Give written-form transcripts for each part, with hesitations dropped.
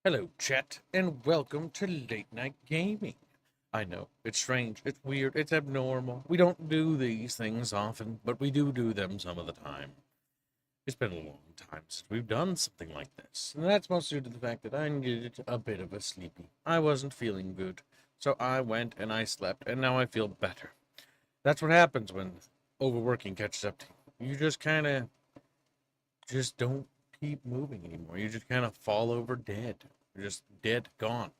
Hello, chat, and welcome to Late Night Gaming. I know, it's strange, it's weird, it's abnormal. We don't do these things often, but we do them some of the time. It's been a long time since we've done something like this, and that's mostly due to the fact that I needed a bit of a sleepy. I wasn't feeling good, so I went and I slept, and now I feel better. That's what happens when overworking catches up to you. You just don't keep moving anymore. You just kind of fall over dead. You're just dead, gone.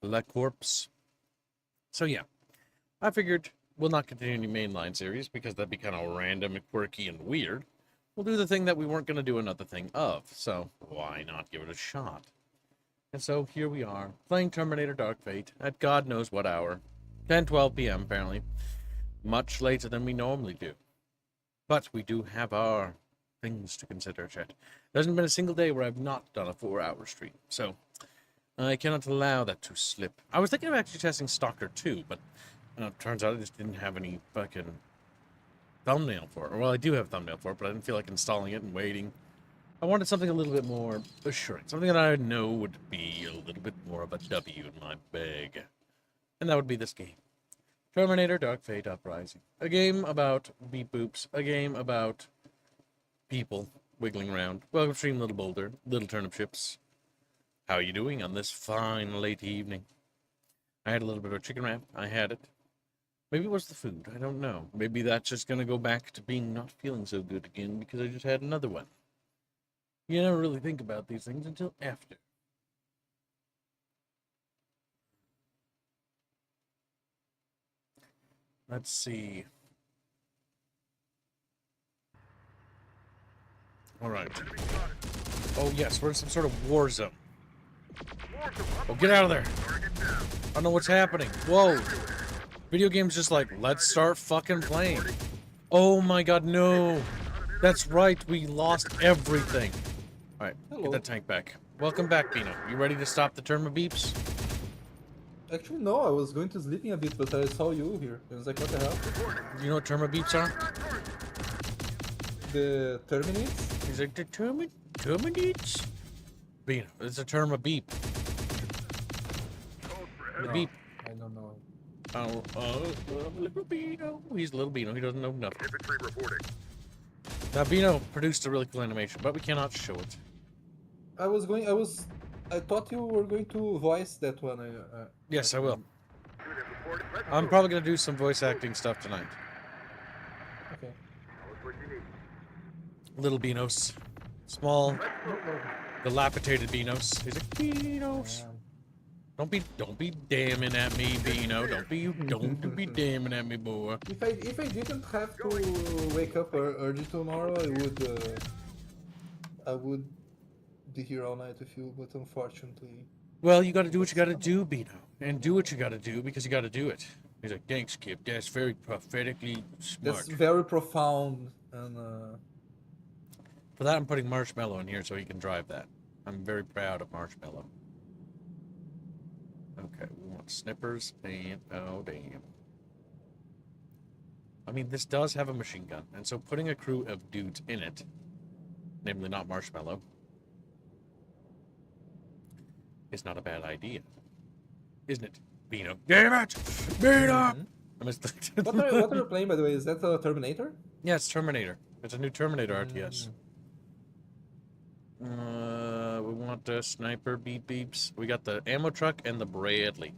La corpse. So yeah, I figured we'll not continue any mainline series because that'd be kind of random and quirky and weird. We'll do the thing that we weren't going to do another thing of, so why not give it a shot? And so here we are, playing Terminator Dark Fate at God knows what hour. 10:12 p.m. apparently. Much later than we normally do. But we do have our things to consider, chat. There hasn't been a single day where I've not done a 4-hour stream, so I cannot allow that to slip. I was thinking of actually testing Stalker 2, but turns out I just didn't have any fucking thumbnail for it. Well, I do have a thumbnail for it, but I didn't feel like installing it and waiting. I wanted something a little bit more assuring, something that I know would be a little bit more of a W in my bag. And that would be this game. Terminator Dark Fate Uprising. A game about beep boops, a game about people wiggling around. Welcome stream, little boulder, little turnip chips. How are you doing on this fine late evening? I had a little bit of chicken wrap. I had it. Maybe it was the food. I don't know. Maybe that's just going to go back to being not feeling so good again because I just had another one. You never really think about these things until after. Let's see. All right. Oh, yes, we're in some sort of war zone. Oh, get out of there. I don't know what's happening. Whoa. Video game's just like, let's start fucking playing. Oh my god, no. That's right, we lost everything. Alright, get that tank back. Welcome back, Bino. You ready to stop the Termibeeps? Actually, no, I was going to sleeping a bit, but I saw you here. I was like, what the hell? You know what Termibeeps are? The Terminates? He's like, the Terminates? Bino, it's a Termibeep. The beep. I don't know. Little Bino. He's little Bino. He doesn't know nothing. Infantry reporting. Now, Bino produced a really cool animation, but we cannot show it. I thought you were going to voice that one. Yes, I will. Unit reporting. Let's I'm move. probably going to do some voice acting stuff tonight. Okay. Tell us what you need. Little Beanos. Small, dilapidated Beanos. He's like, Beanos. Don't be damning at me, Bino. Don't be damning at me, boy. If I didn't have to wake up early tomorrow, I would be here all night with you. But unfortunately, Well, you got to do what you got to do, Bino, and do what you got to do because you got to do it. He's like, thanks, Kip. That's very prophetically smart. that's very profound. And For that, I'm putting Marshmallow in here so he can drive that. I'm very proud of Marshmallow. Okay, we want snippers and oh damn. I mean, this does have a machine gun, and so putting a crew of dudes in it, namely not Marshmallow, is not a bad idea, isn't it, Bino? Damn it, Bino! I missed the... what are you playing, by the way? Is that a Terminator? Yeah, it's Terminator. It's a new Terminator RTS. We want the sniper beep beeps. We got the ammo truck and the Bradley.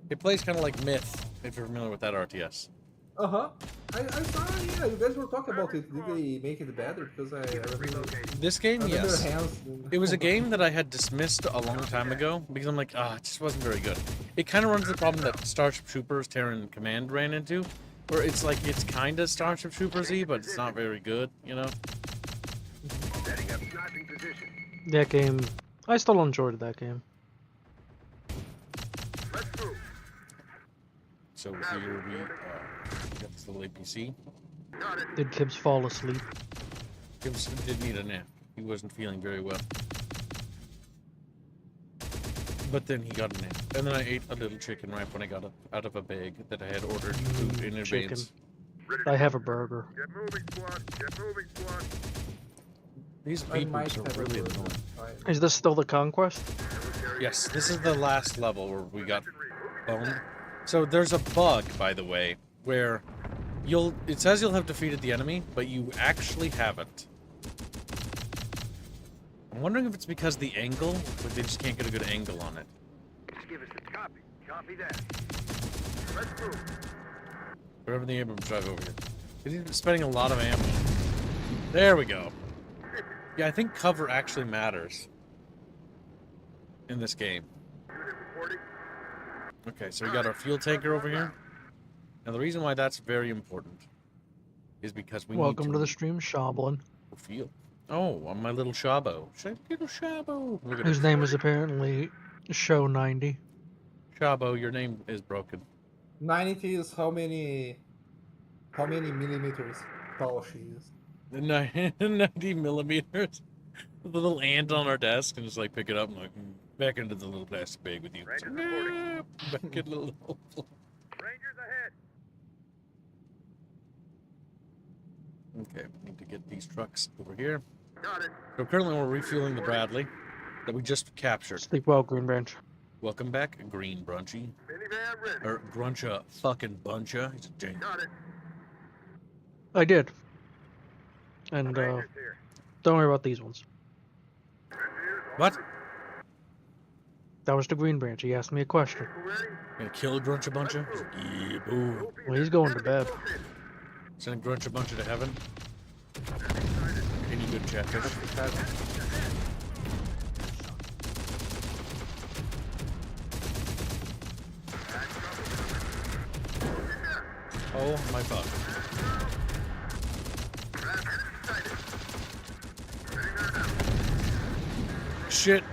It plays kind of like Myth, if you're familiar with that RTS. I saw. Yeah, you guys were talking about it. Did they make it better? Because I remember. This game, Under yes. their hands. It was a game that I had dismissed a long time ago because I'm like, it just wasn't very good. It kind of runs the problem that Starship Troopers Terran Command ran into, where it's like, it's kind of Starship Troopers-y, but it's not very good, you know? Setting up sniping position. That game, I still enjoyed that game. Let's move. So here we got this little APC. Got it. Did Kibbs fall asleep? Gibson did need a nap. He wasn't feeling very well. But then he got a nap. And then I ate a little chicken right when I got out of a bag that I had ordered food in Chicken. advance. Ready I to have a move. burger. Get moving, squad. Get moving, squad. These I beep might boops have are really a annoying. Fine. Is this still the Conquest? Military Yes, this is the last level where we got boned. So there's a bug, by the way, where it says you'll have defeated the enemy, but you actually haven't. I'm wondering if it's because the angle, or they just can't get a good angle on it. Just give us the copy. Copy that. Let's move. Whatever the Abrams drive over here. He's spending a lot of ammo. There we go. Yeah, I think cover actually matters in this game. Unit reporting. Okay, so we got our fuel tanker over here. Now the reason why that's very important is because we Welcome need to the stream, Shoblin, fuel. Oh, I'm my little Shabo. Little Shabo. Look at whose it. name is apparently Show 90. Shabo, your name is broken. 90 is how many millimeters tall she is. 90 millimeters. The little ant on our desk and just like pick it up and like back into the little plastic bag with you. Rangers reporting. Back in the little. Rangers ahead. Okay, we need to get these trucks over here. Got it. So currently we're refueling the Bradley that we just captured. Sleep well, Green Branch. Welcome back, Green Brunchy. Minivan ready. Or Gruncha fucking Buncha. He's a dang. Got it. I did. And Rangers here. don't worry about these ones. Engineers on What? route. That was the Green Branch. He asked me a question. Vehicle ready. Gonna kill a Gruncha Buncha? He's like, yeah, boo. Moving Well, he's in. going to Enemy bed. located. Send Gruncha Buncha to heaven. Any good chatfish? Oh my fuck. Shit.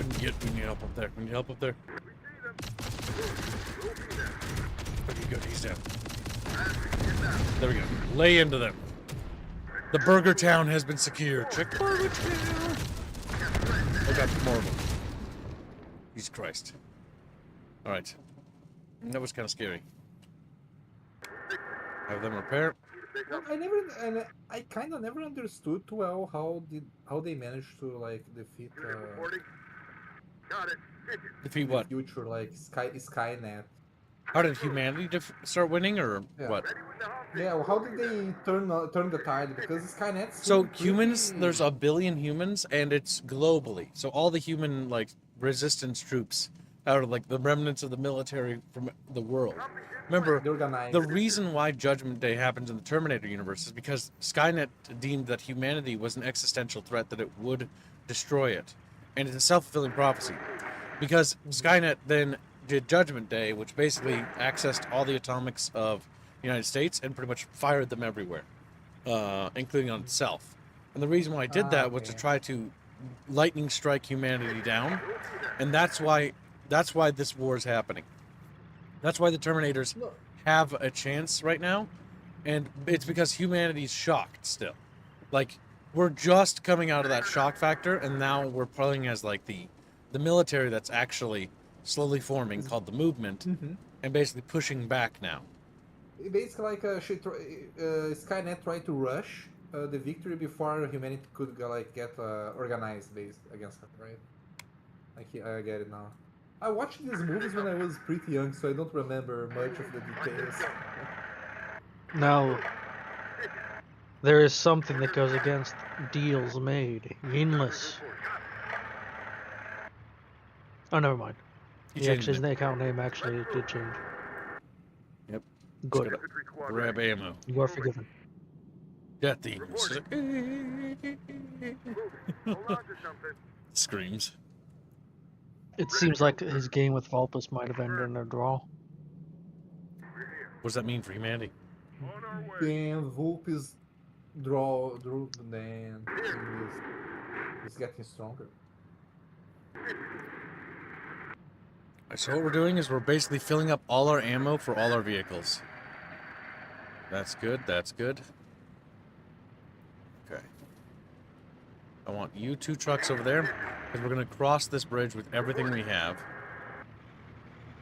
We need help up there. We need help up there. Okay, good. He's down. There we go. Lay into them. The Burger Town has been secured. Check Burger Town. I got more of them. Jesus Christ. Alright. That was kind of scary. Have them repair. I kind of never understood too well how they managed to like defeat Reporting. Got it. Defeat what? future like Skynet. How did humanity start winning, or Yeah. what? Ready with the Humvee. Yeah, well, how did they turn the tide? Because Skynet. So humans, there's a billion humans, and it's globally. So all the human like resistance troops out of like the remnants of the military from the world. Remember, They're organized. the reason why Judgment Day happens in the Terminator universe is because Skynet deemed that humanity was an existential threat, that it would destroy it. And it's a self-fulfilling prophecy. Because Skynet then did Judgment Day, which basically accessed all the atomics of the United States and pretty much fired them everywhere, including on itself. And the reason why I did that was to Okay. try to lightning strike humanity down. And that's why this war is happening. That's why the Terminators Look, have a chance right now, and it's because humanity's shocked still. Like, we're just coming out of that shock factor, and now we're playing as like the military that's actually slowly forming, called the movement, and basically pushing back now. basically like Skynet tried to rush the victory before humanity could get organized based against it, right? I get it now. I watched these movies when I was pretty young, so I don't remember much of the details. Now, there is something that goes against deals made. Yinless. Oh, never mind. You Yeah, changed his it. account name actually did change. Yep. Good. Infantry squad Grab ready. ammo. You are forgiven. Death Eagles. Moving. Hold on to something. Screams. It seems like his game with Vulpus might have ended in a draw. We're here. What does that mean for humanity? On our way. Then Vulpes drew then he's getting stronger. So what we're doing is we're basically filling up all our ammo for all our vehicles. That's good, that's good. Okay. I want you two trucks over there, because we're gonna cross this bridge with everything we have.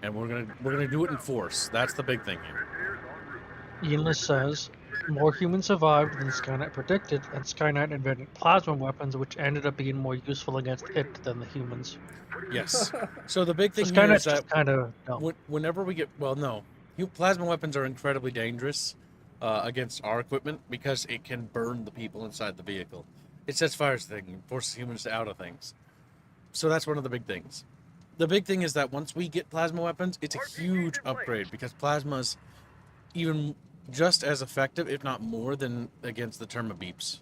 And we're gonna do it in force. That's the big thing here. Engineers en route. Yinless says, more humans survived than Skynet predicted, and Skynet invented plasma weapons, which ended up being more useful against it than the humans. Yes. So the big So thing here is Skynet's that just kind of dumb. whenever we get, well, no, plasma weapons are incredibly dangerous against our equipment because it can burn the people inside the vehicle. It sets fires to things and forces humans out of things. So that's one of the big things. The big thing is that once we get plasma weapons, it's a huge upgrade because plasma's even just as effective, if not more, than against the Termibeeps.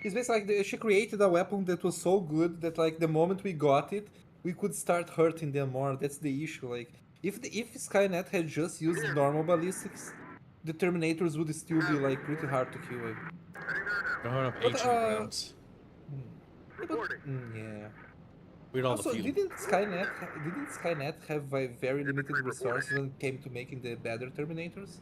It's basically like she created a weapon that was so good that like the moment we got it, we could start hurting them more. That's the issue. Like if Skynet had just used normal ballistics, the Terminators would still be like pretty hard to kill. Going up But, ancient rounds. yeah, but, yeah. We'd all Also, the fuel. didn't Skynet have a very limited resources when it came to making the better Terminators?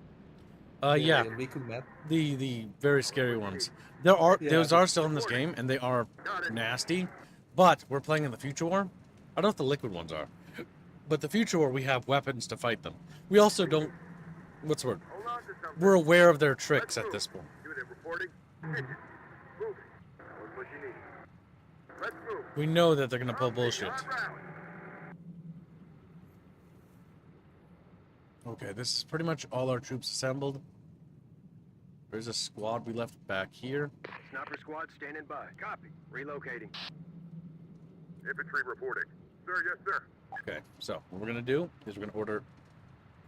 Yeah, The liquid metal. the very scary ones. There are Yeah. those are still in this game, and they are nasty. But we're playing in the future war. I don't know if the liquid ones are, but the future war we have weapons to fight them. We also don't. What's the word? Hold on to something. We're aware of their tricks at this point. Unit reporting. Moving. That was what you need. Let's move. We know that they're gonna pull bullshit. Hot rally. Okay, this is pretty much all our troops assembled. There's a squad we left back here. Sniper squad standing by. Copy. Relocating. Infantry reporting. Sir, yes, sir. Okay, so what we're gonna do is we're gonna order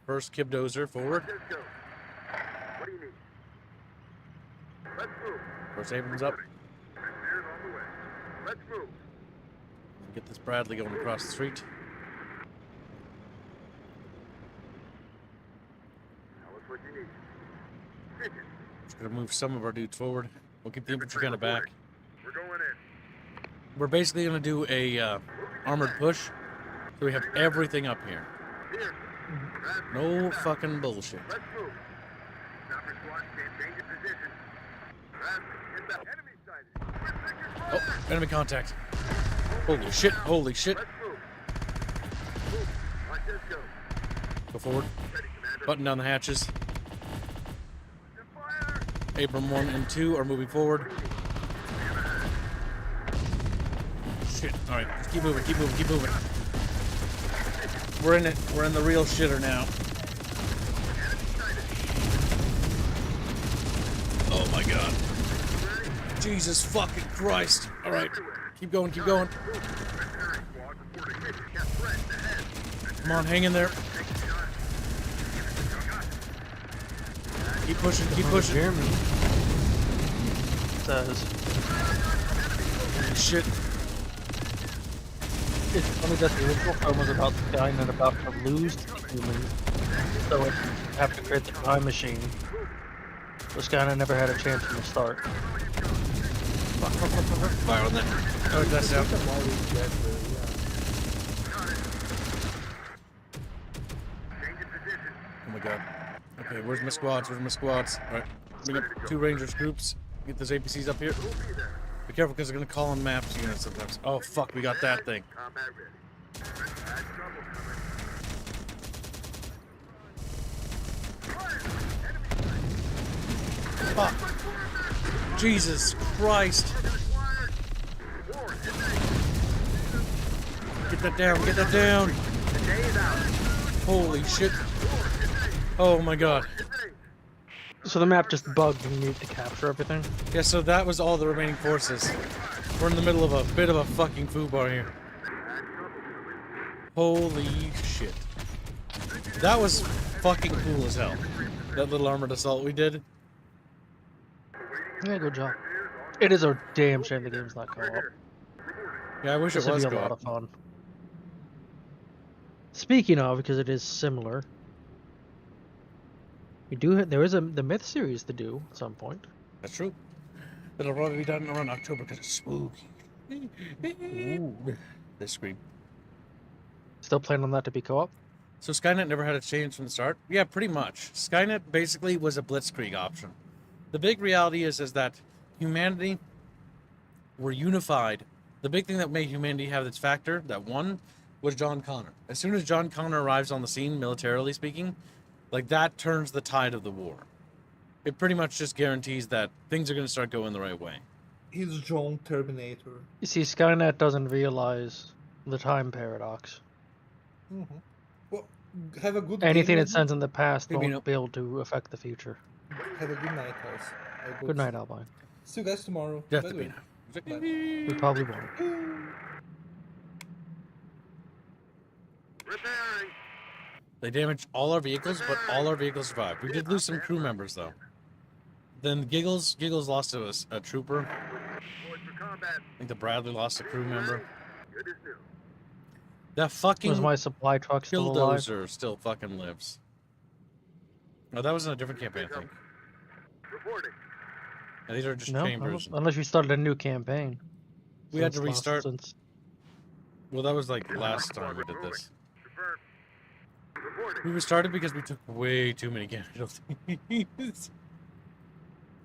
first Kibdozer forward. Let's go. What do you need? Let's move. First Abrams up. Engineers on the way. Let's move. Get this Bradley going across the street. Tell us what you need. Pigeon. Just gonna move some of our dudes forward. We'll keep the infantry kind of back. We're going in. We're basically gonna do a armored push, so we have everything up here. Here. No fucking bullshit. Let's move. Sniper squad stand change of position. Inbound. Enemy sighted. Oh, enemy contact. Holy shit! Holy shit! Let's move. Move. Watch this go. Go forward. Ready, Commander. Button down the hatches. Fire. Abram 1 and 2 are moving forward. Shit. Alright, just keep moving, keep moving, keep moving. We're in it. We're in the real shitter now. Oh my god. Jesus fucking Christ. Alright. Keep going, keep going. Come on, hang in there. Keep pushing, keep pushing. Jeremy says Shit. it's funny that the original film was about Skynet about to lose to humans, so it have to create the time machine. So Skynet never had a chance from the start. Fuck, fuck, fuck, fuck, fuck. Fire on that. Oh, that's down. Oh my god. Okay, where's my squads? Where's my squads? Alright. Bring up 2 Rangers groups. Get those APCs up here. Be careful because they're gonna call on maps units sometimes. Oh fuck, we got that thing. Combat ready. Had trouble coming. Fuck. Jesus Christ. Get that down, get that down. The day is out. Holy shit. Oh my god. So the map just bugged and you need to capture everything. Yeah, so that was all the remaining forces. We're in the middle of a bit of a fucking foobar here. Holy shit. That was fucking cool as hell. That little armored assault we did. Yeah, good job. It is a damn shame the game's not co-op. Yeah, I wish it This would was be a lot of co-op. fun. Speaking of, because it is similar, there is the Myth series to do at some point. That's true. It'll probably be done around October because it's spooky. Ooh. This screen. Still plan on that to be co-op? So Skynet never had a change from the start? Yeah, pretty much. Skynet basically was a blitzkrieg option. The big reality is that humanity were unified. The big thing that made humanity have its factor, that won, was John Connor. As soon as John Connor arrives on the scene, militarily speaking, Like, that turns the tide of the war. It pretty much just guarantees that things are going to start going the right way. He's John Terminator. You see, Skynet doesn't realize the time paradox. Mm-hmm. Well, have a good Anything game, it sends in the past Maybe won't no. be able to affect the future. Have a good night, guys. I'll go Good to night, sleep. Albine. See you guys tomorrow. Death By to the way. Pina. We probably won't. Repairing. They damaged all our vehicles, but all our vehicles survived. We did lose some crew members, though. Then Giggles lost to a trooper. Deployed for combat. I think the Bradley lost a crew member. Good as new. That Was fucking my supply truck still alive? Killdozer still fucking lives. Oh, that was in a different campaign, I think. Reporting. And these are just No, chambers. unless you started a new campaign. We had to Since restart. Since Well, that was like last time we did this. Confirmed. Reporting. We restarted because we took way too many casualties.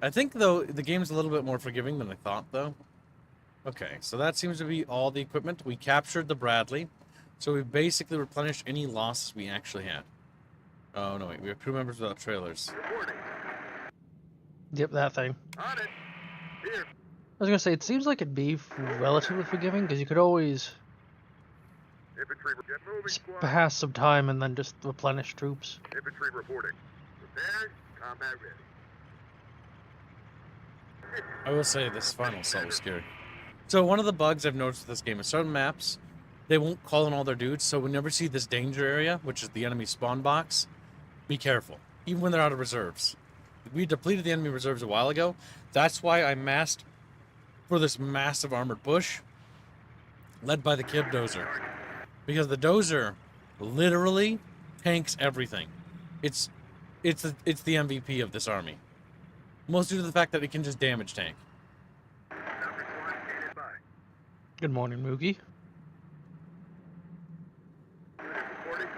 I think, though, the game's a little bit more forgiving than I thought, though. Okay, so that seems to be all the equipment. We captured the Bradley, so we basically replenished any losses we actually had. Oh, no, wait, we have crew members without trailers. Reporting. yep, that thing. On it. Here. I was gonna say it seems like it'd be relatively forgiving because you could always Infantry. Get moving, squad. pass some time and then just replenish troops. Infantry reporting. Prepared. Combat ready. I will say this final assault was scary. So one of the bugs I've noticed with this game is certain maps, they won't call in all their dudes, so whenever you see this danger area, which is the enemy spawn box, be careful, even when they're out of reserves. We depleted the enemy reserves a while ago. That's why I massed for this massive armored bush, led by the Kib Dozer. Because the Dozer literally tanks everything. It's the MVP of this army. Mostly due to the fact that it can just damage tank. Number squad standing by. Good morning, Moogie. Unit reporting.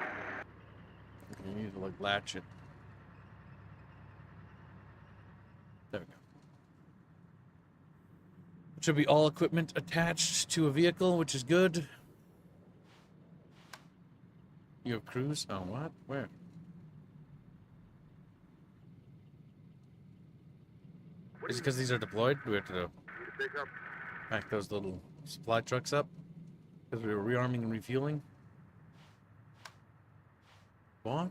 You need to like latch it. There we go. It should be all equipment attached to a vehicle, which is good. You have crews? Oh, what? Where? Is it because these are deployed? Do we have to Need to pick up. back those little supply trucks up? Because we were rearming and refueling? What?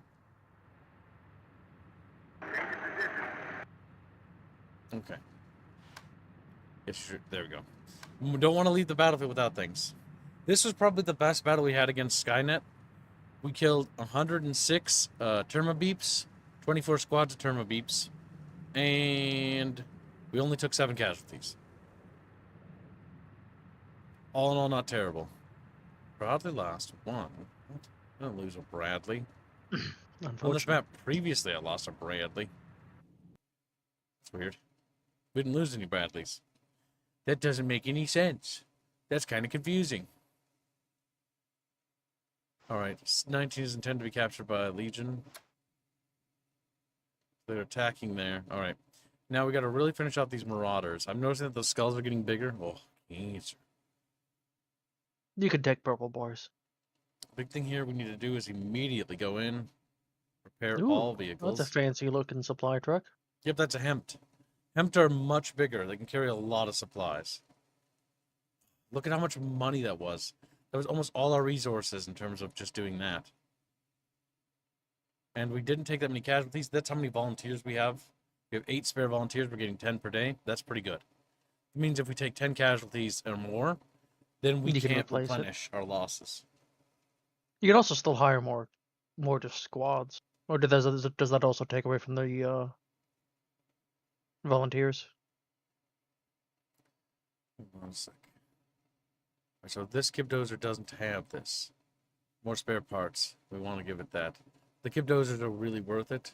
Change in position. Okay. Yes, sure. There we go. We don't want to leave the battlefield without things. This was probably the best battle we had against Skynet. We killed 106 Termibeeps, 24 squads of Termibeeps, and we only took 7 casualties. All in all, not terrible. Bradley lost 1. What? I didn't lose a Bradley. On this Unfortunately. map previously, I lost a Bradley. That's weird. We didn't lose any Bradleys. That doesn't make any sense. That's kind of confusing. Alright, 19 is intended to be captured by Legion. They're attacking there. Alright. Now we gotta really finish off these Marauders. I'm noticing that the skulls are getting bigger. Oh, cancer. You could take purple bars. Big thing here we need to do is immediately go in, repair Ooh, all vehicles. That's a fancy looking supply truck. Yep, that's a Hempt. Hempt are much bigger. They can carry a lot of supplies. Look at how much money that was. That was almost all our resources in terms of just doing that. And we didn't take that many casualties. That's how many volunteers we have. We have 8 spare volunteers. We're getting 10 per day. That's pretty good. It means if we take 10 casualties or more, then we You can can't replace it. replenish our losses. You can also still hire more just squads. Or does that also take away from the volunteers? Hold on a sec. Alright, so this Kibdozer doesn't have this. More spare parts. We want to give it that. The Kibdozers are really worth it.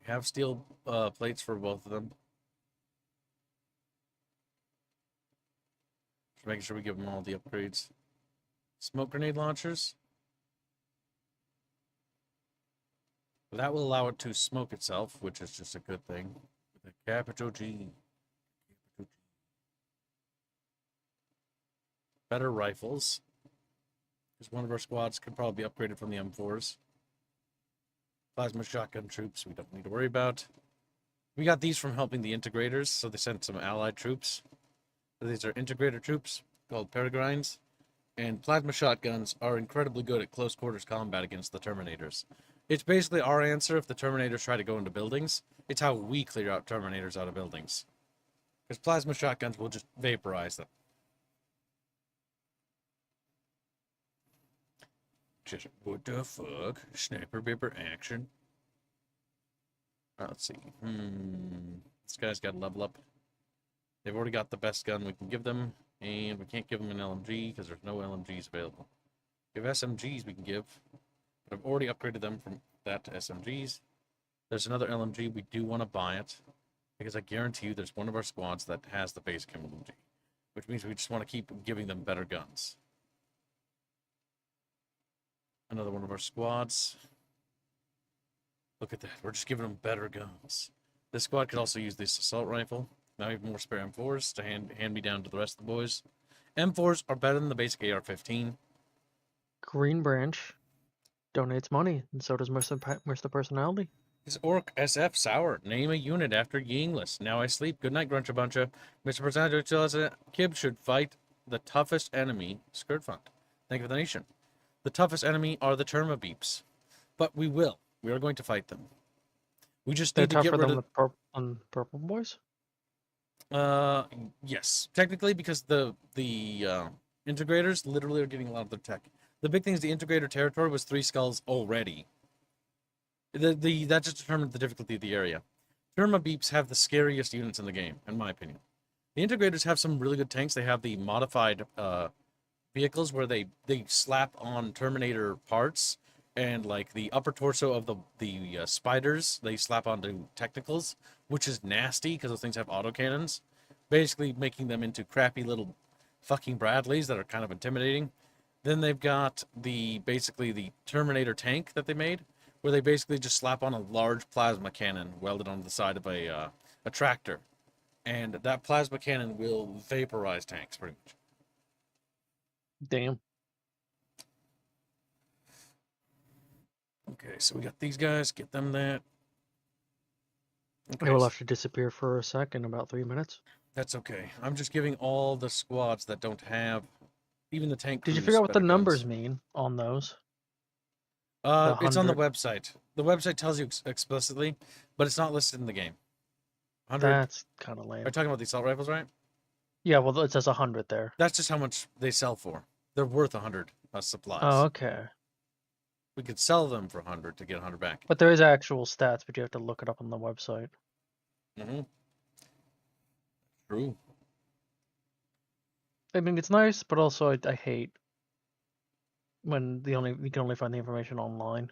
We have steel plates for both of them. Just making sure we give them all the upgrades. Smoke grenade launchers. That will allow it to smoke itself, which is just a good thing. With a capital G. Better rifles. Because one of our squads could probably be upgraded from the M4s. Plasma shotgun troops, we don't need to worry about. We got these from helping the integrators, so they sent some allied troops. So these are integrator troops called peregrines. And plasma shotguns are incredibly good at close quarters combat against the Terminators. It's basically our answer if the Terminators try to go into buildings. It's how we clear out Terminators out of buildings. Because plasma shotguns will just vaporize them. Just, what the fuck? Sniper Bipper action. Let's see. This guy's got to level up. They've already got the best gun we can give them. And we can't give them an LMG because there's no LMGs available. If SMGs we can give. But I've already upgraded them from that to SMGs. There's another LMG. We do want to buy it. Because I guarantee you there's one of our squads that has the basic LMG. Which means we just want to keep giving them better guns. Another one of our squads. Look at that. We're just giving them better guns. This squad could also use this assault rifle. Now we have more spare M4s to hand me down to the rest of the boys. M4s are better than the basic AR-15. Green Branch donates money, and so does Mr. Personality. Is Orc SF Sour. Name a unit after Yingless. Now I sleep. Good night, Gruncha Buncha. Mr. Personality tells us Kib should fight the toughest enemy, Skirt Fund. Thank you for the nation. The toughest enemy are the Termibeeps. But we will. We are going to fight them. We just They're need to get tougher rid than of... the purple boys? Yes. Technically, because the integrators literally are getting a lot of their tech. The big thing is the integrator territory was 3 skulls already. That just determined the difficulty of the area. Termibeeps have the scariest units in the game, in my opinion. The integrators have some really good tanks. They have the modified vehicles where they slap on Terminator parts, and like the upper torso of the spiders, they slap onto technicals, which is nasty because those things have autocannons, basically making them into crappy little fucking Bradleys that are kind of intimidating. Then they've got basically the Terminator tank that they made, where they basically just slap on a large plasma cannon welded onto the side of a tractor, and that plasma cannon will vaporize tanks pretty much. Damn. Okay, so we got these guys. Get them that. Okay, They will have to disappear for a sec in about 3 minutes. that's okay. I'm just giving all the squads that don't have, even the tank. Did you crews figure out what the better numbers guns. mean on those? It's on the 100. website. The website tells you explicitly, but it's not listed in the game. 100. That's kind of Are lame. you talking about the assault rifles, right? Yeah, well, it says 100 there. That's just how much they sell for. They're worth 100 supplies. Oh, okay. We could sell them for 100 to get 100 back. But there is actual stats, but you have to look it up on the website. Mm-hmm. True. I mean, it's nice, but also I hate when you can only find the information online.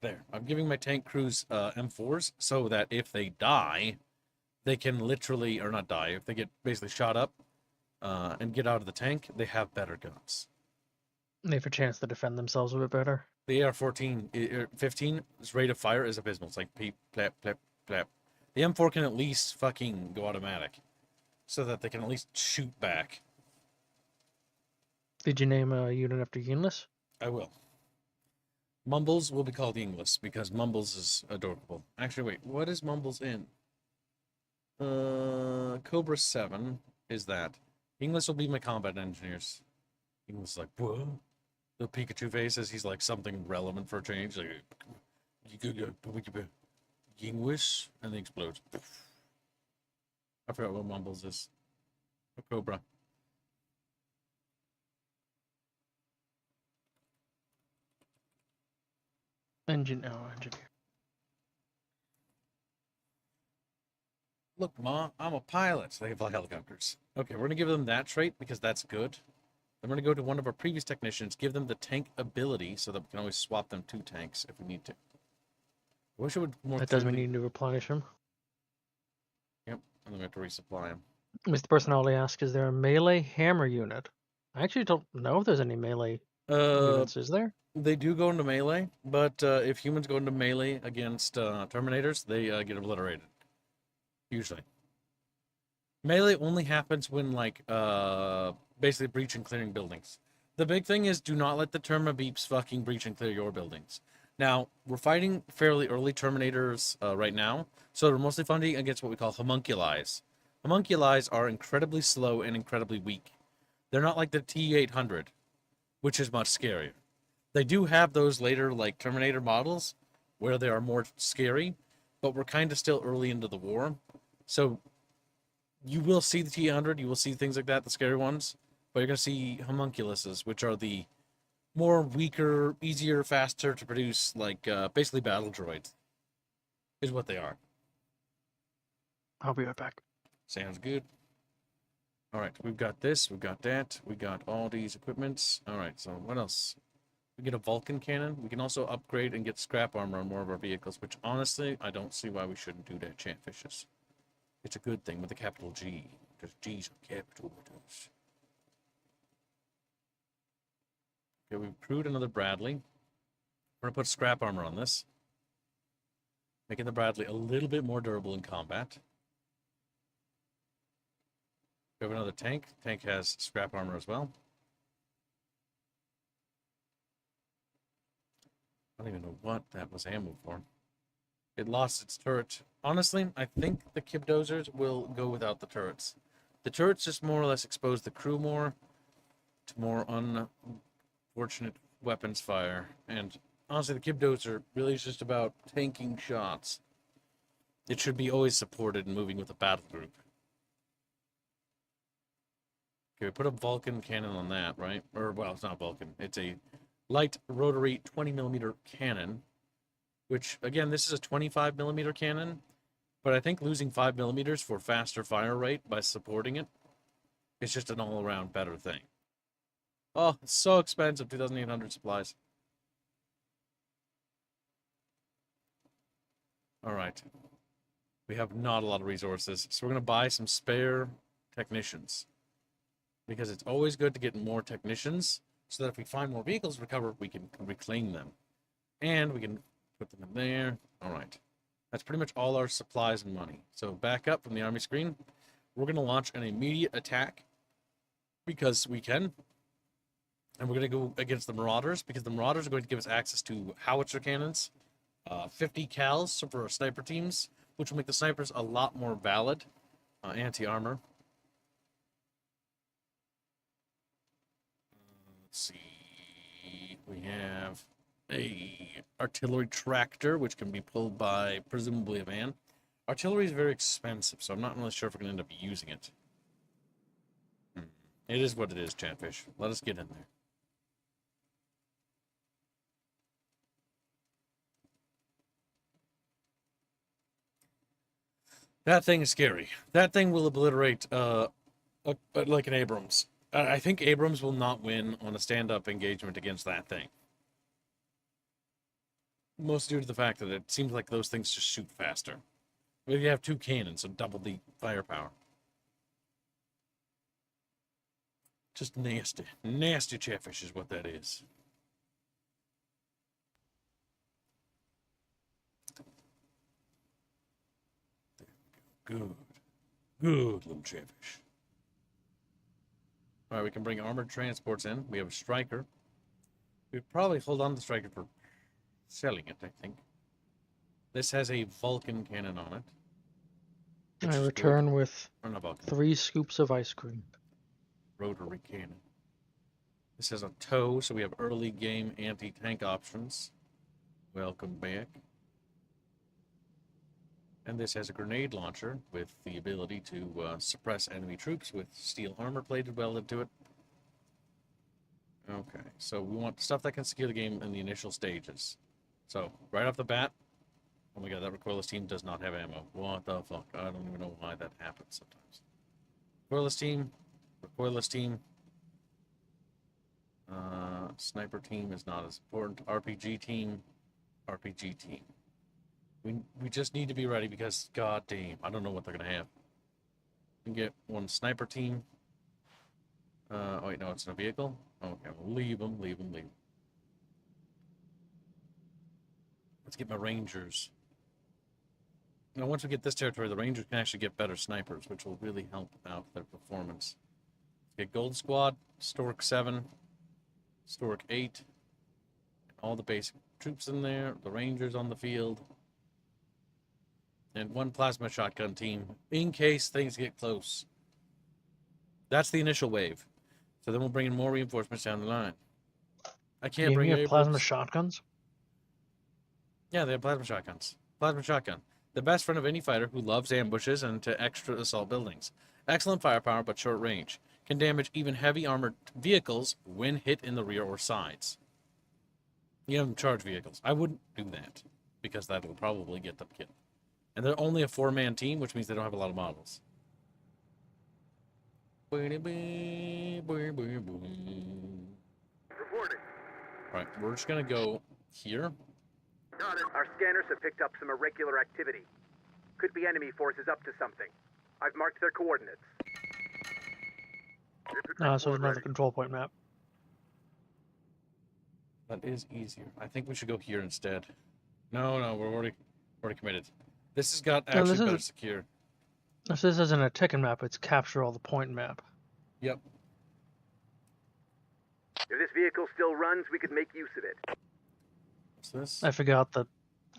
There. I'm giving my tank crews M4s so that if they die, they can literally, or not die, if they get basically shot up and get out of the tank, they have better guns. They have a chance to defend themselves a bit better. The AR-14, 15's rate of fire is abysmal. It's like peep, plap, plap, plap. The M4 can at least fucking go automatic so that they can at least shoot back. Did you name a unit after Yunus? I will. Mumbles will be called English because Mumbles is adorable. Actually, wait, what is Mumbles in? Cobra 7 is that. English will be my combat engineers. English is like, whoa. The Pikachu face says he's like something relevant for a change. Like, English, and then explodes. I forgot what Mumbles is. A Cobra. Engineer. Look, Ma, I'm a pilot. They fly helicopters. Okay, we're going to give them that trait because that's good. I'm going to go to one of our previous technicians, give them the tank ability so that we can always swap them 2 tanks if we need to. I wish it would more That does mean clearly... you need to replenish them. Yep, and then we have to resupply them. Mr. Personality asks, is there a melee hammer unit? I actually don't know if there's any melee units, is there? They do go into melee, but if humans go into melee against Terminators, they get obliterated. Usually. Melee only happens when, like, basically breaching clearing buildings. The big thing is do not let the Termibeeps fucking breach and clear your buildings. Now, we're fighting fairly early Terminators right now, so we're mostly fighting against what we call homunculi. Homunculi are incredibly slow and incredibly weak. They're not like the T-800, which is much scarier. They do have those later, like, Terminator models, where they are more scary, but we're kind of still early into the war. So, you will see the T-800, you will see things like that, the scary ones, but you're going to see homunculuses, which are the more weaker, easier, faster to produce, like, basically battle droids, is what they are. I'll be right back. Sounds good. All right, we've got this, we've got that, we got all these equipments. All right, so what else? We get a Vulcan cannon. We can also upgrade and get scrap armor on more of our vehicles, which honestly, I don't see why we shouldn't do that, Chatfishes. It's a good thing with a capital G, because G's are capital letters. Okay, we've crewed another Bradley. We're going to put scrap armor on this, making the Bradley a little bit more durable in combat. We have another tank. Tank has scrap armor as well. I don't even know what that was ammo for. It lost its turret. Honestly, I think the Kibdozers will go without the turrets. The turrets just more or less expose the crew more to more unfortunate weapons fire. And honestly, the Kibdozer really is just about tanking shots. It should be always supported and moving with a battle group. Okay, we put a Vulcan cannon on that, right? Or, well, it's not Vulcan. It's a light rotary 20mm cannon, which, again, this is a 25mm cannon, but I think losing 5mm for faster fire rate by supporting it is just an all-around better thing. Oh, it's so expensive, 2,800 supplies. All right. We have not a lot of resources, so we're going to buy some spare technicians, because it's always good to get more technicians, so that if we find more vehicles recovered, we can reclaim them. And we can put them in there. All right. That's pretty much all our supplies and money. So back up from the army screen. We're going to launch an immediate attack, because we can. And we're going to go against the Marauders, because the Marauders are going to give us access to howitzer cannons, 50 cals for our sniper teams, which will make the snipers a lot more valid anti-armor. Let's see. We have a artillery tractor, which can be pulled by presumably a van. Artillery is very expensive, so I'm not really sure if we're going to end up using it. It is what it is, Chatfish. Let us get in there. That thing is scary. That thing will obliterate like an Abrams. I think Abrams will not win on a stand-up engagement against that thing. Most due to the fact that it seems like those things just shoot faster. But you have two cannons, so double the firepower. Just nasty. Nasty Chatfish is what that is. Good. Good little Chatfish. Alright, we can bring armored transports in. We have a striker. We'd probably hold on to the striker for selling it, I think. This has a Vulcan cannon on it. I return with Or not Vulcan. 3 scoops of ice cream. Rotary cannon. This has a tow, so we have early game anti-tank options. Welcome back. And this has a grenade launcher with the ability to suppress enemy troops with steel armor plated welded to it. Okay, so we want stuff that can secure the game in the initial stages. So, right off the bat, oh my god, that recoilless team does not have ammo. What the fuck? I don't even know why that happens sometimes. Recoilless team, recoilless team. Sniper team is not as important. RPG team, RPG team. We just need to be ready because, god damn, I don't know what they're going to have. We can get one sniper team. Oh, wait, no, it's in a vehicle. Okay, we'll leave them. Let's get my Rangers. Now, once we get this territory, the Rangers can actually get better snipers, which will really help out their performance. Get Gold Squad, Stork 7. Stork 8. All the basic troops in there. The Rangers on the field. And 1 plasma shotgun team in case things get close. That's the initial wave. So then we'll bring in more reinforcements down the line. I can't You bring have Abrams. plasma shotguns? Yeah, they have plasma shotguns. Plasma shotgun. The best friend of any fighter who loves ambushes and to extra assault buildings. Excellent firepower, but short range. Can damage even heavy armored vehicles when hit in the rear or sides. You have them charge vehicles. I wouldn't do that because that will probably get them killed. And they're only a 4-man team, which means they don't have a lot of models. Reporting. Alright, we're just gonna go here. Got it. Our scanners have picked up some irregular activity. Could be enemy forces up to something. I've marked their coordinates. So there's another control point map. That is easier. I think we should go here instead. No, we're already committed. This has got No, actually this better isn't- secure. If this isn't a ticket map, it's capture all the point map. Yep. If this vehicle still runs, we could make use of it. What's this? I forgot that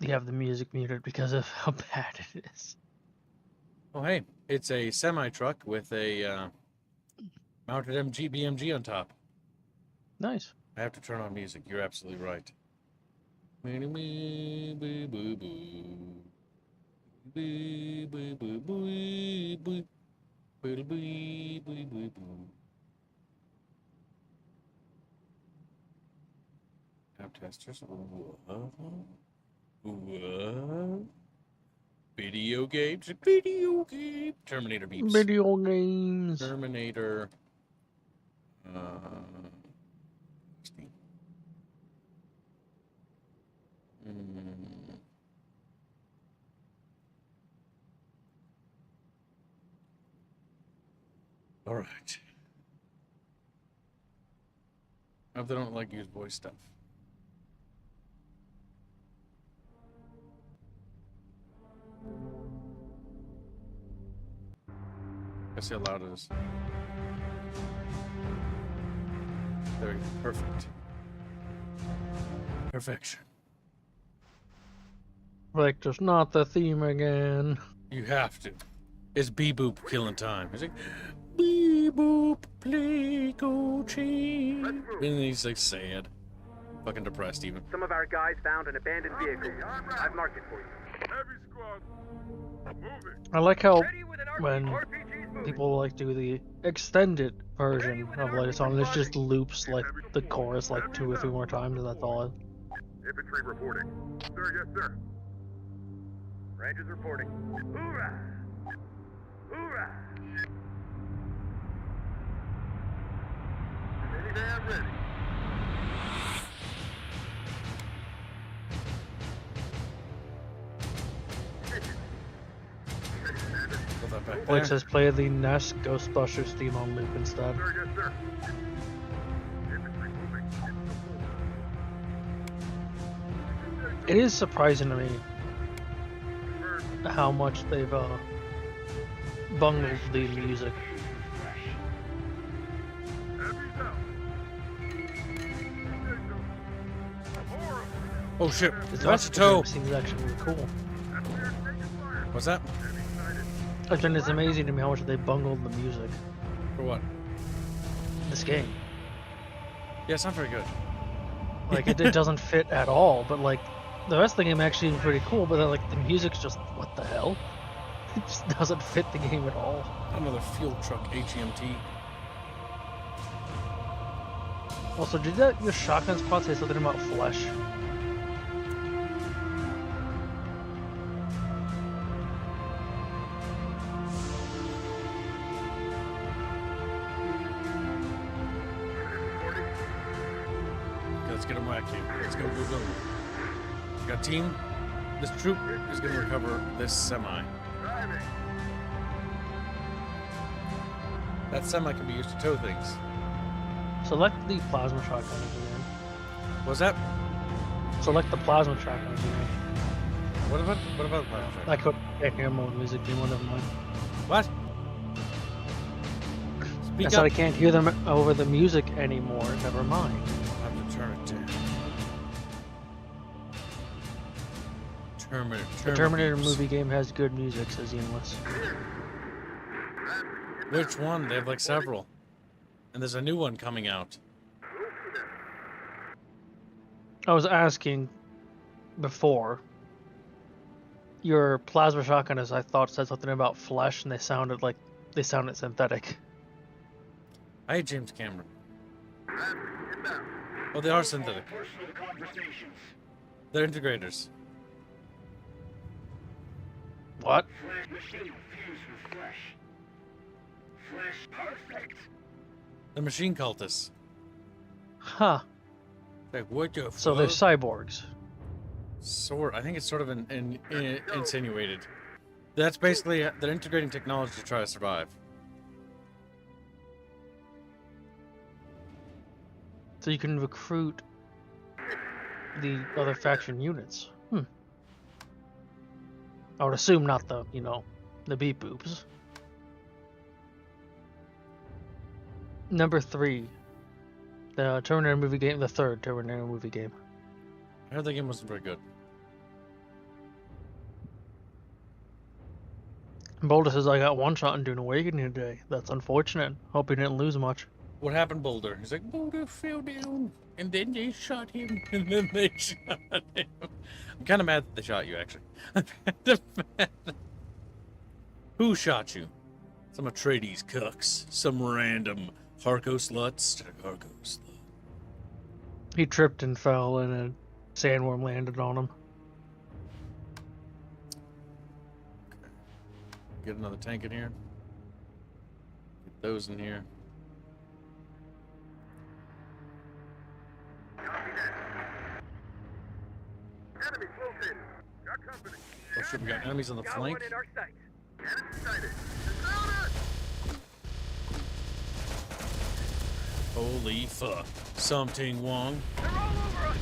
you have the music muted because of how bad it is. Oh, hey, it's a semi-truck with a mounted BMG on top. Nice. I have to turn on music. You're absolutely right. App testers. What? Video games. Video game. Terminator beeps. Video games. Terminator. All right. I hope they don't like use voice stuff. Let's see how loud it is. There we go. Perfect. Perfection. Like, just not the theme again. You have to. It's Bee-Boop killing time. He's like, Bee-Boop, play, go, change. And then he's like sad. Fucking depressed even. Some of our guys found an abandoned vehicle. I've marked it for you. Heavy squad, moving. I like how Ready with an when RPGs moving. people like do the extended version of like a song, it just loops like the chorus like 2 or 3 more times, and that's all. Infantry reporting. Sir, yes, sir. Rangers reporting. Hoorah! Hoorah! Minivan ready. Put that back Like there. says, play the NES Ghostbusters theme on loop instead. Sir, yes, sir. Infantry moving. It is surprising to me how much they've bungled the music. Heavy down. Oh shit. The Watch the toe. seems actually really cool. What's that? And it's amazing to me how much they bungled the music. For what? This game. Yeah, it's not very good. Like it doesn't fit at all, but like the rest of the game actually is pretty cool, but then like the music's just what the hell? It just doesn't fit the game at all. Another field truck HMT. Also, did that your shotgun spot say something about flesh? Okay, let's get him whacked here. Let's go, go, go. Got a team. This troop is going to recover this semi. Driving. That semi can be used to tow things. Select the plasma shotgun again. What's that? Select the plasma shotgun again. What about the plasma truck? I can't hear more music anymore, never mind. What? I Speak said up. I can't hear them over the music anymore, never mind. Turn it down. The Terminator Termibeeps. movie game has good music, says Yinless. Which one? They have like several. And there's a new one coming out. I was asking before. Your plasma shotgunners, I thought, said something about flesh, and they sounded synthetic. I hate James Cameron. Oh, they are synthetic. They're integrators. What? Flash machine fused with flesh. Flesh perfect. They're machine cultists. Huh. Like, what the fuck? So they're cyborgs. I think it's sort of insinuated. That's basically, they're integrating technology to try to survive. So you can recruit the other faction units. I would assume not the, the beep boops. Number 3. The Terminator movie game, the third Terminator movie game. I heard the game wasn't very good. Boulder says, I got one shot in Dune Awakening today. That's unfortunate. Hope he didn't lose much. What happened, Boulder? He's like, Boulder fell down, and then they shot him, and then they shot him. I'm kind of mad that they shot you, actually. I'm kind of mad. Who shot you? Some Atreides cucks. Some random Harco sluts. Harco slut. He tripped and fell, and a sandworm landed on him. Get another tank in here. Get those in here. Enemy located. Got company. Oh shit, we got enemies on the Got flank. one in our sight. Enemy sighted. Surrounded. Holy fuck. Something wrong. They're all over us.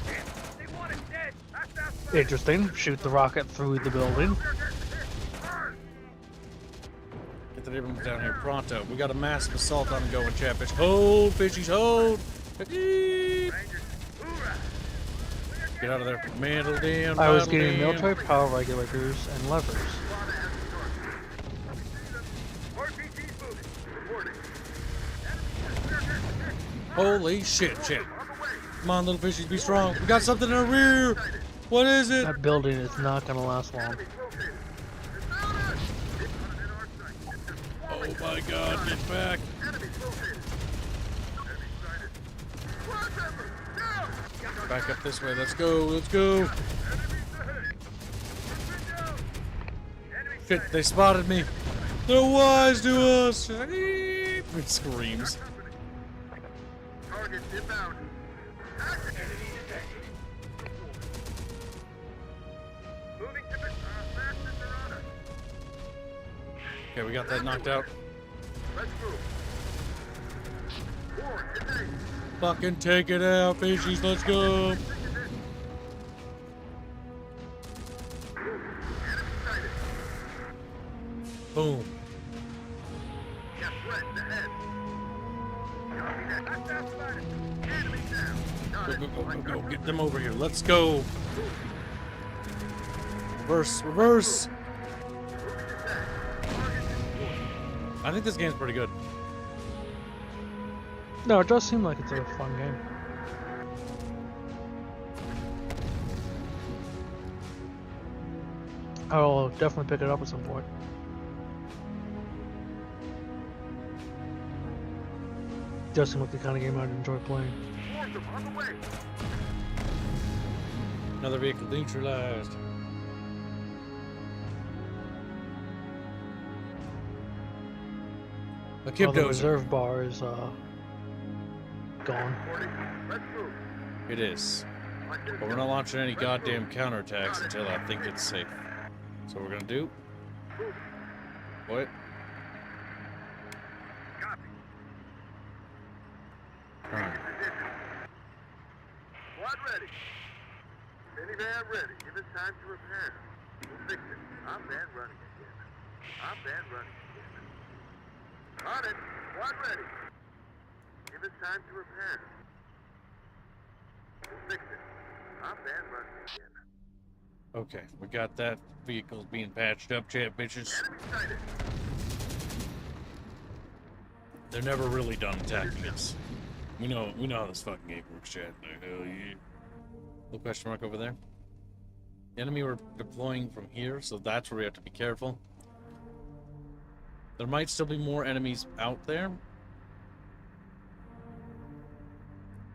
Damn, they want us dead. That's outside. Interesting. Shoot the rocket through the building. Get the neighborhood down here pronto. We got a massive assault on the going, Chatfish. Hold, fishies, hold. Get out of there. Mantle down. I was battle getting down. military power regulators and levers. RPG's moving. Reporting. Holy shit. Come on, little fishies, be strong. We got something in our rear. What is it? That building is not going to last long. Oh my god, get back. Back up this way. Let's go. Shit, they spotted me. They're wise to us. It screams. Target inbound. Moving to the fastest are on us. Okay, we got that knocked out. Let's move. War, engage. Fucking take it out, fishies. Let's go. Enemy sighted. Boom. Got threats ahead. Copy that. That's outside. Enemy down. Got it. Go. Get them over here. Let's go. Reverse. I think this game's pretty good. No, it does seem like it's a fun game. I'll definitely pick it up at some point. Does seem like the kind of game I'd enjoy playing. Force them on the way. Another vehicle neutralized. A Well, the kibdozer. reserve bar is gone. Let's move. It is. Like this. But we're not launching any goddamn counterattacks until I think it's safe. So we're gonna do. What? Copy. Alright. Squad ready. Minivan ready. Give us time to repair. We'll fix it. I'm bad running again. On it. Squad ready. Give us time to repair. We'll fix it. Up and running again. Okay, we got that. Vehicle's being patched up, chat bitches. Enemy sighted. They're never really done attacking us. We know how this fucking game works, chat. Hell yeah. Little question mark over there. The enemy were deploying from here, so that's where we have to be careful. There might still be more enemies out there.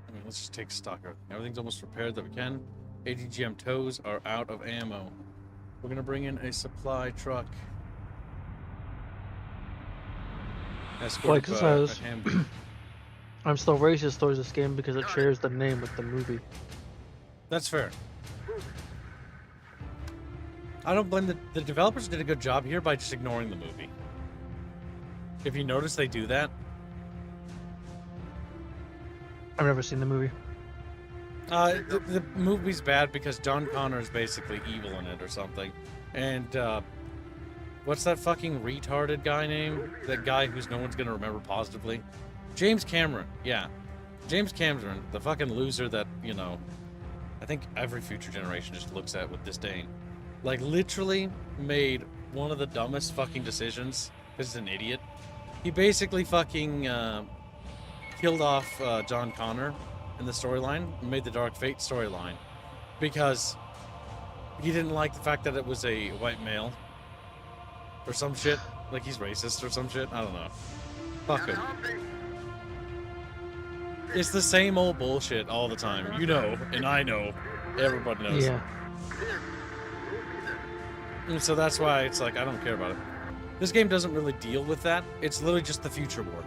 I mean, let's just take stock of everything. Everything's almost repaired that we can. ATGM tows are out of ammo. We're gonna bring in a supply truck. Like it Escorted by says. a Humvee. I'm still racist towards this game because it shares the name with the movie. That's fair. I don't blame the developers did a good job here by just ignoring the movie. If you notice, they do that. I've never seen the movie. The movie's bad because John Connor is basically evil in it or something. And, what's that fucking retarded guy name? That guy who's no one's gonna remember positively? James Cameron, yeah. James Cameron, the fucking loser that, you know, I think every future generation just looks at with disdain. Like, literally made one of the dumbest fucking decisions, because he's an idiot. He basically fucking, killed off, John Connor in the storyline, and made the Dark Fate storyline, because he didn't like the fact that it was a white male, or some shit. Like, he's racist or some shit, I don't know. Fuck him. It's the same old bullshit all the time. You know, and I know. Everybody knows. Yeah. And so that's why it's like, I don't care about it. This game doesn't really deal with that. It's literally just the Future War.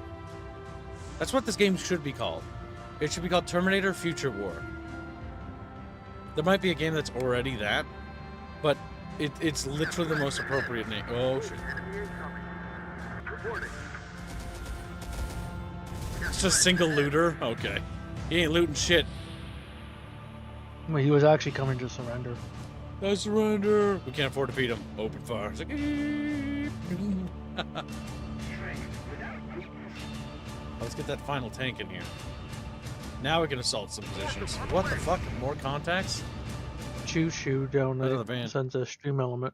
That's what this game should be called. It should be called Terminator Future War. There might be a game that's already that, but it's literally the most appropriate name. Oh, shit. It's just single looter? Okay. He ain't looting shit. Well, he was actually coming to surrender. I surrender. We can't afford to beat him. Open fire. It's like, let's get that final tank in here. Now we can assault some positions. What the fuck? More contacts? Choo choo down Out of there. the van. Sends a stream element.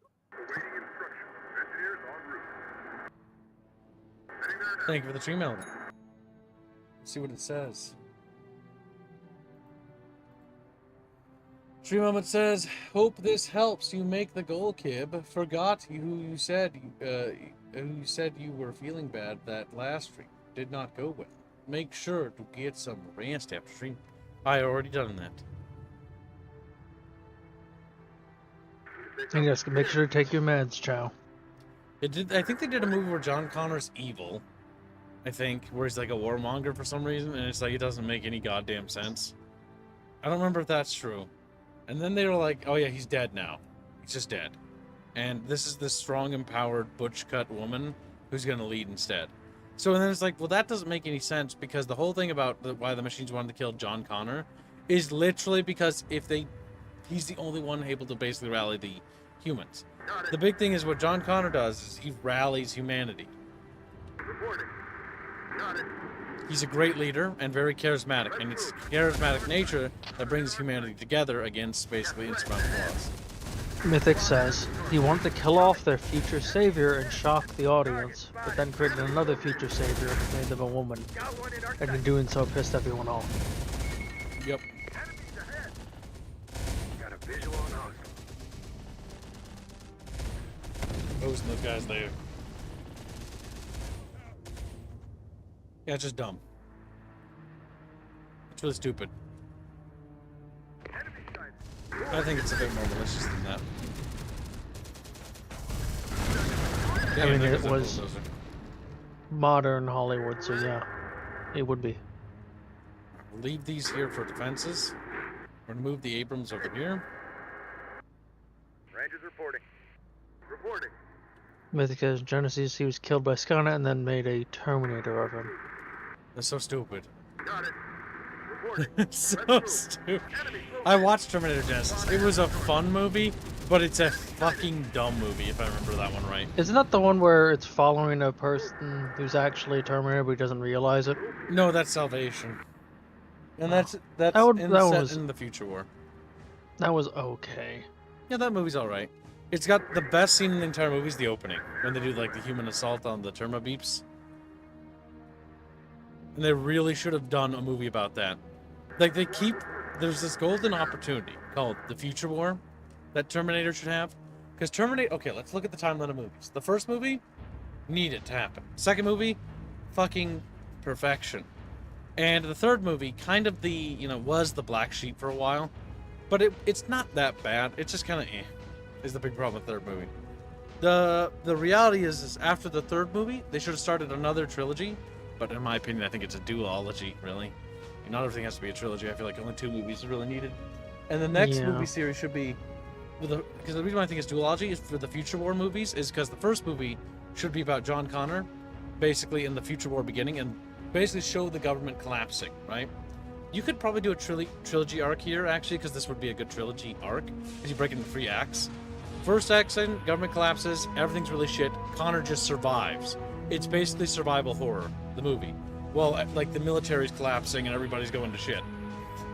Thank you for the stream element. Let's see what it says. Stream element says, "Hope this helps you make the goal, Kib. Forgot who you said you were feeling bad that last stream. Did not go well. Make sure to get some rest after stream." I already done that. And yes, make sure to take your meds, Chow. It did. I think they did a movie where John Connor's evil. I think where he's like a warmonger for some reason, and it's like it doesn't make any goddamn sense. I don't remember if that's true. And then they were like, "Oh yeah, he's dead now. He's just dead." And this is this strong, empowered, butch-cut woman who's gonna lead instead. So then it's like, well, that doesn't make any sense because the whole thing about why the machines wanted to kill John Connor is literally because he's the only one able to basically rally the humans. The big thing is what John Connor does is he rallies humanity. He's a great leader and very charismatic, and it's charismatic nature that brings humanity together against basically insurmountable odds. Mythic says, he wanted to kill off their future savior and shock the audience, but then created another future savior and made them a woman, and in doing so pissed everyone off. Yep. Got a visual on us. Posting those guys there. Yeah, it's just dumb. It's really stupid. I think it's a bit more malicious than that. I mean, there it goes that was bulldozer. modern Hollywood, so yeah, it would be. Leave these here for defenses. We're gonna move the Abrams over here. Rangers reporting. Reporting. Mythic says, Genesis, he was killed by Skynet and then made a Terminator of him. That's so stupid. Got it. Reporting. It's so stupid. I watched Terminator Genesis. It was a fun movie, but it's a fucking dumb movie if I remember that one right. Isn't that the one where it's following a person who's actually a Terminator but he doesn't realize it? No, that's Salvation. And that's That one set was- in the future war. That was okay. Yeah, that movie's all right. It's got the best scene in the entire movie is the opening when they do like the human assault on the Termibeeps. And they really should have done a movie about that. Like there's this golden opportunity called the future war that Terminator should have. Because Terminator, okay, let's look at the timeline of movies. The first movie, needed to happen. Second movie, fucking perfection. And the third movie, kind of was the black sheep for a while. But it's not that bad. It's just kind of is the big problem with the third movie. The reality is after the third movie, they should have started another trilogy. But in my opinion, I think it's a duology, really. Not everything has to be a trilogy. I feel like only 2 movies are really needed. And the next movie series should be... Because the reason why I think it's duology is for the Future War movies is because the first movie should be about John Connor, basically in the Future War beginning, and basically show the government collapsing, right? You could probably do a trilogy arc here, actually, because this would be a good trilogy arc, because you break it into 3 acts. First act, government collapses, everything's really shit, Connor just survives. It's basically survival horror, the movie. Well, like the military's collapsing and everybody's going to shit.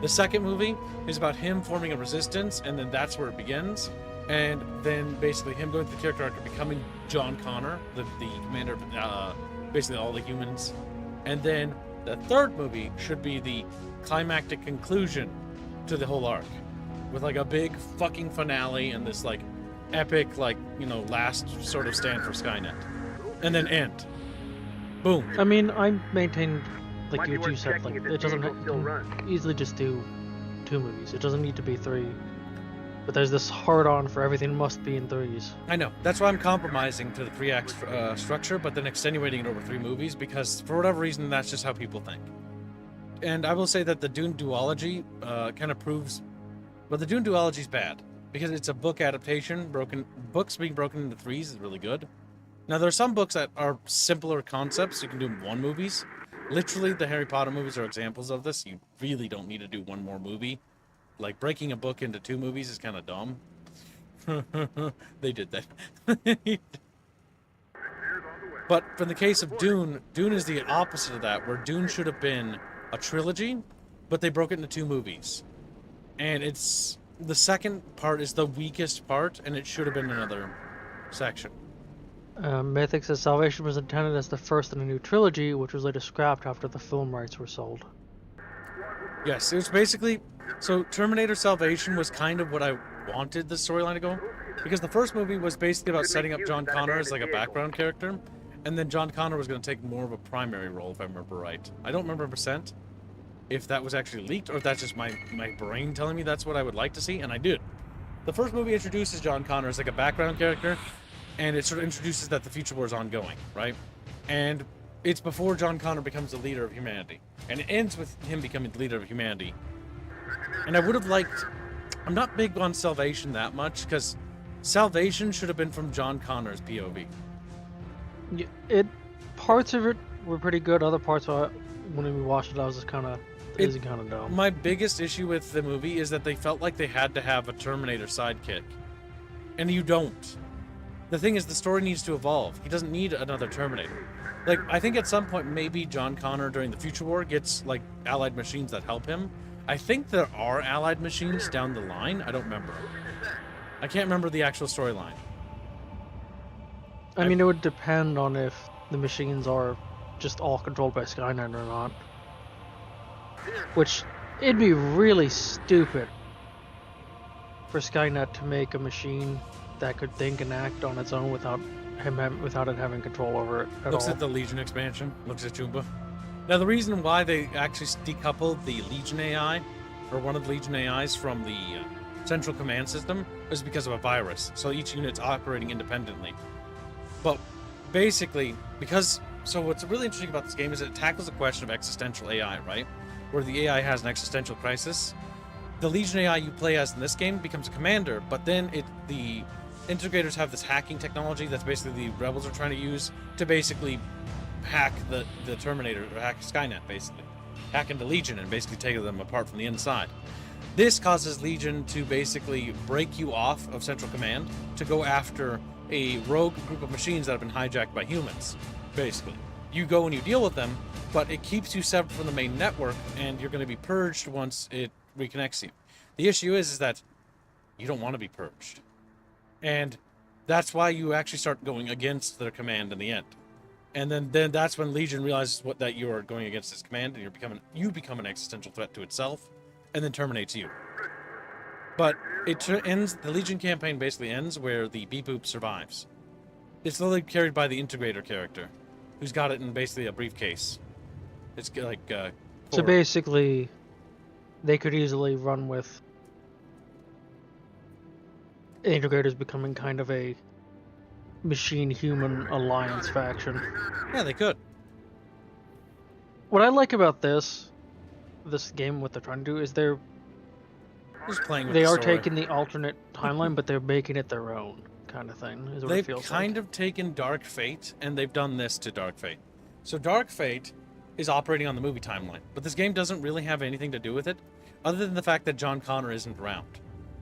The second movie is about him forming a resistance, and then that's where it begins. And then basically him going through the character arc of becoming John Connor, the commander of basically all the humans. And then the third movie should be the climactic conclusion to the whole arc, with like a big fucking finale and this like epic last sort of stand for Skynet, and then end. Boom. I mean, I maintain, like Might be what you worth said, checking like if this it doesn't vehicle still you runs. can easily just do 2 movies. It doesn't need to be 3. But there's this hard-on for everything must be in 3s. I know. That's why I'm compromising to the 3-act structure, but then extenuating it over 3 movies, because for whatever reason, that's just how people think. And I will say that the Dune duology kind of proves... Well, the Dune duology is bad, because it's a book adaptation. Books being broken into 3s is really good. Now, there are some books that are simpler concepts. You can do 1 movies. Literally, the Harry Potter movies are examples of this. You really don't need to do 1 more movie. Like, breaking a book into 2 movies is kind of dumb. They did that. But for the case of Dune, Dune is the opposite of that, where Dune should have been a trilogy, but they broke it into 2 movies. And it's... The second part is the weakest part, and it should have been another section. Mythic says Salvation was intended as the first in a new trilogy, which was later scrapped after the film rights were sold. Yes, it was basically... So, Terminator Salvation was kind of what I wanted the storyline to go. Because the first movie was basically about setting up John Connor as like a background character. And then John Connor was going to take more of a primary role, if I remember right. I don't remember % if that was actually leaked, or if that's just my brain telling me that's what I would like to see, and I did. The first movie introduces John Connor as like a background character, and it sort of introduces that the future war is ongoing, right? And it's before John Connor becomes the leader of humanity. And it ends with him becoming the leader of humanity. And I would have liked... I'm not big on Salvation that much, because Salvation should have been from John Connor's POV. Parts of it were pretty good. Other parts, when we watched it, I was just kind of... It is kind of dumb. My biggest issue with the movie is that they felt like they had to have a Terminator sidekick. And you don't. The thing is, the story needs to evolve. He doesn't need another Terminator. Like, I think at some point, maybe John Connor during the Future War gets, like, allied machines that help him. I think there are allied machines down the line. I don't remember. I can't remember the actual storyline. I mean, it would depend on if the machines are just all controlled by Skynet or not. Which, it'd be really stupid for Skynet to make a machine that could think and act on its own without it having control over it at Looks all. at the Legion expansion. Looks at Chumba. Now, the reason why they actually decoupled the Legion AI, or one of the Legion AIs, from the central command system, is because of a virus. So each unit's operating independently. But basically, because... So what's really interesting about this game is it tackles the question of existential AI, right? Where the AI has an existential crisis. The Legion AI you play as in this game becomes a commander, but then the integrators have this hacking technology that's basically the rebels are trying to use to basically hack the Terminator, or hack Skynet, basically. Hack into Legion and basically take them apart from the inside. This causes Legion to basically break you off of Central Command to go after a rogue group of machines that have been hijacked by humans, basically. you go and you deal with them, but it keeps you separate from the main network, and you're going to be purged once it reconnects you. The issue is that you don't want to be purged. And that's why you actually start going against their command in the end. And then that's when Legion realizes that you are going against its command, and you become an existential threat to itself, and then terminates you. But the Legion campaign basically ends where the Beep Boop survives. It's literally carried by the Integrator character, who's got it in basically a briefcase. It's like So basically, they could easily run with Integrators becoming kind of a machine-human alliance faction. Yeah, they could. What I like about this game, what they're trying to do, is Just playing with they the are story. taking the alternate timeline, but they're making it their own kind of thing. Is what They've it feels kind like. of taken Dark Fate, and they've done this to Dark Fate. So Dark Fate is operating on the movie timeline, but this game doesn't really have anything to do with it, other than the fact that John Connor isn't around.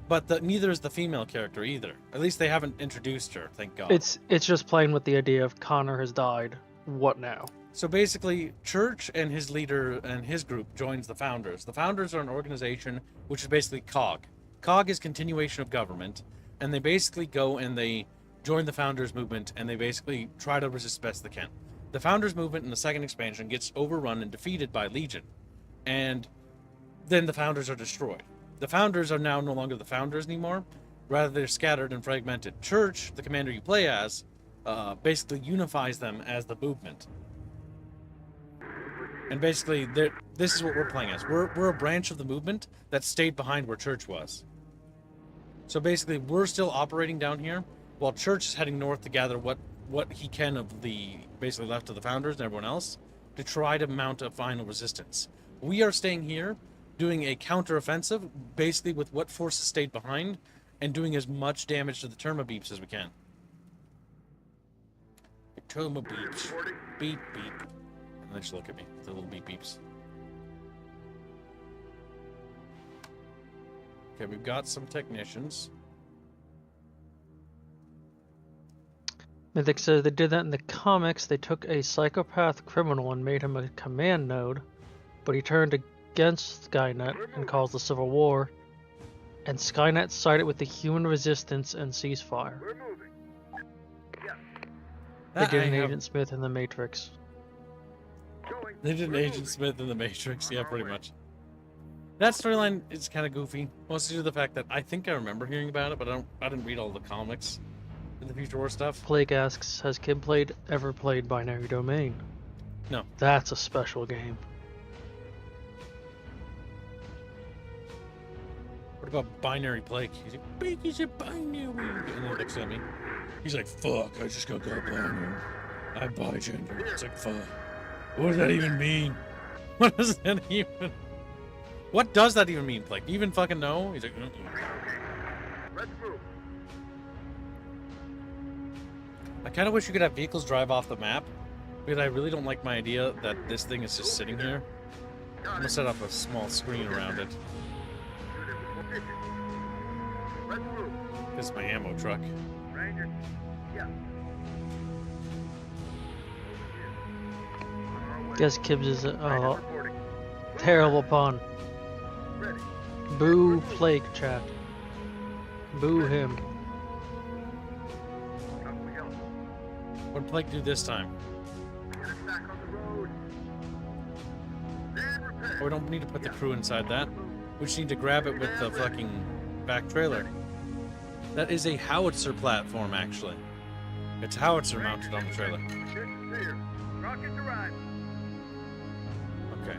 But neither is the female character either. At least they haven't introduced her, thank God. It's just playing with the idea of Connor has died. What now? So basically, Church and his leader and his group joins the Founders. The Founders are an organization which is basically COG. COG is continuation of government, and they basically go and they join the Founders movement, and they basically try to resist best they can. The Founders movement in the second expansion gets overrun and defeated by Legion, and then the Founders are destroyed. The Founders are now no longer the Founders anymore. Rather, they're scattered and fragmented. Church, the commander you play as, basically unifies them as the movement. And basically, this is what we're playing as. We're a branch of the movement that stayed behind where Church was. So basically, we're still operating down here, while Church is heading north to gather what he can of the basically left of the Founders and everyone else to try to mount a final resistance. We are staying here, doing a counter-offensive, basically with what forces stayed behind, and doing as much damage to the Termibeeps as we can. Termibeeps. Beep, beep. And they just look at me, the little beep beeps. Okay, we've got some technicians. Mythic says they did that in the comics. They took a psychopath criminal and made him a command node, but he turned against Skynet and caused the Civil War, and Skynet sided with the human resistance and ceasefire. We're moving. They did an Agent Smith in the Matrix. Going. They did an Agent Smith in the Matrix, yeah, pretty much. That storyline is kind of goofy, mostly due to the fact that I think I remember hearing about it, but I didn't read all the comics and the Future War stuff. Plague asks, has Kid ever played Binary Domain? No. That's a special game. What about Binary Plague? He's like, Big is a binary. And then he looks at me. He's like, fuck, I just got binary. I'm bigender. It's like, fuck. What does that even mean? What does that even... What does that even mean, Plague? Do you even fucking know? He's like, Let's move. I kind of wish you could have vehicles drive off the map, because I really don't like my idea that this thing is just sitting here. I'm gonna set up a small screen around it. Let's move. This is my ammo truck. Ranger. Yeah. Guess Kibbs is Ranger a reporting. terrible pun. Ready. Boo Plague chat. Boo him. Come we help. What'd Plague do this time? Get us back on the road. Then repair. Oh, we don't need to put the crew inside that. We just need to grab it with the fucking back trailer. That is a howitzer platform, actually. It's howitzer mounted on the trailer. Position clear. Rocket derived. Okay.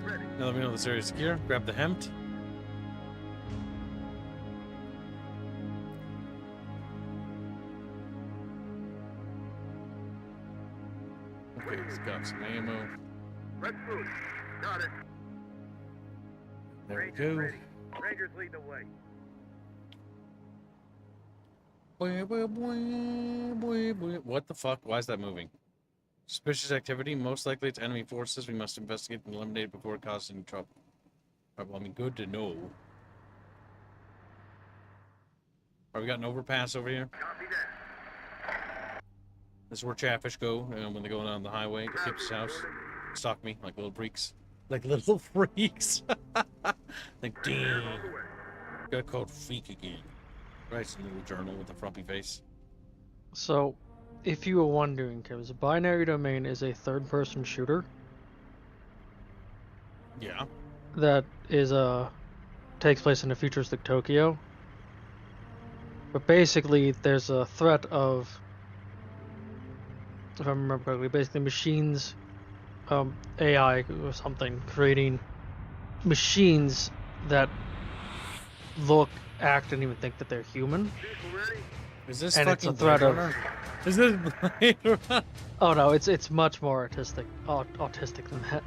Ready. Now let me know this area is secure. Grab the hemp. Okay, he's got some ammo. Let's move. Got it. There we Rangers go. ready. Rangers lead the way. What the fuck? Why is that moving? Suspicious activity. Most likely it's enemy forces. We must investigate and eliminate before it causes any trouble. Alright, well, I mean, good to know. Alright, we got an overpass over here. Copy that. This is where Chatfish go when they're going on the highway to Kip's house. Stalk me like little freaks. Like little freaks. Like, damn. Got called freak again. Writes a little journal with a frumpy face. So, if you were wondering, Kibs, Binary Domain is a third-person shooter Yeah. that is takes place in a futuristic Tokyo. But basically, there's a threat of, if I remember correctly, basically machines, AI or something, creating machines that look, act, and even think that they're human. Vehicle ready? Is this And it's fucking a threat Blade of- Runner? Is this Blade Runner? Oh no, it's much more autistic than that.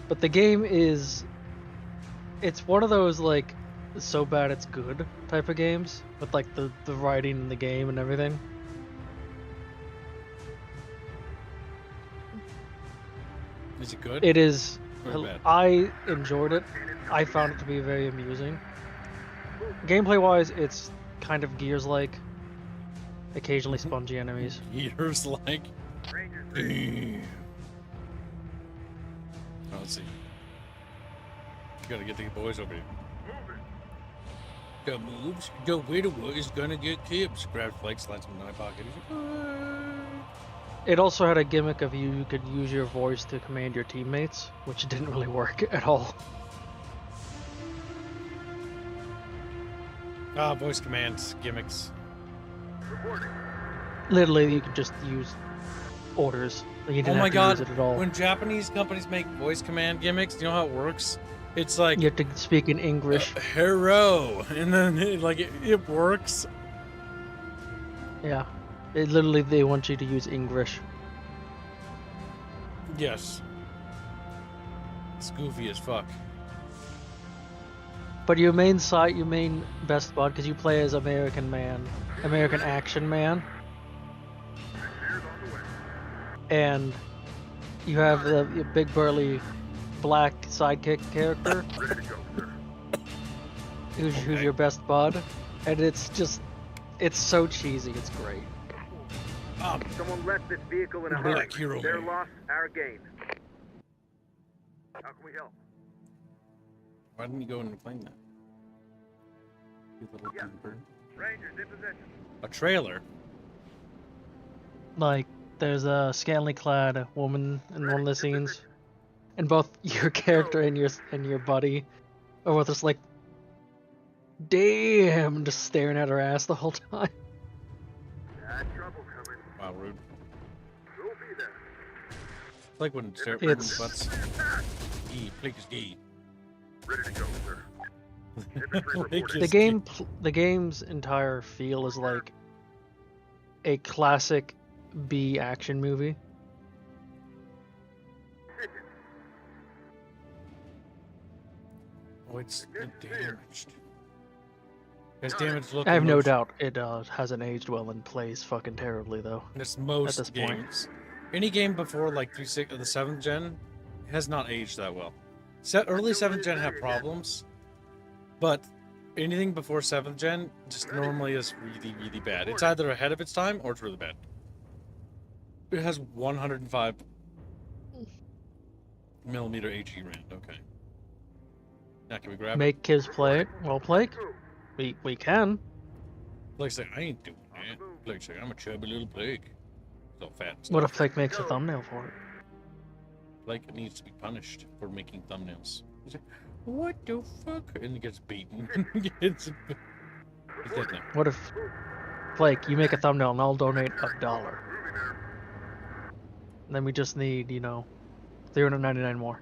But the game is, it's one of those like so bad it's good type of games with like the writing in the game and everything. Is it good? It is. Or bad? I enjoyed it. I found it to be very amusing. Gameplay wise, it's kind of Gears-like. Occasionally spongy enemies. Years like. Rangers ready. Damn. Oh, let's see. Gotta get the boys over here. Moving. Got moves. Go where the boys gonna get Kibs. Grab Flake, slides him in my pocket. He's like, It also had a gimmick of you could use your voice to command your teammates, which didn't really work at all. ah, voice commands, gimmicks. Reporting. Literally, you could just use orders. You didn't Oh my have to god, use it at all. when Japanese companies make voice command gimmicks, do you know how it works? It's like, You have to speak in English. hero, and then it works. Yeah. They want you to use English. Yes. It's goofy as fuck. But your main best bud, because you play as American Action Man, Engineers on the way. and you have the big burly black sidekick character Ready to go, sir. who's your best bud, and it's so cheesy, it's great. Someone left this vehicle in a hurry. Black hero Their man. loss, our gain. How can we help? Why didn't you go and claim that? You little Yeah. goober. Rangers in position. A trailer? Like, there's a scantily clad woman in one of the scenes, and both your character and your buddy are both just like, damn, just staring at her ass the whole time. Got trouble coming. Wow, rude. We'll be there. It's like when Sarah It's- butts. Gee, Blake is gay. Ready to go, sir. Infantry Like reporting. it's- The game's entire feel is like a classic B action movie. Oh, it's damaged. It's damaged looking. I have no motion. doubt it hasn't aged well and plays fucking terribly though. It's most this point. games. Any game before like the 7th gen has not aged that well. Early 7th gen have problems, but anything before 7th gen just normally is really, really bad. It's either ahead of its time or it's really bad. It has 105 millimeter HE rand. Okay. Now can we grab it? Make kids play it. Well, Blake, we can. Blake's like, I ain't doing that. Blake's like, I'm a chubby little Blake. So fat. and What stuff. if Blake makes a thumbnail for it? Blake needs to be punished for making thumbnails. He's like, what the fuck? And he gets beaten. He's dead now. What if Blake, you make a thumbnail and I'll donate $1? And then we just need, 399 more.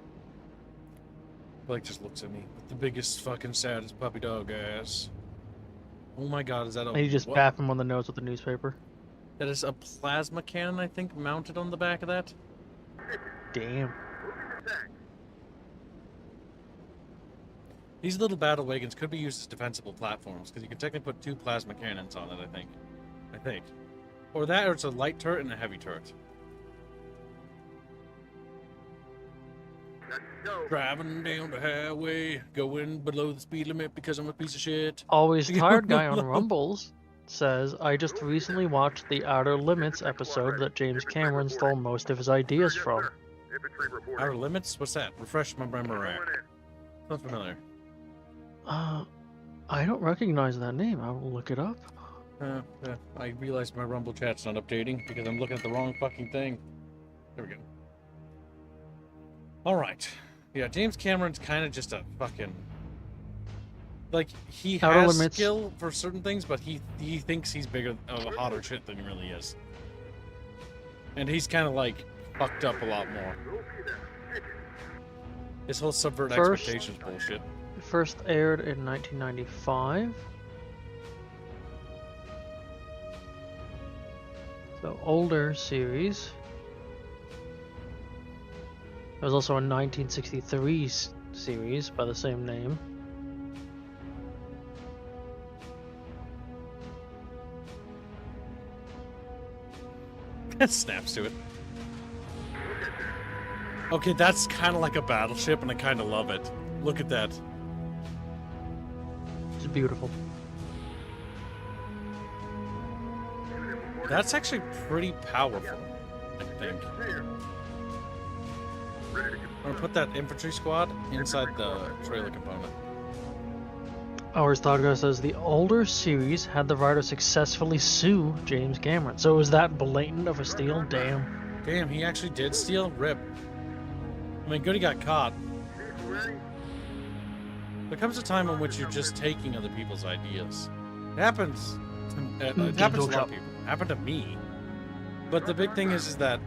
Blake just looks at me with the biggest fucking saddest puppy dog ass. Oh my god, is that a And you just what? bap him on the nose with the newspaper. That is a plasma cannon, I think, mounted on the back of that. Damn. Moving the tank. These little battle wagons could be used as defensible platforms because you can technically put 2 plasma cannons on it. I think, or that, or it's a light turret and a heavy turret. Let's go. Driving down the highway, going below the speed limit because I'm a piece of shit. Always tired guy on Rumbles. says, I just recently watched the Outer Limits episode that James Cameron stole most of his ideas from. Infantry reporting. Outer Limits? What's that? Refresh my memory. Going in. Sounds familiar. I don't recognize that name. I will look it up. I realized my Rumble chat's not updating because I'm looking at the wrong fucking thing. There we go. Alright. Yeah, James Cameron's kind of just a fucking... Like, he Outer has Limits. skill for certain things, but he thinks he's bigger of a hotter shit than he really is. And he's kind of, like, fucked up a lot more. Go see that. Take it. His whole subvert First- expectations bullshit. First aired in 1995. So, older series. There was also a 1963 series by the same name. Snaps to it. Okay, that's kind of like a battleship, and I kind of love it. Look at that. It's beautiful. That's actually pretty powerful, I think. Clear. Ready to I'm gonna put that infantry squad inside the trailer component. Ours Todgar says the older series had the writer successfully sue James Cameron. So was that blatant of a steal? Damn. Damn, he actually did steal? Rip. I mean, good he got caught. Vehicle ready. There comes a time in which you're just taking other people's ideas. It happens. It Game happens to a lot Workshop. of people. It happened to me. But the big thing is that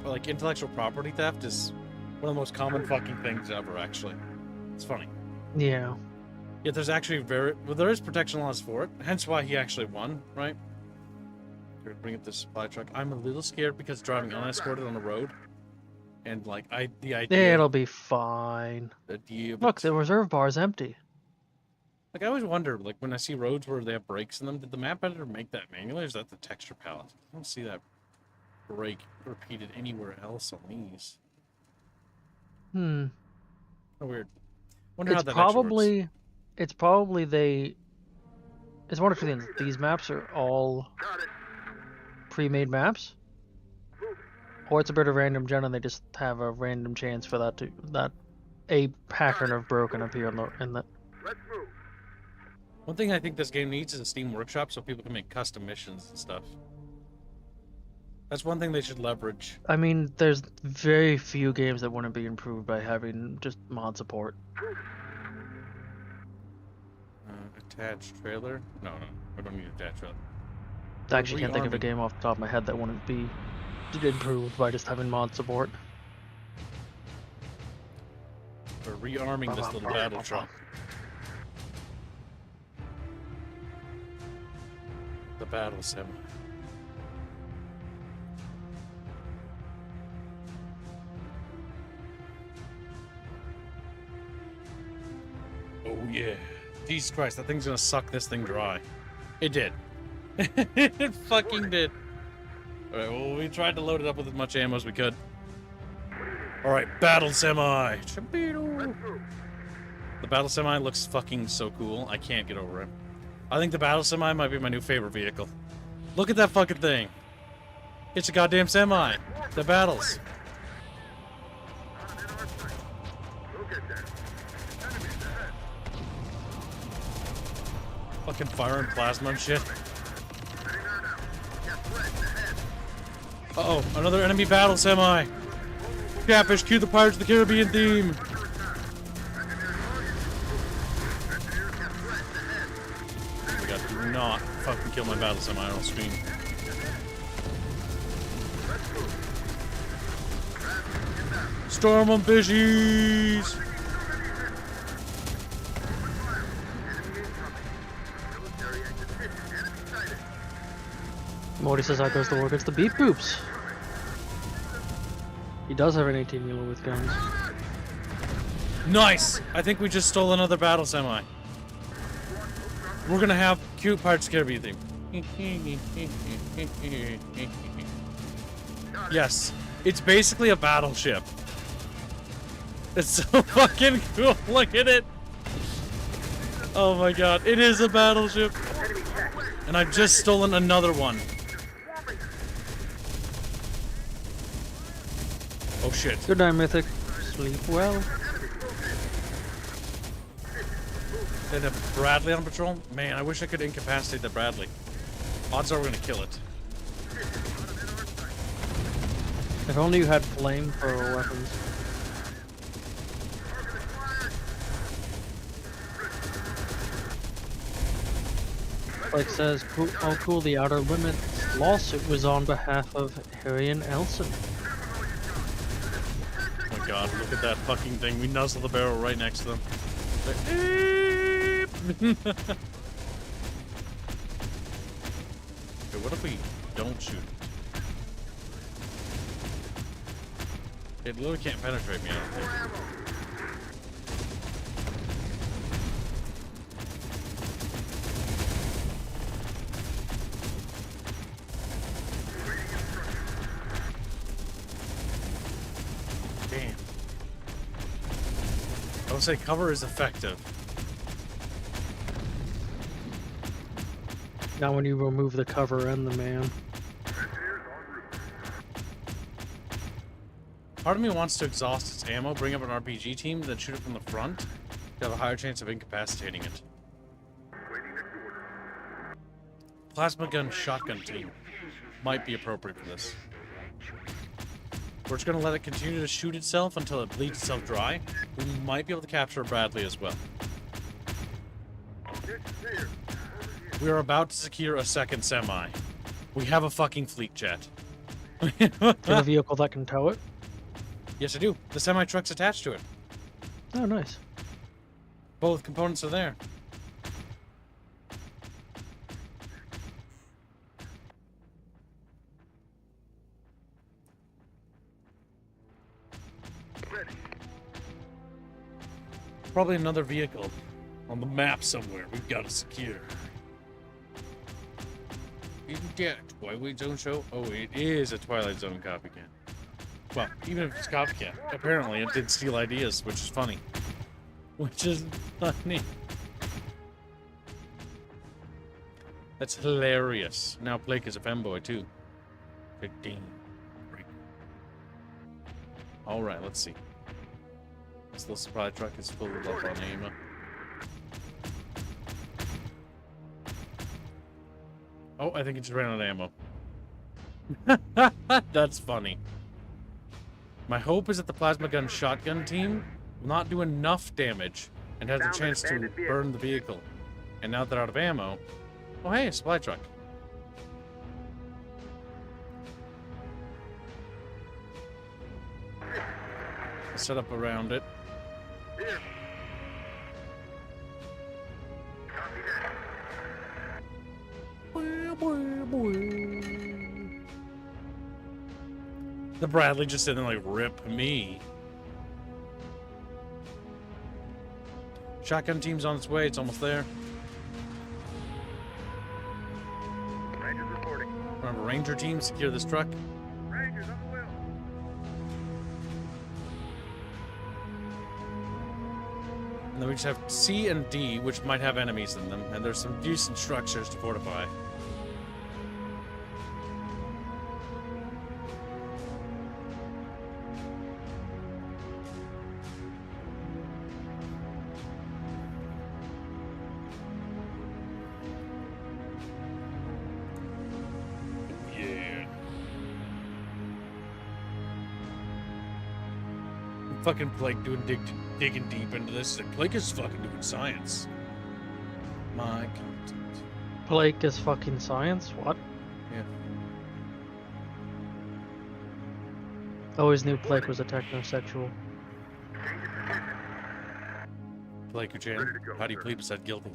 like intellectual property theft is one of the most common fucking things ever. Actually, it's funny. Yeah. Yet there's actually there is protection laws for it. Hence why he actually won, right? Here, bring up this supply truck. I'm a little scared because driving unescorted on the road, and like the idea. It'll be fine. The idea of Look, it- the reserve bar is empty. Like, I always wonder, like, when I see roads where they have brakes in them, did the map editor make that manually, or is that the texture palette? I don't see that brake repeated anywhere else on these. Hmm. Oh, weird. Wonder how It's that actually works. probably, it's probably they. It's one of two things. These maps are all Got it. pre-made maps, or it's a bit of random gen, and they just have a random chance for that a pattern of broken appear in the. Let's move. One thing I think this game needs is a Steam Workshop so people can make custom missions and stuff. That's one thing they should leverage. I mean, there's very few games that wouldn't be improved by having just mod support. Attached trailer? No, I don't need attached trailer. I actually can't think of a rearming. game off the top of my head that wouldn't be improved by just having mod support. We're rearming this little battle truck. The battle semi. Oh yeah. Jesus Christ, that thing's gonna suck this thing dry. It did. It fucking did. Alright, well, we tried to load it up with as much ammo as we could. Alright, battle semi. Chibito. The battle semi looks fucking so cool. I can't get over it. I think the battle semi might be my new favorite vehicle. Look at that fucking thing. It's a goddamn semi. The battles. We'll get there. Enemies ahead. Fucking firing plasma and shit. Ready there now. Got threats ahead. Uh-oh, another enemy battle semi. Catfish, cue the Pirates of the Caribbean theme. Oh my god, do not fucking kill my battle semi or I'll scream. Storm on fishies! Morty says that goes to work. It's the beep boops. He does have an 18 wheeler with guns. Nice! I think we just stole another battle semi. We're gonna have cute Pirates of the Caribbean theme. Yes, it's basically a battleship. It's so fucking cool. Look at it. Oh my god, it is a battleship! Enemy tech. And I've just stolen another one. Oh shit. Good night, Mythic. Sleep well. They have Bradley on patrol? Man, I wish I could incapacitate the Bradley. Odds are we're gonna kill it. If only you had flamethrower weapons. Like says, oh cool, the Outer Limits lawsuit was on behalf of Harry and Elson. Oh my god, look at that fucking thing. We nuzzle the barrel right next to them. Okay, what if we don't shoot it? It literally can't penetrate me, I don't think. Damn. I would say cover is effective. Not when you remove the cover and the man. Part of me wants to exhaust its ammo, bring up an RPG team, then shoot it from the front to have a higher chance of incapacitating it. Plasma gun shotgun team might be appropriate for this. We're just gonna let it continue to shoot itself until it bleeds itself dry. We might be able to capture a Bradley as well. We are about to secure a second semi. We have a fucking fleet jet. Do you have a vehicle that can tow it? Yes, I do. The semi-truck's attached to it. Oh, nice. Both components are there. Probably another vehicle on the map somewhere we've got to secure. Isn't that a Twilight Zone show? Oh, it is a Twilight Zone copycat. Well, even if it's copycat, apparently it did steal ideas, which is funny. Which is funny. That's hilarious. Now Blake is a femboy too. 15. Alright, let's see. This little supply truck is full of love on aim. Oh, I think it just ran out of ammo. That's funny. My hope is that the plasma gun shotgun team will not do enough damage and has a chance to burn the vehicle. And now they're out of ammo. Oh, hey, a supply truck. Set up around it. The Bradley just sitting there like, rip me. Shotgun team's on its way, it's almost there. Rangers reporting. Remember, Ranger team, secure this truck. Rangers on the wheel. And then we just have C and D, which might have enemies in them, and there's some decent structures to fortify. Yeah. Fucking Blake digging deep into this. Blake is fucking doing science. My content. Blake is fucking science? What? Yeah. Always knew Blake was a technosexual. Blake Chan, how do you plead beside guilty?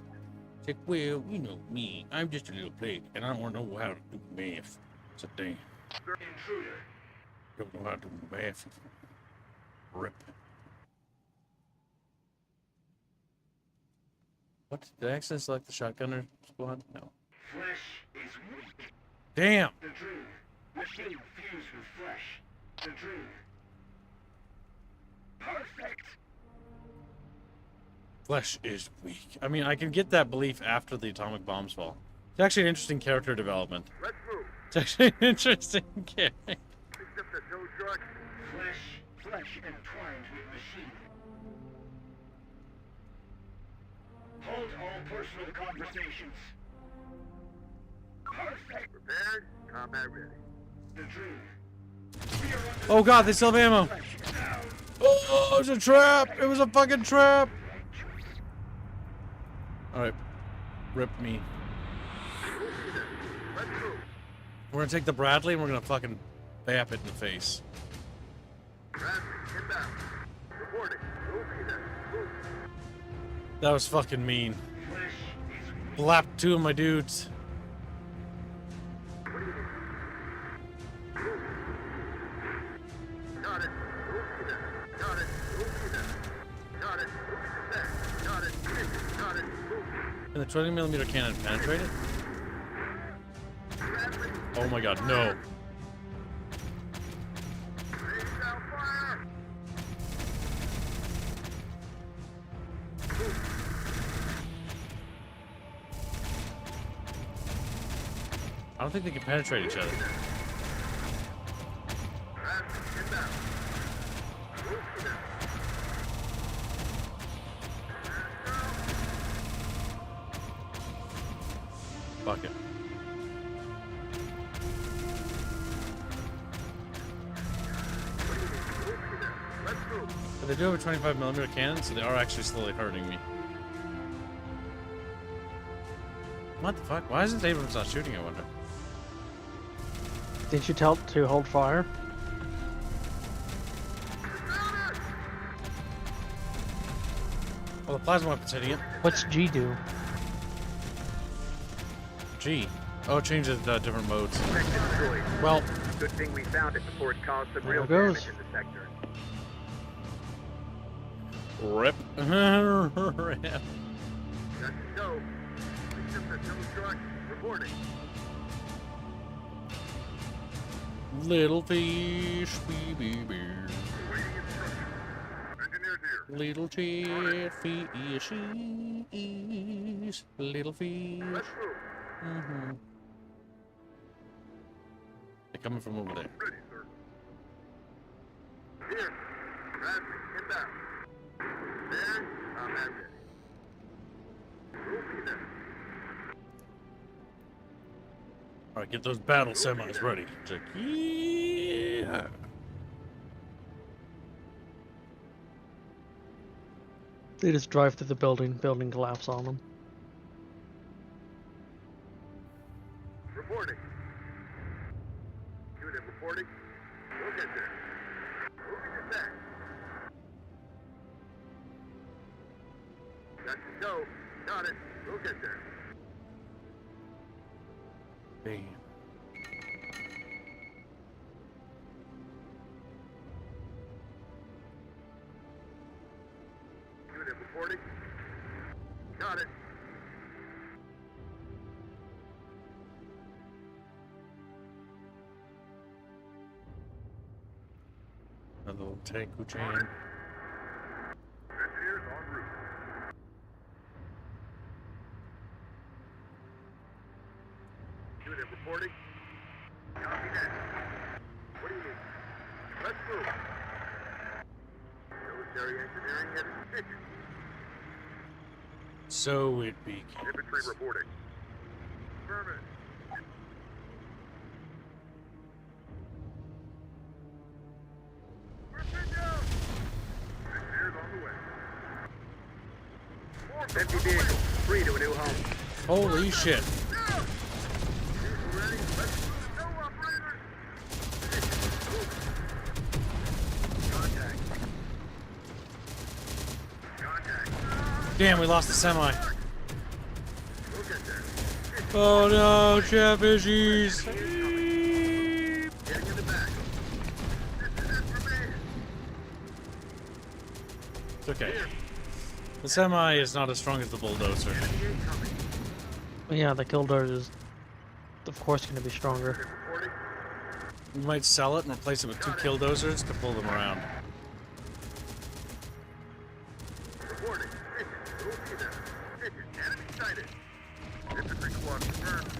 It's like, well, you know me. I'm just a little Blake, and I don't know how to do math. It's a damn. Don't know how to do math. Rip. What? Did I accidentally select the shotgunner squad? No. Flesh is weak. Damn! The truth. Machine fused with flesh. The truth. Perfect. Flesh is weak. I mean, I can get that belief after the atomic bombs fall. It's actually an interesting character development. Let's move. It's actually an interesting character. Picked up the tow truck. Flesh entwined with machine. Hold all personal conversations. Perfect. Prepared. Combat ready. The dream. Oh god, they still have ammo. Oh, it was a trap. It was a fucking trap. Alright. Rip me. Let's move. We're gonna take the Bradley and we're gonna fucking bap it in the face. Raffles, inbound. Reporting. Move either. Move. That was fucking mean. Flesh is weak. Blapped two of my dudes. What do you need? Move. Got it. Move either. Got it. Move either. Got it. Move it back. Got it. Got it. Move. Can the 20mm cannon penetrate it? Bradley. Oh my god, no. Raise down fire. I don't think they can penetrate each other. Raffles, inbound. Move either. Fuck it. Let's move. But they do have a 25mm cannon, so they are actually slowly hurting me. What the fuck? Why isn't Abrams not shooting, I wonder? Didn't you tell it to hold fire? Well, the plasma weapon's hitting it. What's G do? Gee. Oh, it changes different modes. Tech destroyed. Well, Good thing we found it before it caused some There real it goes. damage in the sector. rip. Rip. Got to go. Picked up the tow truck. Reporting. Little fish, baby bear. Waiting instructions. Engineers here. Little fishies. Little fish. Let's move. Mm-hmm. They're coming from over there. Ready, sir. Here. Raffles, inbound. There. Combat ready. Move either. Alright, get those battle semis ready. It's like, yeah. They just drive through the building collapse on them. Reporting. Unit reporting. We'll get there. Moving it back. Got to go. Got it. We'll get there. Bam. Unit reporting. Got it. Another little tank chain. Engineers en route. Unit reporting. Copy that. What do you need? Let's move. Military engineering at its pitch. So it begins. Infantry reporting. Affirmative. Virginia! Engineers on the way. More Empty vehicle. Free to a new home. Holy shit. down! Ready? Let's move. No operators! Contact. Contact. Damn, we lost the semi. We'll get there. Oh no, Chatfishies. Getting in the back. This is it for me. It's okay. The semi is not as strong as the bulldozer. Enemy incoming. But yeah, the Killdozer is, of course, going to be stronger. Reporting. We might sell it and replace it with two killdozers to pull them around. Reporting. Mission. Enemy sighted. Infantry squad confirmed.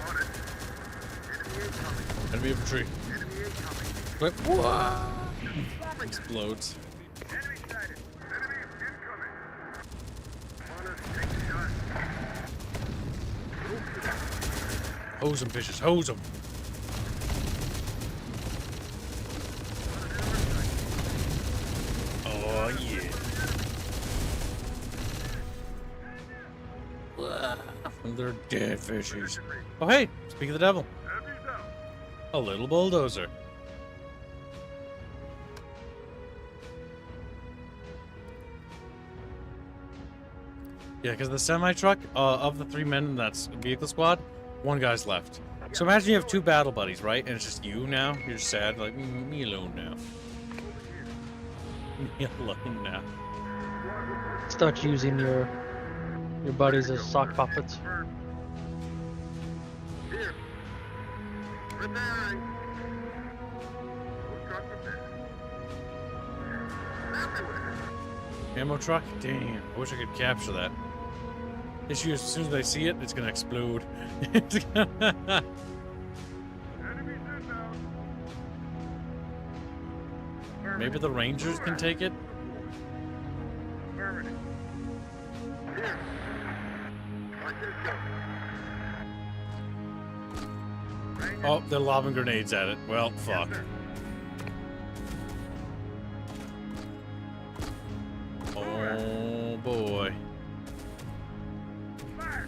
On it. Enemy incoming. Enemy infantry. Enemy incoming. Clip. Whoa! Explodes. Enemy sighted. Enemy incoming. On us, take a shot. Hose them, fishes. Hose them. Oh, yeah. They're dead fishies. Oh, hey. Speak of the devil. Enemies out. A little bulldozer. Yeah, because the semi-truck, of the 3 men in that vehicle squad, 1 guy's left. So imagine you have 2 battle buddies, right? And it's just you now. You're sad, like, me alone now. Me alone now. Start using your buddies as sock puppets. Here. Repairing. We'll truck repair. Everywhere. Ammo truck? Damn, I wish I could capture that. Issue is, as soon as I see it, it's gonna explode. It's gonna... Enemies inbound. Maybe the Rangers can take it? Affirmative. Here. Watch this go. Ranger. Oh, they're lobbing grenades at it. Well, fuck. Yes, sir. Oh, boy. Fire.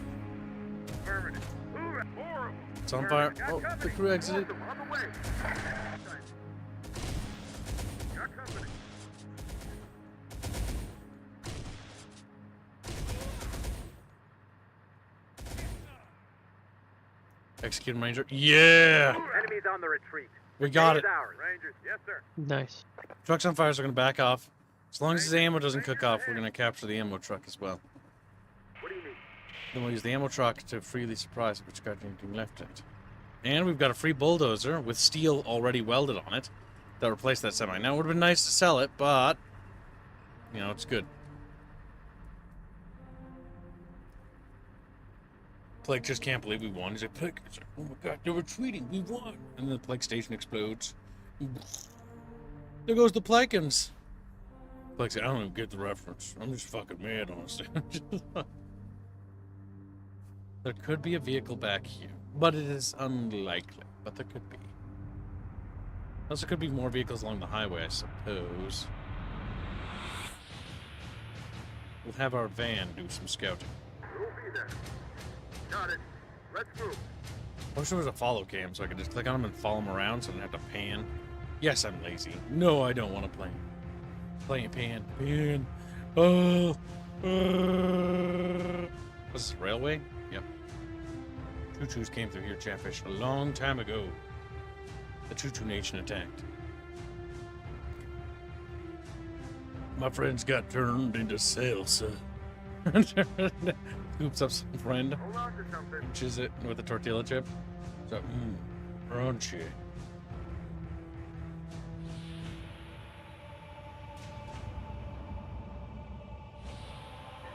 Affirmative. Move it. More of them. It's on fire. Got Oh, company. the crew exited. On the way. Got company. Executing Ranger. Yeah! Enemies on the retreat. We got Day it. is ours. Rangers. Yes, sir. Nice. Truck's on fire, so we're gonna back off. As long as his ammo doesn't cook off, we're gonna capture the ammo truck as well. What do you need? Then we'll use the ammo truck to freely surprise which got anything left in it. And we've got a free bulldozer with steel already welded on it that replaced that semi. Now, it would have been nice to sell it, but, you know, it's good. Plague just can't believe we won. He's like, Plague, it's like, oh my god, they're retreating, we won. And then the Plague station explodes. There goes the Plagans. Plague said, I don't even get the reference. I'm just fucking mad, honestly. There could be a vehicle back here, but it is unlikely. But there could be. Also, could be more vehicles along the highway, I suppose. We'll have our van do some scouting. We'll be there. Got it. Let's move. I wish there was a follow cam so I could just click on them and follow them around so I don't have to pan. Yes, I'm lazy. No, I don't want to play. Play and pan. Pan. Oh. Was this railway? Yep. Choo-choos came through here, Chatfish, a long time ago. The Choo-choo Nation attacked. My friends got turned into salsa. Scoops up some friend, Hold on to something. pinches it with a tortilla chip. So, crunchy.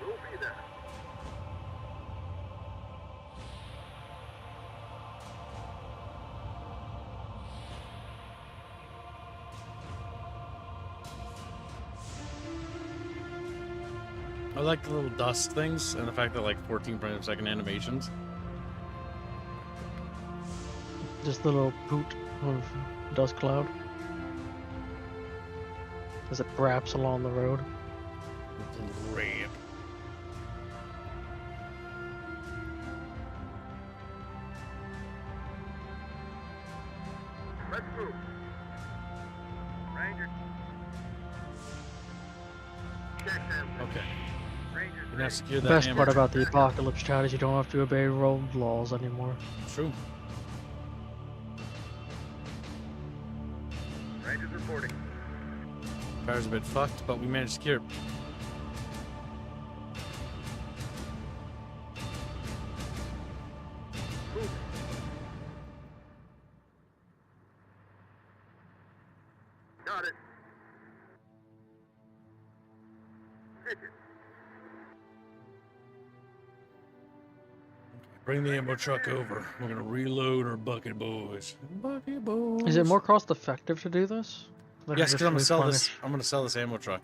We'll be there. I like the little dust things and the fact that like 14 frames per second animations. Just a little poot of dust cloud as it wraps along the road. Great. Let's move. Ranger. Check them. Okay. Rangers. You now secure The that best ammo part truck. about the apocalypse chat is you don't have to obey road laws anymore. True. Rangers reporting. Fire's a bit fucked, but we managed to secure it. Move. Got it. Hit it. Bring the ammo truck over. We're gonna reload our bucket boys. Bucket boys. Is it more cost effective to do this? Than to Yes, just because I'm gonna sell this. replenish? I'm gonna sell this ammo truck.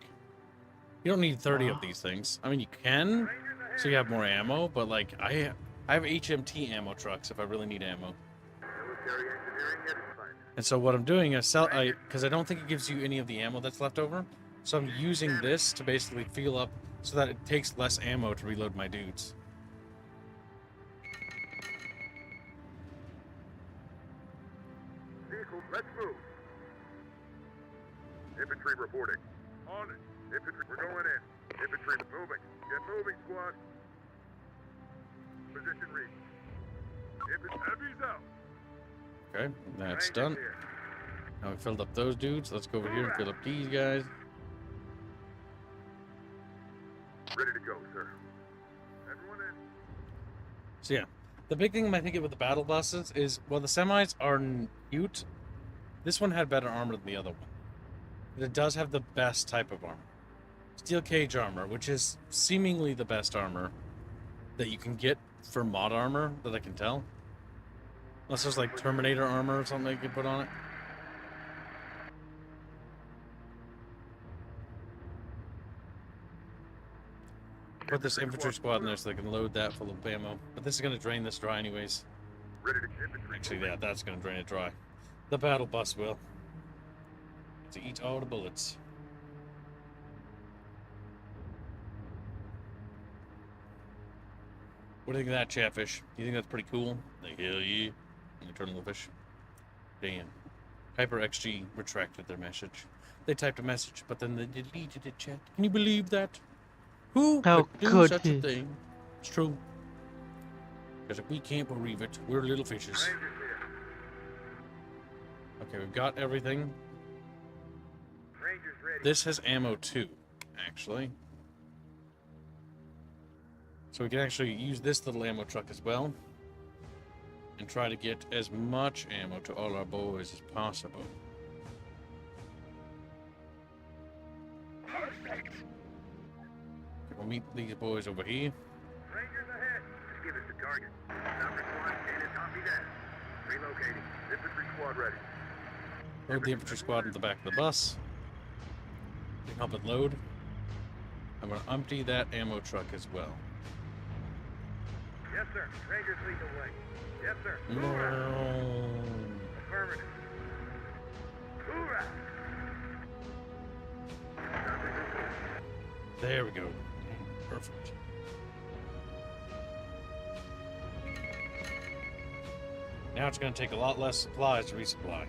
You don't need 30 of these things. I mean, you can, so you have more ammo. But like, I have HMT ammo trucks if I really need ammo. Military engineering at its finest. And so what I'm doing is because I don't think it gives you any of the ammo that's left over. So I'm using this to basically fuel up so that it takes less ammo to reload my dudes. Vehicle, let's move. Infantry reporting. On it. Infantry, we're going in. Infantry moving. Get moving, squad. Position reached. Infantry, heavies out. Okay, that's Rangers done. here. Now we filled up those dudes. Let's go over here and fill up these guys. Ready to go, sir. Everyone in. So yeah, the big thing I think with the battle buses is, well, the semis are cute. This one had better armor than the other one. But it does have the best type of armor. Steel cage armor, which is seemingly the best armor that you can get for mod armor, that I can tell. Unless there's like Terminator armor or something you can put on it. Put this infantry squad in there so they can load that full of ammo. But this is going to drain this dry anyways. Ready to infantry. Actually, yeah, that's going to drain it dry. The battle bus will. To eat all the bullets. What do you think of that, Chatfish? Do you think that's pretty cool? Like, hell yeah. Eternal fish. Damn. HyperXG retracted their message. They typed a message, but then they deleted it, chat. Can you believe that? Who How could do could such he? a thing? It's true. Because if we can't believe it, we're little fishes. Rangers here. Okay, we've got everything. Rangers ready. This has ammo too, actually. So we can actually use this little ammo truck as well. And try to get as much ammo to all our boys as possible. Perfect. We'll meet these boys over here. Rangers ahead. Just give us the target. Number squad, stand and copy that. Relocating. Infantry squad ready. Load the infantry squad into the back of the bus. Help it load. I'm going to empty that ammo truck as well. Yes, sir. Rangers lead the way. Yes, sir. No. Hoorah! Affirmative. Hoorah! There we go. Perfect. Now it's going to take a lot less supplies to resupply.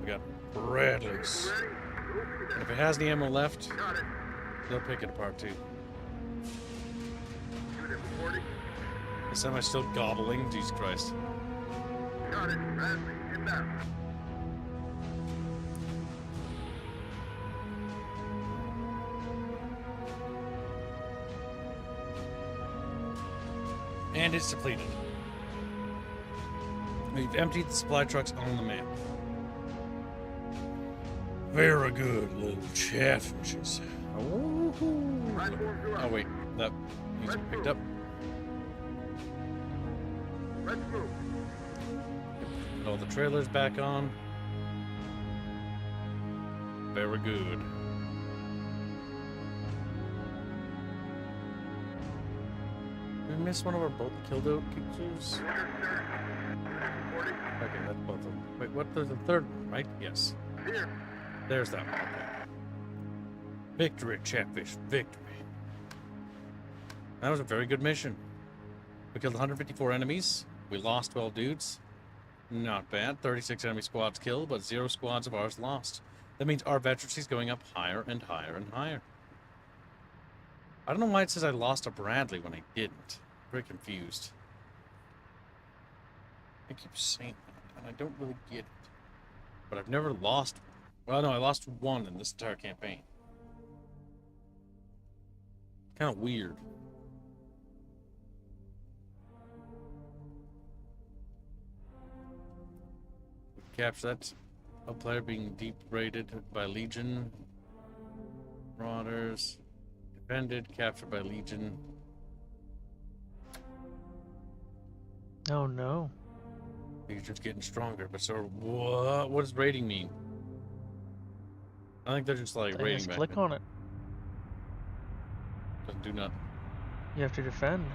We got Bradleys. Ready? And if it has the ammo left, Got it. they'll pick it apart too. Unit reporting. The semi's still gobbling. Jesus Christ. Got it. Bradley, inbound. And it's depleted. We've emptied the supply trucks on the map. Very good, little chatfishes. Oh wait, that needs to be picked up. Let's move. Put all the trailers back on. Very good. Did we miss one of our bolt killed creatures? Order, sir. Unit reporting. Okay, that's both of them. Wait, what? There's a third one, right? Yes. Here. There's that one. Okay. Victory, Chatfish. Victory. That was a very good mission. We killed 154 enemies. We lost 12 dudes. Not bad. 36 enemy squads killed, but 0 squads of ours lost. That means our veterancy is going up higher and higher and higher. I don't know why it says I lost a Bradley when I didn't. I'm very confused. I keep saying that, and I don't really get it. But I've never lost one. Well, no, I lost one in this entire campaign. Kind of weird. Capture that. A player being deep rated by Legion. Marauders. Defended, captured by Legion. Oh no. Legion's getting stronger, but so what? What does raiding mean? I think they're just like Then raiding just back. click on it. Doesn't do nothing. You have to defend.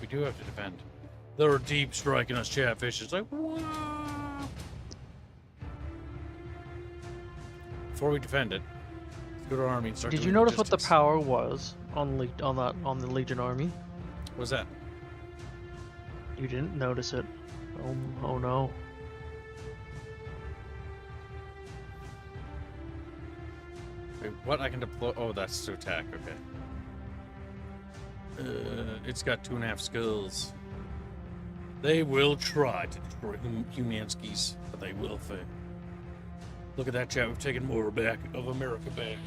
We do have to defend. They're deep striking us, Chatfish. It's like, whoa. Before we defend it, let's go to our army and start Did doing you notice what the logistics. power was on the Legion army? What was that? You didn't notice it. Oh no. Wait, what? I can deploy. Oh, that's to attack. Okay. It's got 2.5 skills. They will try to destroy Humanskis, but they will fail. Look at that, chat. We've taken more back of America back.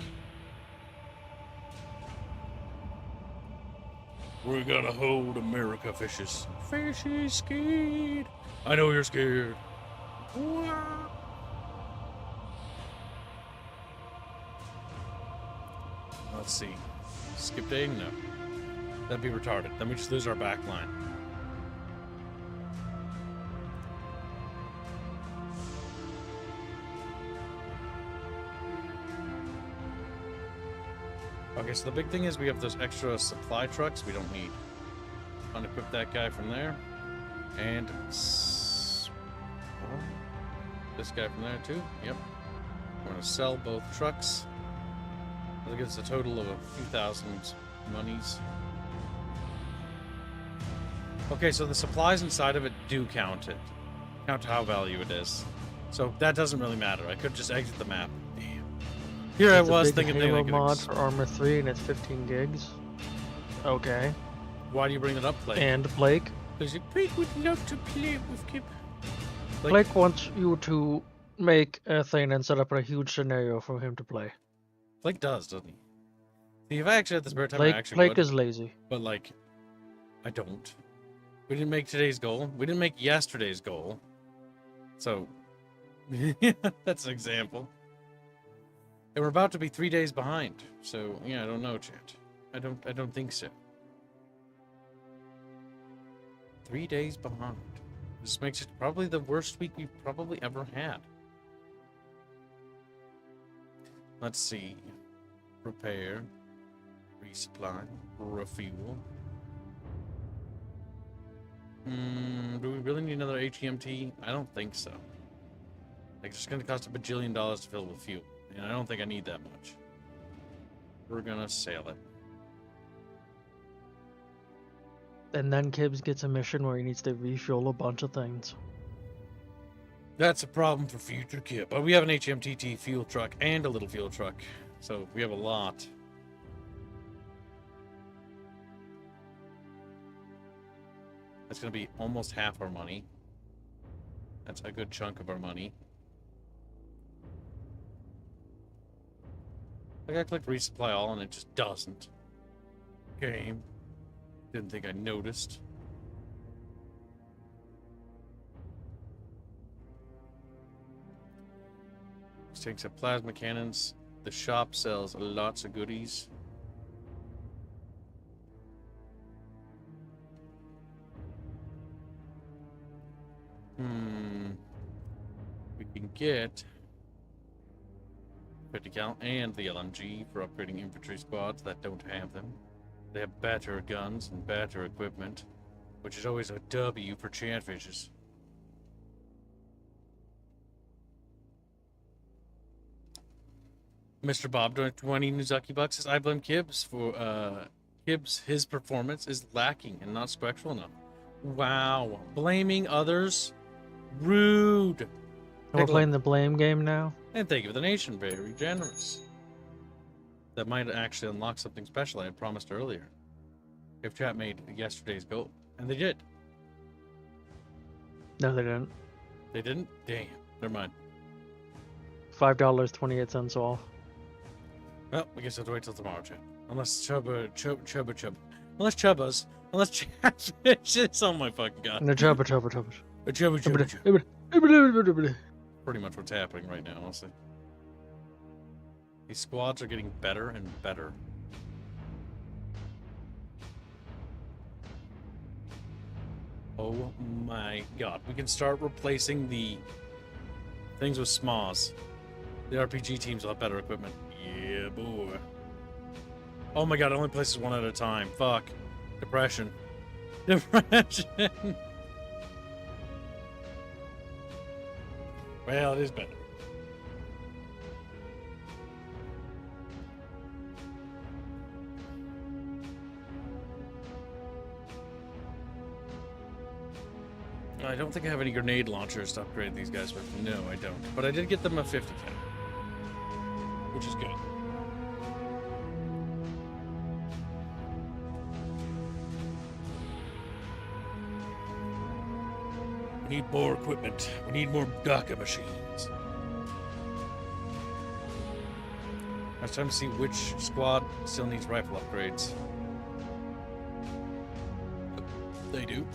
We gotta hold America, fishes. Fishy scared. I know you're scared. Wah. Let's see. Skip day? No. That'd be retarded. Then we just lose our back line. Okay, so the big thing is we have those extra supply trucks we don't need. Unequip that guy from there. And this guy from there too. Yep. We're gonna sell both trucks. That gives a total of a few thousand monies. Okay, so the supplies inside of it do count it. Count how value it is. So that doesn't really matter. I could just exit the map. Damn. Here I It's a was big thinking Halo they mod for Armor 3 and it's 15 gigs. Okay. Why do you bring it up, Blake? And Blake? Because Blake would love to play with Kip. Blake wants you to make a thing and set up a huge scenario for him to play. Blake does, doesn't he? See, if I actually had the spare time, I actually Blake would. is lazy. But, like, I don't. We didn't make today's goal. We didn't make yesterday's goal. So, that's an example. And we're about to be 3 days behind. So, yeah, I don't know, chat. I don't think so. 3 days behind. This makes it probably the worst week we've probably ever had. Let's see. Repair. Resupply. Refuel. Do we really need another HEMT? I don't think so. Like, it's going to cost $1 bajillion to fill with fuel. And I don't think I need that much. We're going to sail it. And then Kibbs gets a mission where he needs to refuel a bunch of things. That's a problem for future Kip. But we have an HMTT fuel truck and a little fuel truck. So we have a lot. That's going to be almost half our money. That's a good chunk of our money. Like, I clicked resupply all and it just doesn't. Game. Didn't think I noticed. This takes up plasma cannons. The shop sells lots of goodies. We can get 50 cal and the LMG for upgrading infantry squads that don't have them. They have better guns and better equipment, which is always a W for Chatfishes. Mr. Bob doing 20 Nuzaki bucks says, I blame Kibbs for his performance is lacking and not spectral enough. Wow. Blaming others? Rude. We're playing the blame game now. And thank you for the nation, very generous. That might actually unlock something special I had promised earlier. If chat made yesterday's goal. And they did. No, they didn't. They didn't? Damn. Never mind. $5.28 off. Well, I guess I have to wait till tomorrow, chat. Unless Unless Chatfish. Oh my fucking god. No, Chubba. Pretty much what's happening right now, honestly. These squads are getting better and better. Oh my god. We can start replacing the things with SMAs. The RPG teams will have better equipment. Yeah, boy. Oh my god, it only places one at a time. Fuck. Depression. Depression. Well, it is better. I don't think I have any grenade launchers to upgrade these guys with. No, I don't. But I did get them a 50k. Which is good. We need more equipment. We need more DACA machines. I was trying to see which squad still needs rifle upgrades. They do.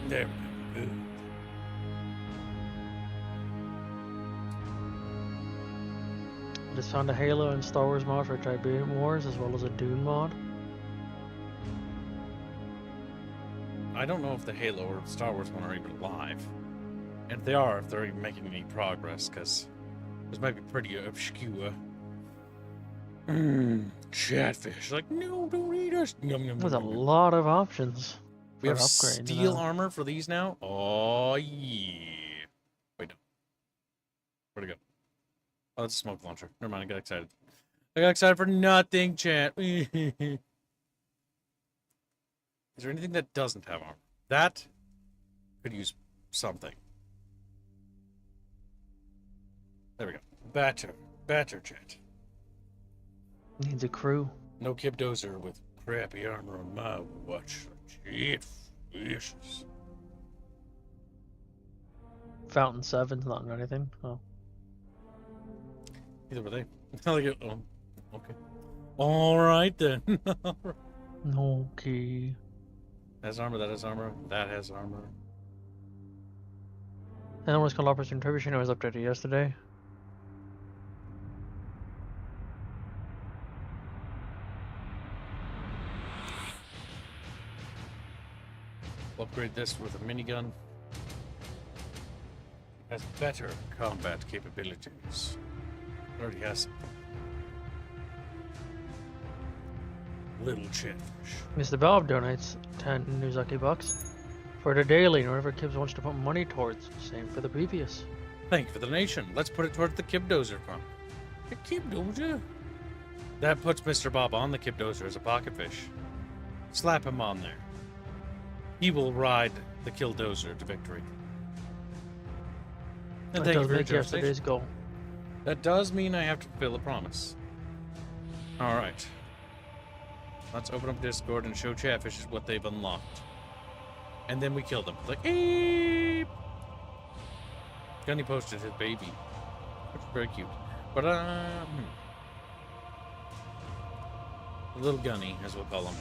There we go. Good. Just found a Halo and Star Wars mod for Tiberian Wars, as well as a Dune mod. I don't know if the Halo or Star Wars one are even alive. And if they are, if they're even making any progress, because this might be pretty obscure. Chatfish. Like, no, don't eat us. Yum, yum, There's a yum, yum. lot of options. We have for upgrades steel now. armor for these now? Oh, yeah. Wait, no. Where'd it go? Oh, that's a smoke launcher. Never mind, I got excited. I got excited for nothing, chat. Is there anything that doesn't have armor? That could use something. There we go. Better, chat. Needs a crew. No Kip Dozer with crappy armor on my watch. Shit, vicious. Fountain 7's not anything. Oh. Either were they. Like, oh, okay. All right then. Okay. That has armor. That has armor. That has armor. And what's called Operation Intermission was updated yesterday. We'll upgrade this with a minigun. Has better combat capabilities. It already has some. Little chatfish. Mr. Bob donates 10 Nuzaki bucks for the daily, and whatever Kibbs wants to put money towards. Same for the previous. Thank you for the donation. Let's put it towards the Kib Dozer fund. The Kib Dozer? That puts Mr. Bob on the Kib Dozer as a pocket fish. Slap him on there. He will ride the Kill Dozer to victory. And That thank you does for your make generosity. yesterday's goal. That does mean I have to fulfill a promise. Alright. Let's open up Discord and show Chatfishes what they've unlocked. And then we kill them. Like, eep! Gunny posted his baby. Which is very cute. But, Little Gunny, as we'll call him.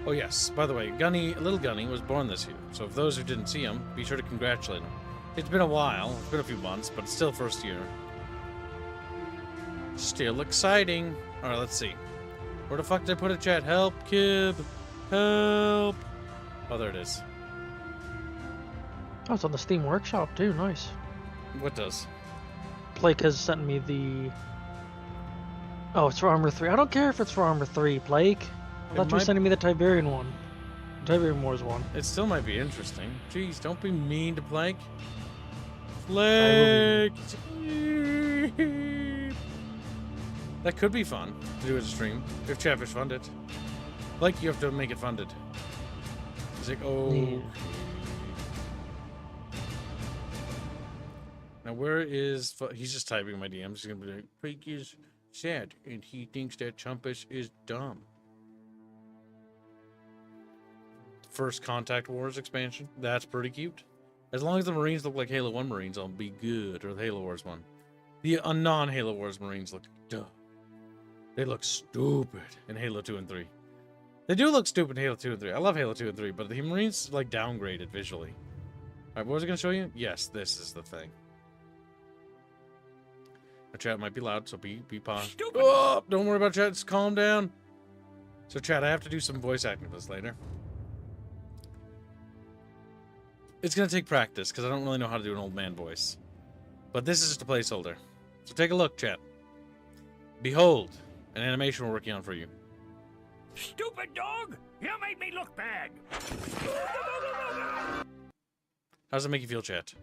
Oh yes, by the way, Little Gunny was born this year. So for those who didn't see him, be sure to congratulate him. It's been a while. It's been a few months, but it's still first year. Still exciting. Alright, let's see. Where the fuck did I put it, chat? Help, Kib! Help! Oh, there it is. Oh, it's on the Steam Workshop too. Nice. What does? Blake has sent me the. Oh, it's for Armor 3. I don't care if it's for Armor 3, Blake. I thought you were might- sending me the Tiberian one. Tiberian Wars one. It still might be interesting. Jeez, don't be mean to Plank. I Plank! That could be fun to do as a stream if Chatfish funded. Like, you have to make it funded. It's like, oh. Yeah. Now, where is. He's just typing my DMs. He's going to be like, Plank is sad, and he thinks that Chumpus is dumb. First Contact Wars expansion. That's pretty cute. As long as the Marines look like Halo 1 Marines, I'll be good. Or the Halo Wars one. The non-Halo Wars Marines look dumb. They look stupid in Halo 2 and 3. They do look stupid in Halo 2 and 3. I love Halo 2 and 3, but the Marines, like, downgraded visually. Alright, what was I going to show you? Yes, this is the thing. The chat might be loud, so be paused. Oh, don't worry about chat, just calm down. So chat, I have to do some voice acting for this later. It's going to take practice, because I don't really know how to do an old man voice. But this is just a placeholder. So take a look, chat. Behold, an animation we're working on for you. Stupid dog! You made me look bad! How does it make you feel, chat?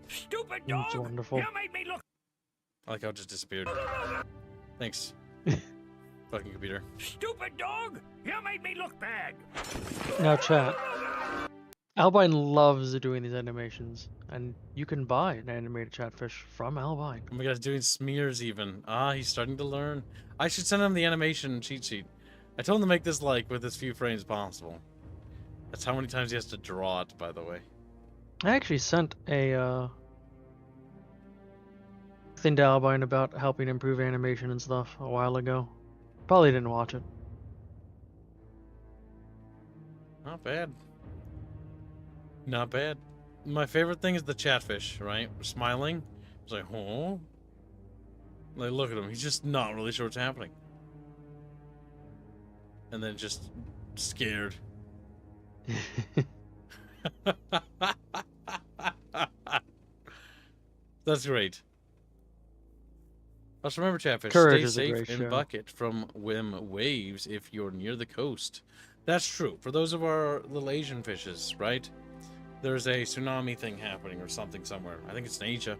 Stupid It's dog! wonderful. You made me look... I like how it just disappeared. Thanks. Fucking computer. Stupid dog! You made me look bad! Now, chat. Albine loves doing these animations, and you can buy an animated chatfish from Albine. Oh my god, he's doing smears even. Ah, he's starting to learn. I should send him the animation cheat sheet. I told him to make this, like, with as few frames possible. That's how many times he has to draw it, by the way. I actually sent a thing to Albine about helping improve animation and stuff a while ago. Probably didn't watch it. Not bad. Not bad. My favorite thing is the chatfish, right? Smiling. It's like, oh. Like, look at him. He's just not really sure what's happening. And then just scared. That's great. Also remember, chatfish, Courage stay is a safe great in show. bucket from whim waves if you're near the coast. That's true. For those of our little Asian fishes, right? There's a tsunami thing happening or something somewhere. I think it's in Asia.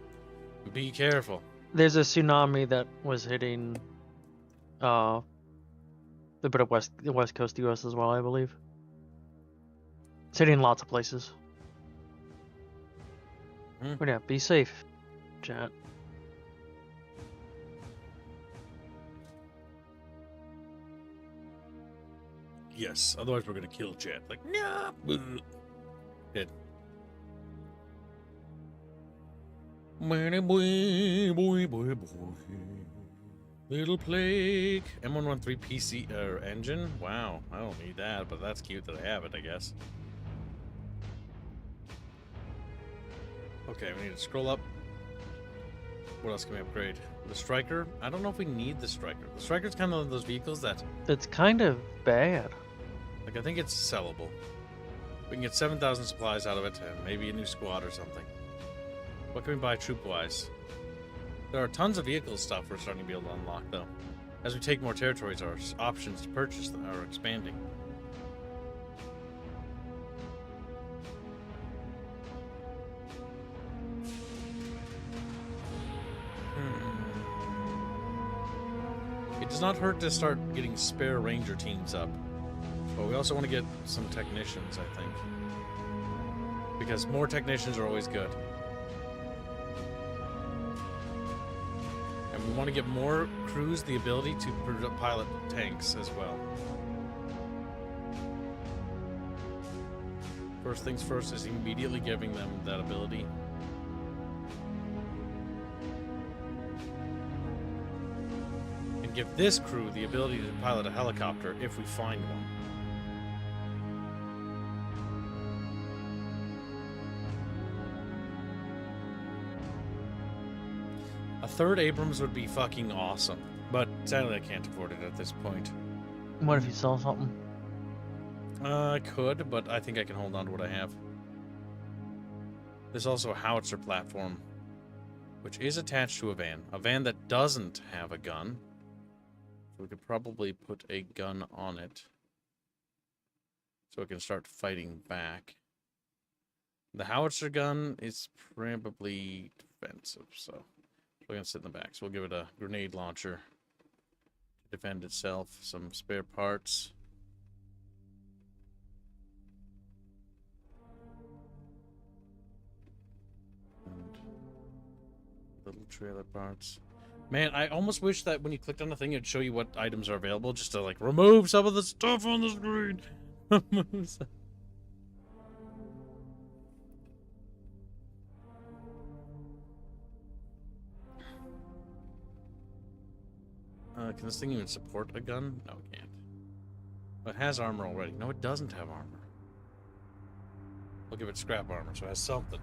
Be careful. There's a tsunami that was hitting a bit of the west coast US as well, I believe. It's hitting lots of places. But yeah, be safe, chat. Yes, otherwise we're gonna kill chat. Like, nah. Dead. Little plague. M113 PC engine. Wow, I don't need that, but that's cute that I have it, I guess. Okay, we need to scroll up. What else can we upgrade? The Striker? I don't know if we need the Striker. The Striker's kind of one of those vehicles that, It's kind of bad. like, I think it's sellable. We can get 7,000 supplies out of it, and maybe a new squad or something. What can we buy troop-wise? There are tons of vehicle stuff we're starting to be able to unlock, though. As we take more territories, our options to purchase them are expanding. It does not hurt to start getting spare ranger teams up. But we also want to get some technicians, I think. Because more technicians are always good. And we want to get more crews the ability to pilot tanks as well. First things first is immediately giving them that ability. And give this crew the ability to pilot a helicopter if we find one. A third Abrams would be fucking awesome, but sadly I can't afford it at this point. What if you sell something? I could, but I think I can hold on to what I have. There's also a howitzer platform, which is attached to a van that doesn't have a gun. So we could probably put a gun on it, so it can start fighting back. The howitzer gun is probably defensive, so we're going to sit in the back. So we'll give it a grenade launcher to defend itself, some spare parts. And little trailer parts. Man, I almost wish that when you clicked on the thing, it'd show you what items are available, just to, like, remove some of the stuff on the screen. Can this thing even support a gun? No, it can't. It has armor already. No, it doesn't have armor. We'll give it scrap armor, so it has something.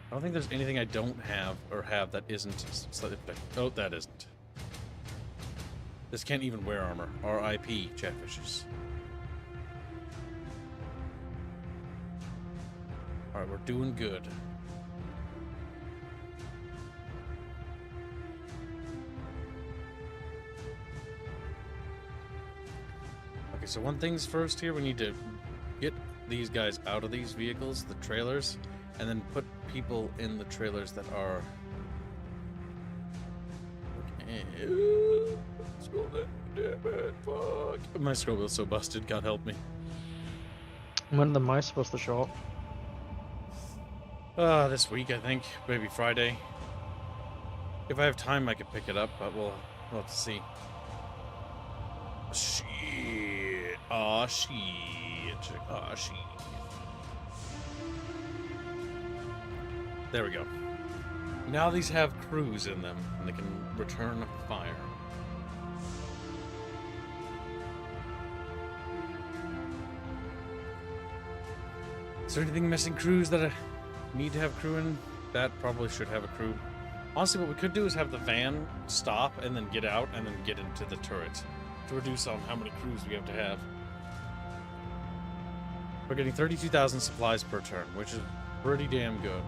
I don't think there's anything I don't have or have that isn't slightly protected. Oh, that isn't. This can't even wear armor. R.I.P. Chatfishes. Alright, we're doing good. Okay, so one thing's first here, we need to get these guys out of these vehicles, the trailers, and then put people in the trailers that are... Okay. Scroll down, damn it, fuck. My scroll wheel's so busted, God help me. When am I supposed to show up? This week, I think. Maybe Friday. If I have time, I could pick it up, but we'll have to see. Shit. Aw, shit. Aw, shit. There we go. Now these have crews in them, and they can return fire. Is there anything missing crews that I need to have crew in? That probably should have a crew. Honestly, what we could do is have the van stop and then get out and then get into the turret to reduce on how many crews we have to have. We're getting 32,000 supplies per turn, which is pretty damn good.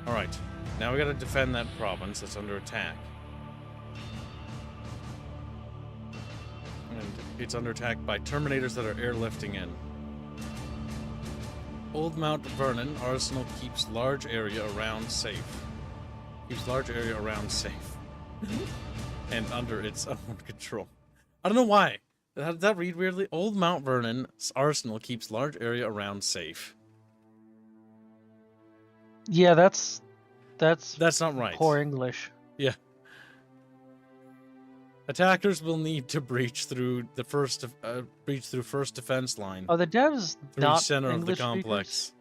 Alright, now we gotta defend that province that's under attack. And it's under attack by Terminators that are airlifting in. Old Mount Vernon Arsenal keeps large area around safe. Keeps large area around safe. And under its own control. I don't know why. Did that read weirdly? Old Mount Vernon Arsenal keeps large area around safe. Yeah, that's not right. poor English. Yeah. Attackers will need to breach through the first defense line. Oh, the devs Through not center English of the complex. speakers?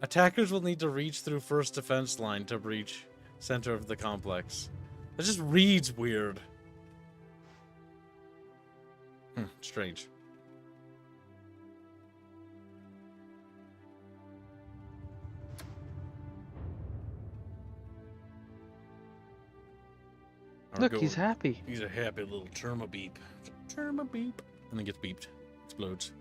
Attackers will need to reach through first defense line to breach center of the complex. That just reads weird. Strange. Look, he's happy. He's a happy little Termibeep. Termibeep. And then gets beeped. Explodes.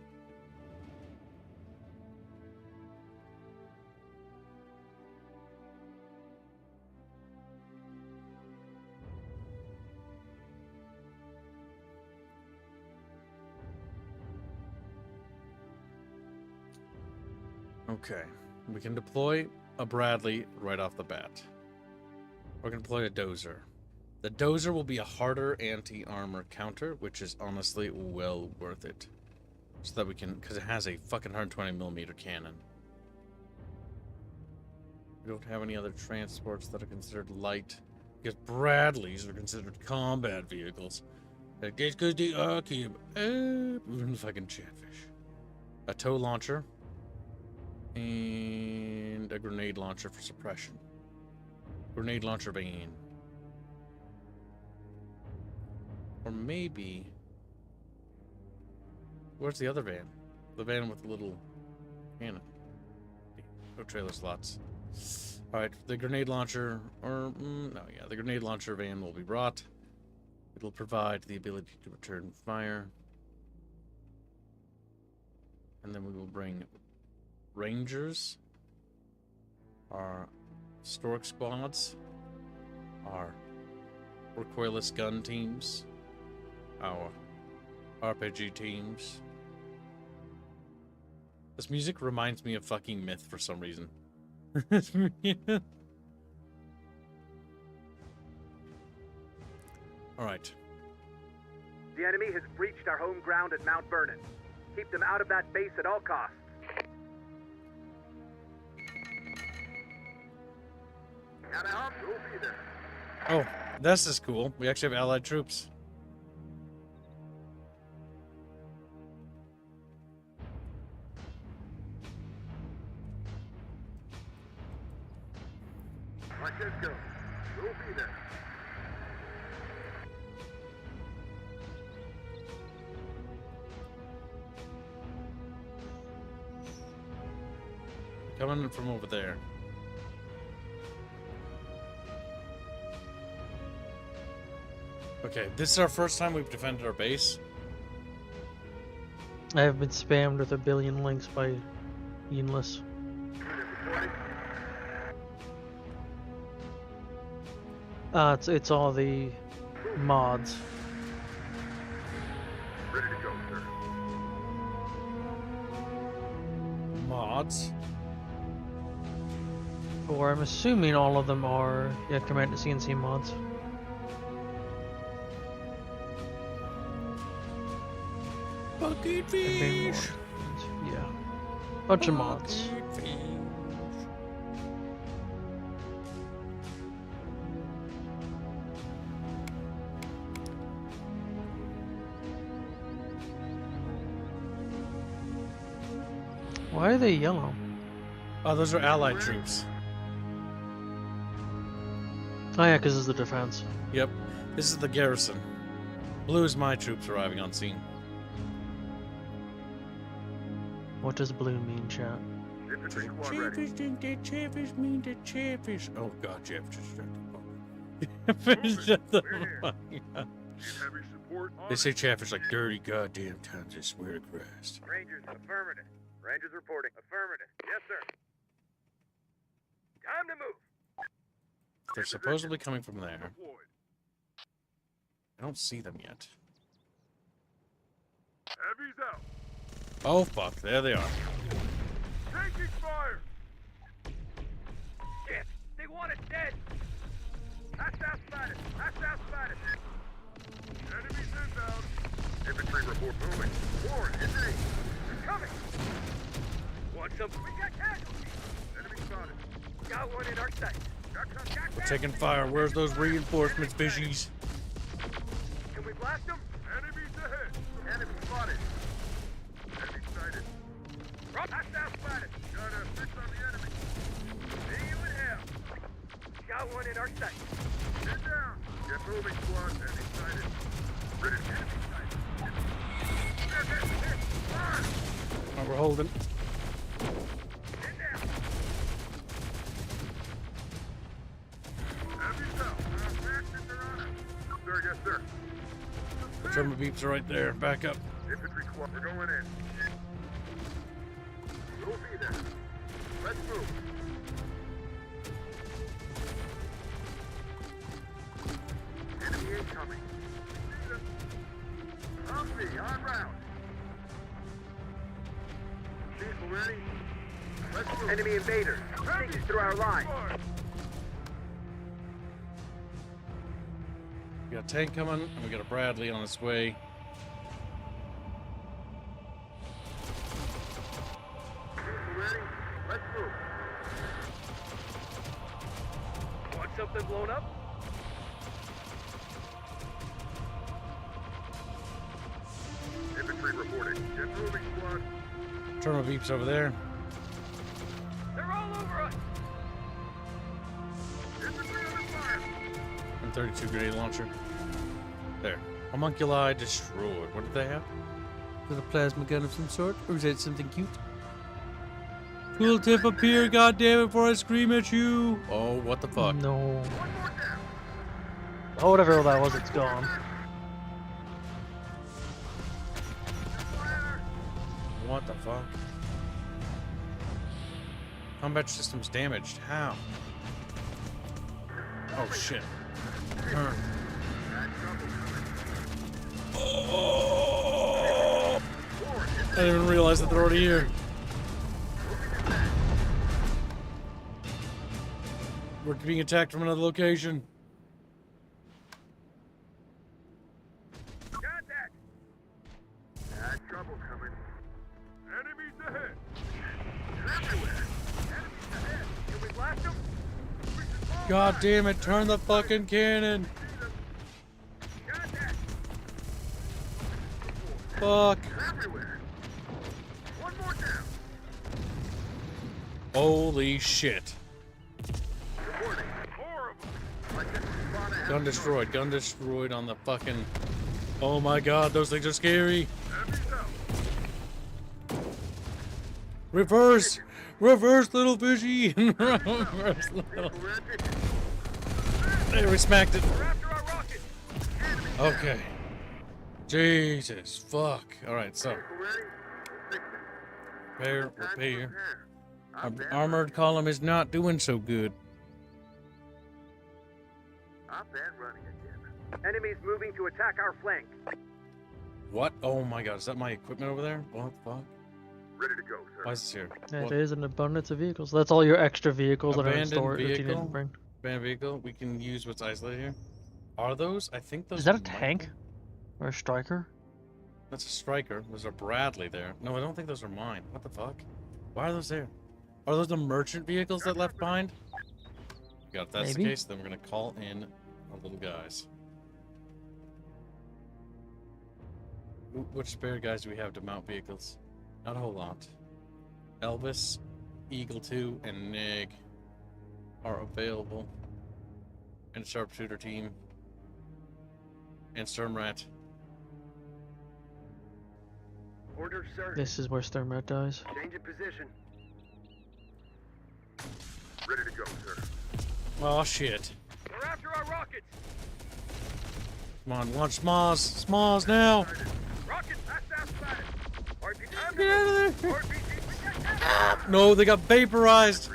Okay. We can deploy a Bradley right off the bat. We're going to deploy a Dozer. The Dozer will be a harder anti-armor counter, which is honestly well worth it. So that we can, because it has a fucking 120mm cannon. We don't have any other transports that are considered light, because Bradleys are considered combat vehicles. That's because they are fucking Chatfish. A tow launcher. And a grenade launcher for suppression. Grenade launcher van. Or maybe... Where's the other van? The van with the little cannon. No trailer slots. Alright, the grenade launcher... Or... no, yeah, the grenade launcher van will be brought. It'll provide the ability to return fire. And then we will bring... Rangers, our Stork squads, our recoilless gun teams, our RPG teams. This music reminds me of fucking Myth for some reason. Alright. The enemy has breached our home ground at Mount Vernon. Keep them out of that base at all costs. Gotta help, we'll be there. Oh, this is cool. We actually have allied troops. Watch this go. We'll be there. Coming from over there. Okay, this is our first time we've defended our base. I have been spammed with a billion links by Yinless. It's all the mods. Ready to go, sir. Mods. Or I'm assuming all of them are, yeah, Command CNC mods. Bucket I've made fish. more. Yeah. Bunch of mods. Bucket fish. Why are they yellow? Oh, those are allied troops. Oh yeah, because it's the defense. Yep. This is the garrison. Blue is my troops arriving on scene. What does blue mean, chat? Infantry squad ready. Chatfish mean the chatfish. Oh god, Jeff just Moving. Shut the We're here. fuck up. Need heavy support on They say it. chatfish like dirty goddamn times, I swear to Christ. Rangers, affirmative. Rangers reporting. Affirmative. Yes, sir. Time to move. They're supposedly coming from there. Deployed. I don't see them yet. Heavy's out. Oh fuck, there they are. Taking fire. Shit. They want us dead. Hostile spotted. Hostile spotted. Enemies inbound. Infantry report moving. Warren, engage. They're coming. Want some? We got casualties. Enemy spotted. Got one in our sight. We're taking fire. Where's those reinforcements, fishies? Can we blast them? Enemies ahead. Enemy spotted. Enemy sighted. Hostile spotted. Got a fix on the enemy. See you in hell. Got one in our sight. Get down. Get moving, squad. Enemy sighted. British enemy sighted. Here. Fire. Oh, we're holding. Get down. Heavy's out. Factions are on us. Sir, yes, sir. The Termibeeps are right there. Back up. Infantry squad, we're going in. We'll be there. Let's move. Enemy incoming. Humphrey, on route. Vehicle ready? Let's move. Enemy invaders. Sneaking through our line. We got a tank coming, and we got a Bradley on its way. Vehicle ready? Let's move. Want something blown up? Infantry reporting. Get moving, squad. Termibeeps over there. They're all over us. Infantry under fire. And 32 grenade launcher. There. Homunculi destroyed. What did they have? Is it a plasma gun of some sort? Or is that something cute? Tooltip up here, goddammit, before I scream at you! Oh, what the fuck? No. One more down. Oh, whatever that was, it's gone. Fire. What the fuck? Combat systems damaged. How? Oh shit. Turn. Oh! I didn't even realize that they're already here. We're being attacked from another location. Contact. Trouble coming. Enemies ahead. They're everywhere. Enemies ahead. Can we blast them? We should fall God back. damn it, turn the fucking cannon. Contact. Fuck. They're everywhere. One more down. Holy shit. Reporting. Horrible. Like this spot ahead. Gun destroyed. Gun destroyed on the fucking... Oh my god, those things are scary. Enemies out. Reverse! Reverse, little fishy! Reverse, little... There, we smacked it. We're after our rockets. Okay. Jesus, fuck. Alright, so. Repair. Our armored column is not doing so good. Up and running again. Enemies moving to attack our flank. What? Oh my god, is that my equipment over there? What the fuck? Ready to go, sir. Why is this here? It What? is an abundance of vehicles. That's all your extra vehicles that are in Abandoned storage that you vehicle? didn't bring. Band vehicle? We can use what's isolated here. Are those? I think those Is that a might tank? be. Or a striker? That's a striker. There's a Bradley there. No, I don't think those are mine. What the fuck? Why are those there? Are those the merchant vehicles that left behind? Yeah, if that's the Maybe. case, then we're gonna call in our little guys. Which spare guys do we have to mount vehicles? Not a whole lot. Elvis, Eagle 2, and Nig are available. And sharpshooter team. And Sturmrat. Order, sir. This is where Sturmrat dies. Change in position. Ready to go, sir. Oh shit. We're after our rockets. Come on, launch Smalls. Smalls now. Rockets past outside. RPG. Get out of there. RPG. No, they got vaporized.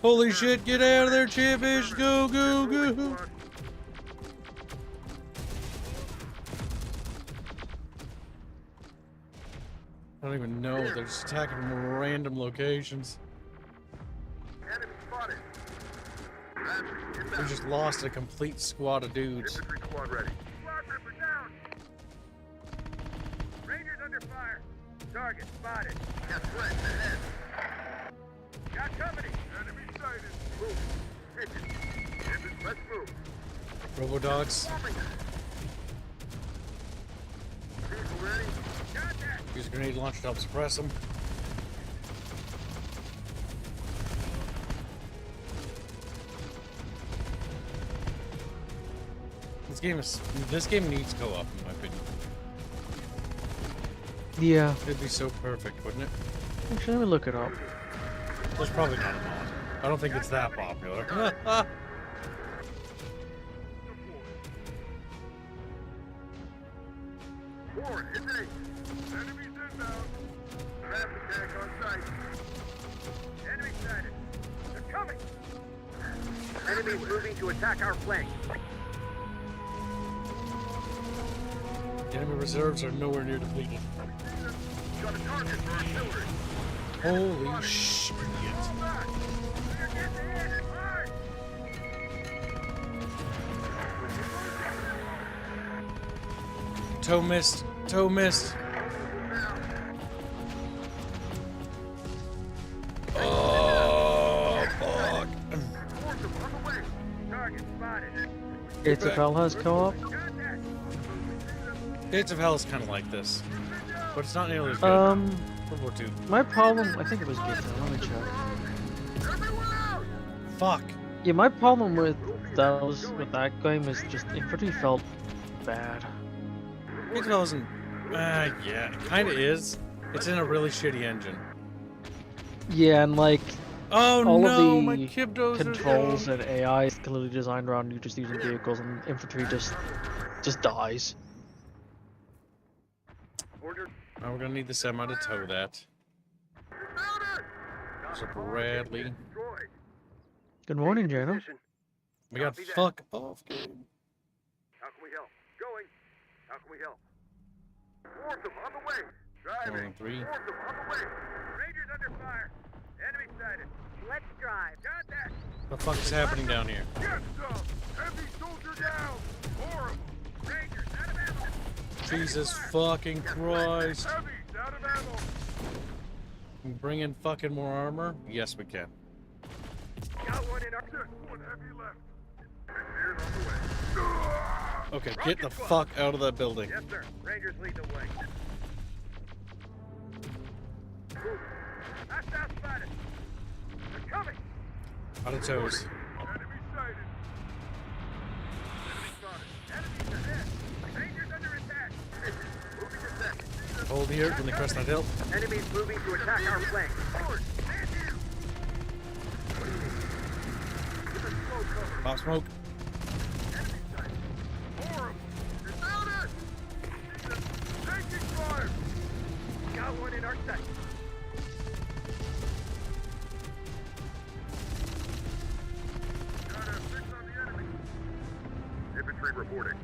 Holy shit, get out of there, Chipfish. Go, go, go. I don't even know. They're just attacking from random locations. Enemy spotted. We just lost a complete squad of dudes. Infantry squad ready. Squad member down. Rangers under fire. Target spotted. Got threats ahead. Got company. Enemy sighted. Move. Pigeon. Let's move. Robodogs. Vehicle ready. Contact. Use a grenade launcher to help suppress them. This game needs co-op in my opinion. Yeah. It'd be so perfect, wouldn't it? Actually, let me look it up. There's probably not a mod. I don't think it's that popular. Forward. Engage. Enemies inbound. Rapid attack on sight. Enemy sighted. They're coming. Enemies moving to attack our flank. Enemy reserves are nowhere near depleted. Got a target for artillery. Holy shit. Fall back. You're getting hit. Hard. Toe missed. Toe missed. Oh, fuck. Force them on the way. Target spotted. Gates of Hell has co-op. Contact. Gates of Hell is kind of like this, but it's not nearly as good. World War II. My problem, I think it was Gates of Hell. Let me check. Everyone out. Fuck. Yeah, my problem with that game is just infantry felt bad. Gates of Hell isn't. Yeah, it kind of is. It's in a really shitty engine. Yeah, and like Oh all no, of my the Kibdos controls are and AI is clearly designed around you just using vehicles, and infantry just dies. Order. Oh, we're gonna need the semi to tow that. There's a Bradley. Destroyed. Good morning, Jana. Position. We got Copy that. fuck off game. How can we help? Going. How can we help? Force them on the way. Driving. 3. Force them on the way. Rangers under fire. Enemy sighted. Let's drive. Contact. What the fuck is happening down here? Get some. Heavy soldier down. Horrible. Rangers out of ammo. Jesus fucking Christ. Heavy's out of ammo. Can we bring in fucking more armor? Yes, we can. Got one in our. Just one heavy left. Engineers on the way. Okay, get the fuck out of that building. Yes, sir. Rangers lead the way. Move. Hostile spotted. They're coming. Out of toes. Enemy sighted. Enemy spotted. Enemies ahead. Rangers under attack. Moving to second. hold here when they cross that hill. Enemies moving to attack our flank. Pop smoke. Got one in our sight. Infantry reporting.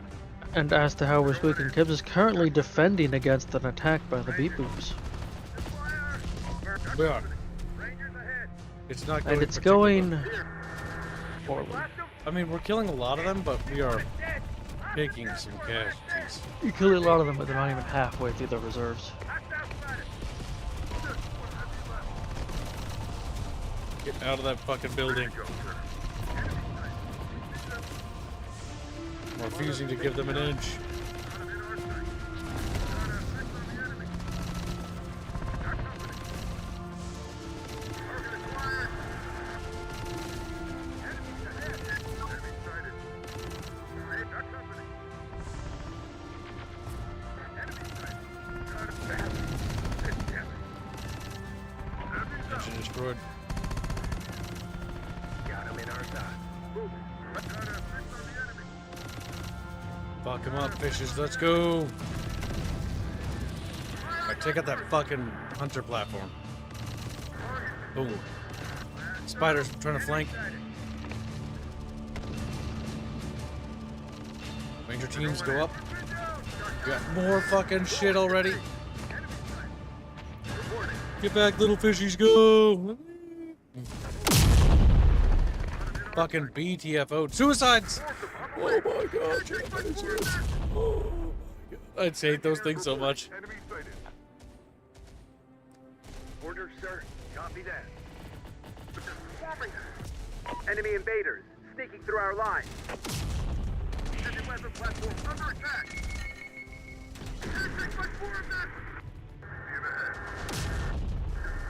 And as to how we're squeaking, Tibbs is currently defending against an attack by the Beepoops. We are. Rangers ahead. It's not going And it's particularly- going poorly. I mean, we're killing a lot of them, but we are taking some casualties. You kill a lot of them, but they're not even halfway through their reserves. Get out of that fucking building. I'm refusing to give them an inch. Engine destroyed. Got him in our side. Fuck him up, fishes. Let's go. Alright, take out that fucking hunter platform. Boom. Spiders trying to flank. Ranger teams go up. We got more fucking shit already. Get back, little fishies, go! Fucking BTFO. Suicides! Oh my god. Oh my god. I'd hate those things so much. Enemy sighted. Order, sir. Copy that. Enemy invaders sneaking through our line. Heavy weapon platform under attack. Can't take much more of that. Aim ahead.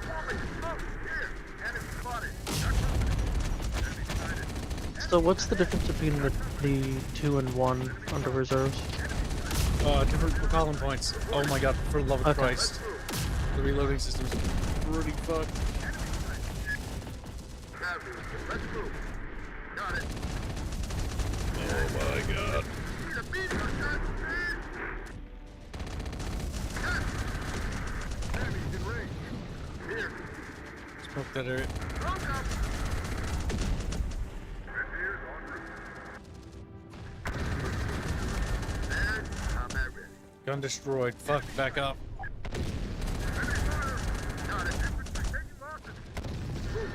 Swarming. Smoke. Here. Enemy spotted. Enemy sighted. So what's the difference between the 2 and 1 under reserves? Different recalling points. Oh my god, for the love of Okay. Christ. The reloading system's pretty fucked. Let's move. Got it. Oh my god. Need a beat on Enemies in range. Here. Smoke that area. Round up. Engineers en route. And combat ready. Gun destroyed. Fuck, back up. Enemy fire. Got it. Infantry taking losses. Move.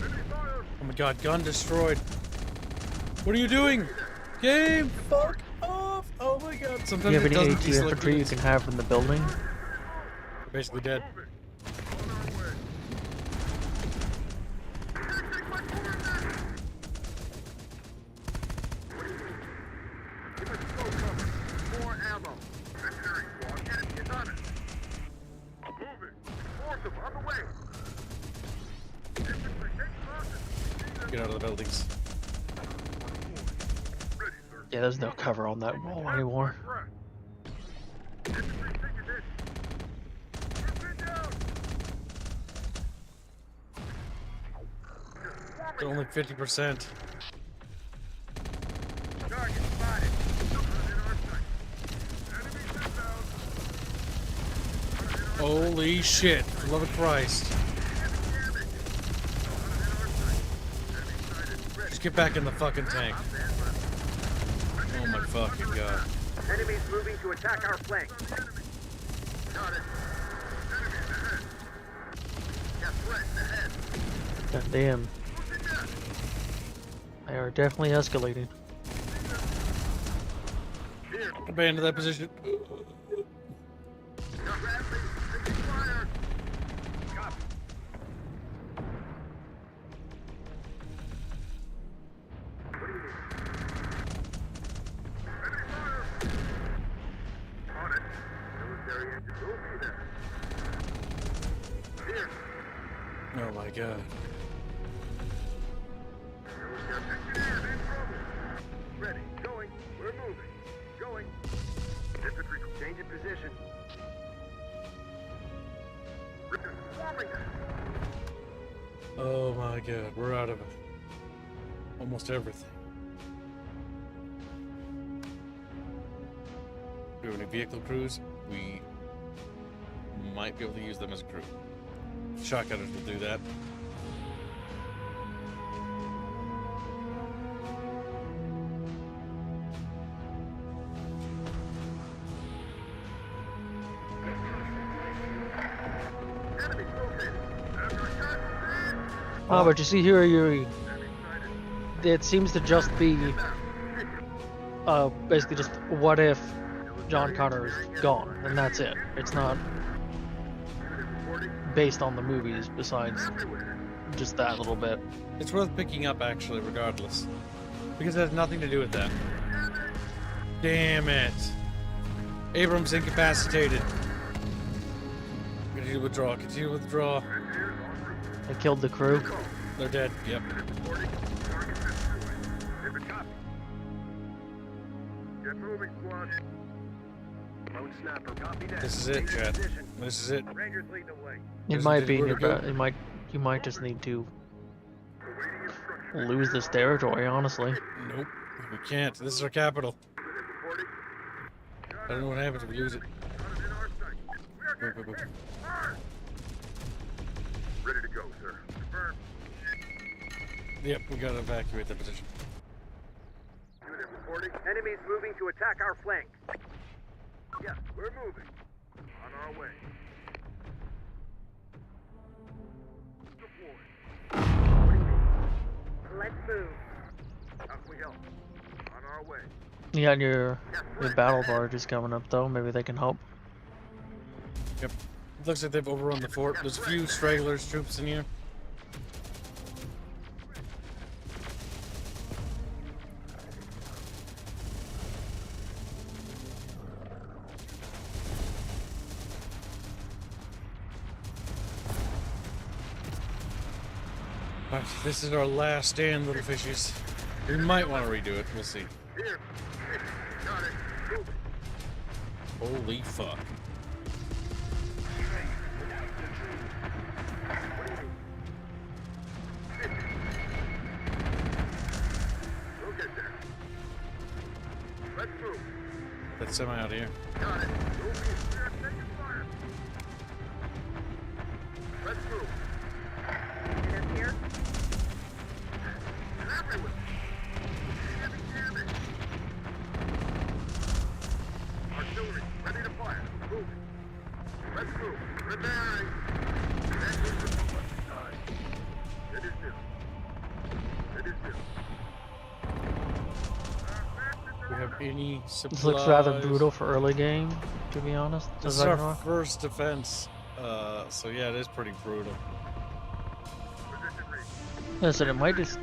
Enemy fire. Oh my god, gun destroyed. What are you doing? Game, fuck off. Oh my god. Do Sometimes you have it any doesn't AT deselect infantry you units. can have in the building? We're basically dead. Moving. On our way. Can't take much more of that. What do you need? Give us slow cover. More ammo. Engineering squad. Enemy is on it. Moving. Force them on the way. Infantry taking losses. Get out of the buildings. Ready, sir. Yeah, there's no cover on that wall anymore. Infantry taking hit. We're pinned down. They're only 50%. Target spotted. In our sight. Enemy sent down. Holy shit. For the love of Christ. Just get back in the fucking tank. Oh my fucking god. Enemies moving to attack our flank. Got it. Enemies ahead. Got threats ahead. God damn. Pushing down. They are definitely escalating. Here. Abandon that position. Got Raffles. Taking fire. Copy. What do you need? Enemy fire. On it. Military engine will be there. Here. Oh my god. Military engineers in trouble. Ready. Going. We're moving. Going. Infantry changing position. Oh my god, we're out of almost everything. Do we have any vehicle crews? We might be able to use them as a crew. Shotgunners will do that. Oh, but you see here, it seems to just be basically just what if John Connor is gone, and that's it. It's not based on the movies, besides just that little bit. It's worth picking up, actually, regardless. Because it has nothing to do with that. Damn it. Abrams incapacitated. Continue to withdraw, continue to withdraw. I killed the crew. They're dead, yep. Get moving, squad. Lone snapper, copy that. This is it, Chad. This is it. Rangers lead the way. It Isn't might it be where your to go? bet. You might just need to lose this territory, honestly. Nope, we can't. This is our capital. I don't know what happens if we lose it. Go, go, go. Ready to go, sir. Confirm. Yep, we gotta evacuate the position. Unit reporting. Enemies moving to attack our flank. Yes, we're moving. On our way. Deploy. What do you need? Let's move. How can we help? On our way. You got your battle barge is coming up, though. Maybe they can help. Yep. It looks like they've overrun the fort. There's a few stragglers, troops in here. Alright, this is our last stand, little fishies. We might want to redo it. We'll see. Here. Got it. Moving. Holy fuck. We'll get there. Let's move. That semi out of here. Got it. Move me. We're taking fire. Let's move. Units here. And everywhere. Heavy damage. Artillery, ready to fire. Moving. Let's move. Preparing. Engines are from left side. It is new. It is new. Do we have any supplies? This looks rather brutal for early game, to be honest. This is our first defense. So yeah, it is pretty brutal. Position read. Listen, it might just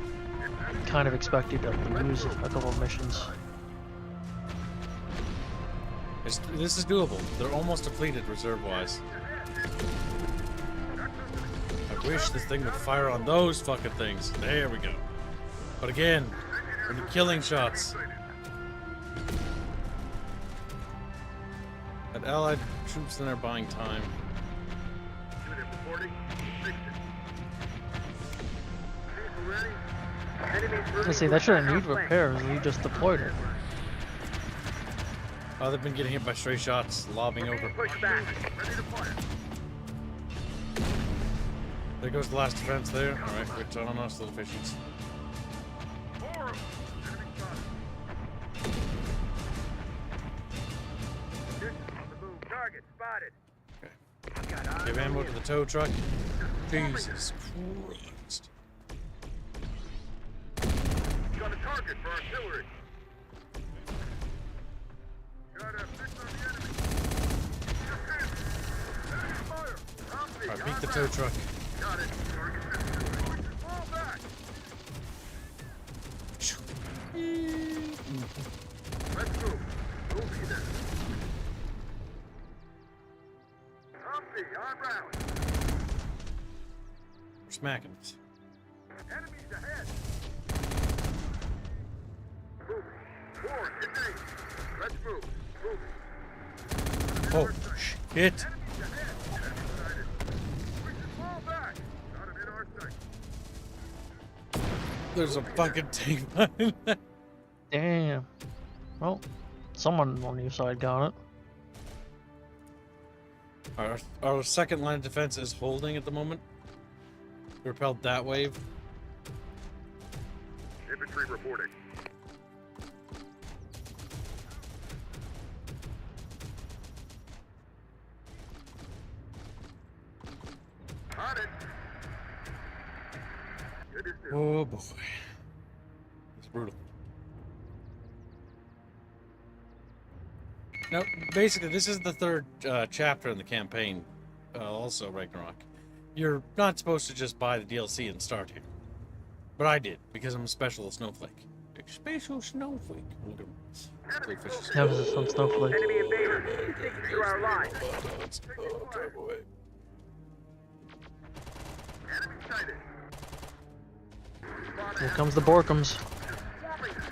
kind of expect you to lose a couple of missions. This is doable. They're almost depleted reserve-wise. I wish this thing would fire on those fucking things. There we go. But again, when you're killing shots. At allied troops in there buying time. Unit reporting. Fix it. Vehicle ready. Enemies moving Let's see, to that shouldn't attack need our flank. repairs. You just deployed it. Oh, they've been getting hit by stray shots, lobbing over. Push back. Ready to fire. There goes the last defense there. Alright, good on us, little fishies. Forward. Enemy spotted. Position on the move. Target spotted. Give ammo to the tow truck. Jesus Christ. Got a target for artillery. Got a fix on the enemy. Enemy fire. Copy. Alright, beat the tow truck. Got it. Target fixed. Fall back. Let's move. Move me there. Copy. On route. We're smacking us. Enemies ahead. Moving. Forward. Engage. Let's move. Moving. Oh, shit. Enemies ahead. Enemy sighted. There's a fucking tank behind that. Damn. Well, someone on your side got it. Our second line of defense is holding at the moment. Repelled that wave. Infantry reporting. On it. Good as new. Oh boy. It's brutal. Now, basically, this is the third chapter in the campaign. Also, Ragnarok. You're not supposed to just buy the DLC and start here. But I did, because I'm a special snowflake. A special snowflake. Look at him. Big fish. That was some snowflake. Enemy invaders sneaking through our lines. Oh, drive away. Enemy sighted. Here comes the Borkums. Swarming them.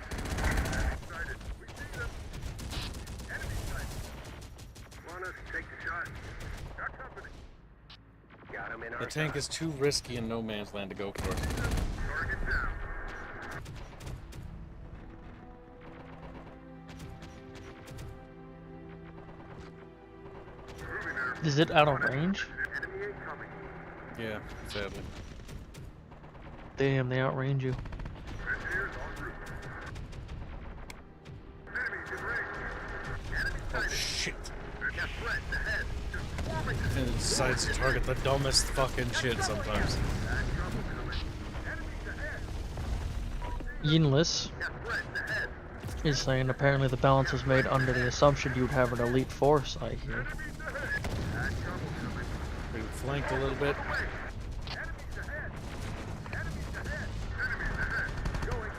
Sighted. We see them. Enemy sighted. Want us to take the shot? Got company. Got him in our The tank is too risky in no man's land to go for it. Target down. Moving there. Is it out of range? Enemy incoming. Yeah, sadly. Damn, they outrange you. Engineers en route. Enemies in range. Enemy Oh sighted. shit. Got threats ahead. Just swarming them. And it decides to target the dumbest fucking shit sometimes. Bad trouble coming. Enemies ahead. Yinlis Got threats ahead. is saying apparently the balance was made under the assumption you'd have an elite force, I hear. Enemies ahead. Bad trouble coming. Being flanked a little bit. Away. Enemies ahead. Enemies ahead. Enemies ahead. Going.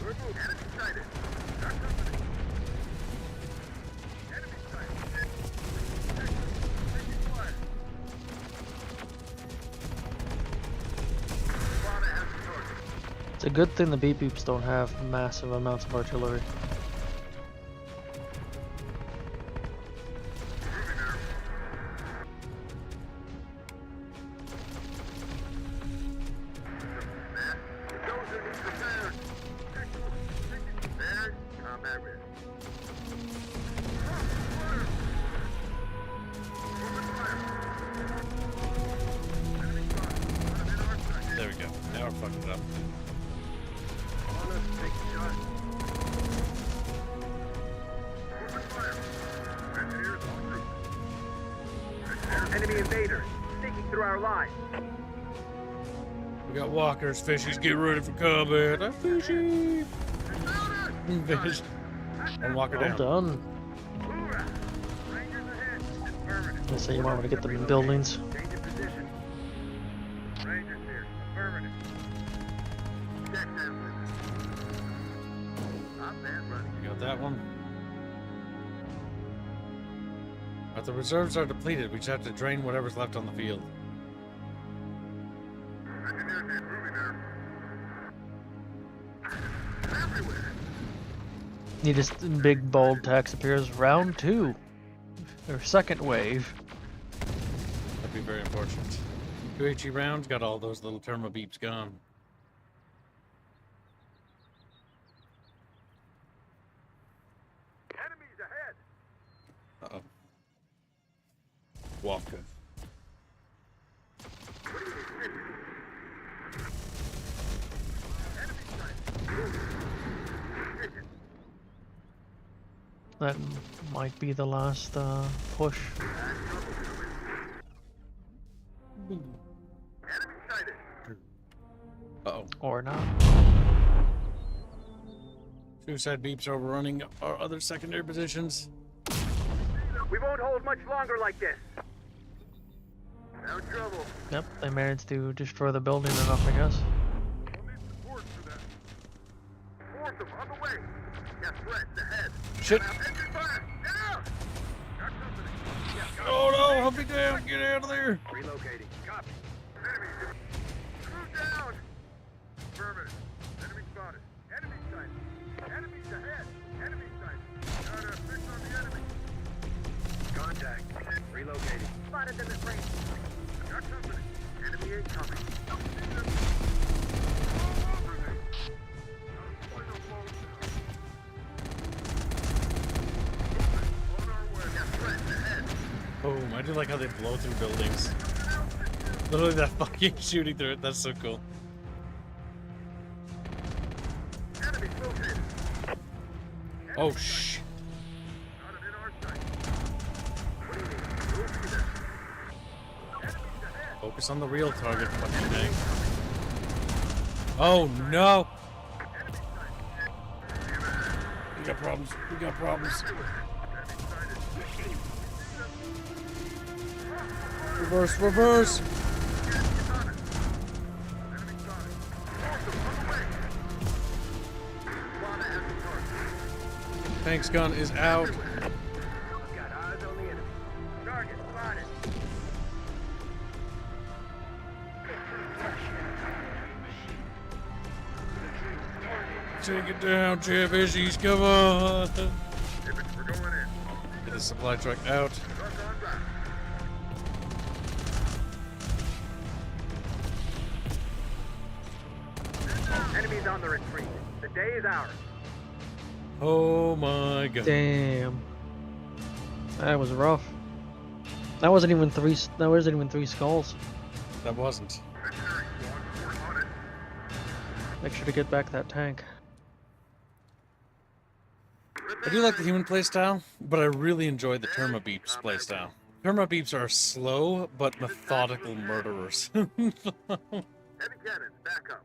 We're moving. Enemy sighted. Got company. Enemy sighted. Taking fire. Squad has the target. It's a good thing the Beeps don't have massive amounts of artillery. Moving there. Those who need repairs. Prepared. Combat ready. Open fire. Enemy spotted. Got him in our sight. There we go. Now we're fucking it up. On us, take the shot. Open fire. Engineers en route. Engineers Enemy invaders sneaking through our lines. We got walkers, fishies, get ready for combat. I'm fishy. Fish. One walker Well down. done. Hoorah! Rangers ahead. Affirmative. They say you might want to get them in buildings. Change of position. Rangers here. Affirmative. Check that with Not bad running. You got that one. But the reserves are depleted. We just have to drain whatever's left on the field. Engineers here. Moving there. Everywhere. Need a big bold text appears round 2. Or second wave. That'd be very unfortunate. 2 HE rounds, got all those little Termibeeps gone. Enemies ahead. Uh-oh. Walker. What do you think? Enemy sight. Vision. That might be the last push. Bad trouble coming. Enemy sighted. Uh-oh. Or not. Suicide beeps are overrunning our other secondary positions. We won't hold much longer like this. No trouble. Yep, they managed to destroy the building enough, I guess. We'll need support for that. Fourth them on the way. Got threats ahead. Shit. Now, engine fire. Get out. Got company. Yeah, got Oh no, help me down, get out of there. Relocating. Copy. enemies. Crew down. Affirmative. Enemy spotted. Enemy sighted. Enemies ahead. Enemy sighted. Got a fix on the enemy. Contact. Relocating. Spotted them at range. Got company. Enemy incoming. Don't see them. like how they blow through buildings. Literally that fucking shooting through it. That's so cool. Enemy located. Oh shh. Not in our sight. What do you mean? We'll be there. Enemies ahead. Focus on the real target, fucking thing. Oh no! We got problems. We got problems. Reverse, reverse! Tank's gun is out. Got eyes on the enemy. Target spotted. Take it down, Chatfishies, come on! We're going in. Get the supply truck out. Truck on back. Enemies on the retreat. The day is ours. Oh my god. Damn. That was rough. That wasn't even three. That wasn't even 3 skulls. That wasn't. Engineering squad, we're on it. Make sure to get back that tank. I do like the human playstyle, but I really enjoy the Termibeeps playstyle. Termibeeps are slow but methodical murderers. Heavy cannons, back up.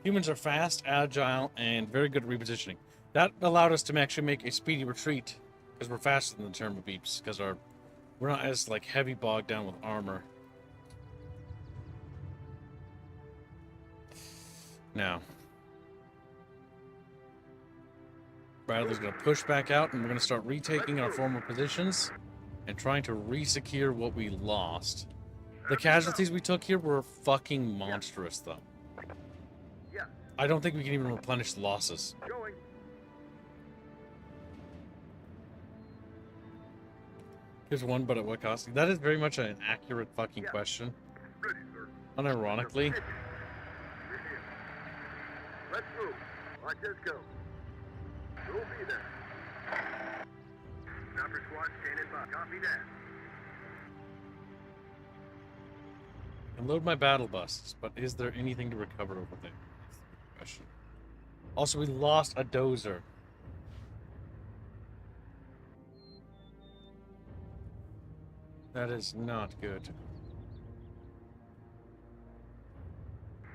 Humans are fast, agile, and very good at repositioning. That allowed us to actually make a speedy retreat because we're faster than the Termibeeps because we're not as like heavy bogged down with armor. Now, Bradley's going to push back out, and we're going to start retaking our former positions and trying to re-secure what we lost. The casualties we took here were fucking monstrous, though. Yeah, I don't think we can even replenish the losses. going. Here's one, but at what cost? That is very much an accurate fucking question. Ready, sir. Unironically. We're here. Let's move. Watch us go. We'll be there. Sniper squad standing by. Copy that. And load my battle busts, but is there anything to recover over there? That's the big question. Also, we lost a dozer. That is not good.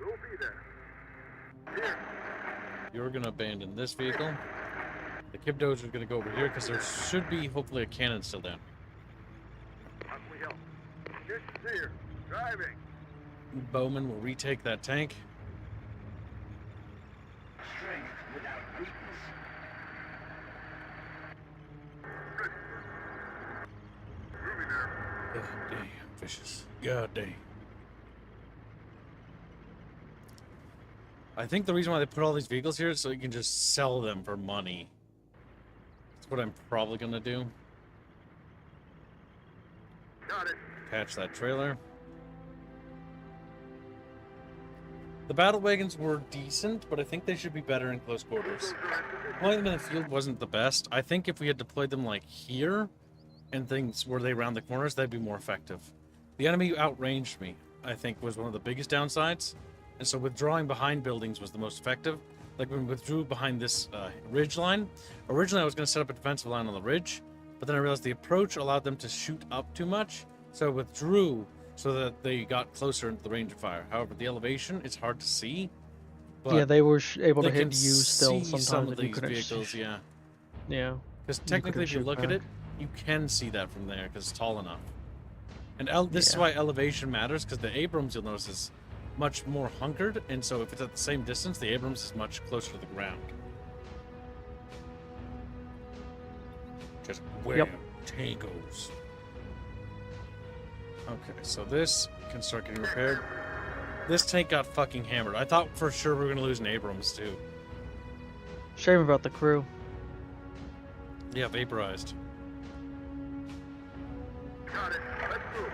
We'll be there. Here. You're gonna abandon this vehicle. The Kib dozer is gonna go over here because there should be hopefully a cannon still down. How can we help? This is here. Driving. Bowman will retake that tank. Strength without weakness. Ready, sir. Moving there. God damn, vicious. God damn. I think the reason why they put all these vehicles here is so you can just sell them for money. That's what I'm probably gonna do. Got it. Catch that trailer. The battle wagons were decent, but I think they should be better in close quarters. Deploying them in the field wasn't the best. I think if we had deployed them like here and things where they round the corners, that'd be more effective. The enemy outranged me, I think, was one of the biggest downsides. And so withdrawing behind buildings was the most effective. Like when we withdrew behind this ridge line, originally I was going to set up a defensive line on the ridge, but then I realized the approach allowed them to shoot up too much, so I withdrew so that they got closer into the range of fire. However, the elevation, it's hard to see. But Yeah, they were able to they hit can you still see sometimes some of if you these couldn't vehicles, shoot. yeah. Yeah. Because You technically, if you couldn't look shoot at it, back. you can see that from there because it's tall enough. And this is Yeah. why elevation matters, because the Abrams, you'll notice, is much more hunkered, and so if it's at the same distance, the Abrams is much closer to the ground. Just wham, Yep. tangos. Okay, so this can start getting repaired. This tank got fucking hammered. I thought for sure we were gonna lose an Abrams too. Shame about the crew. Yeah, vaporized. Got it. Let's move.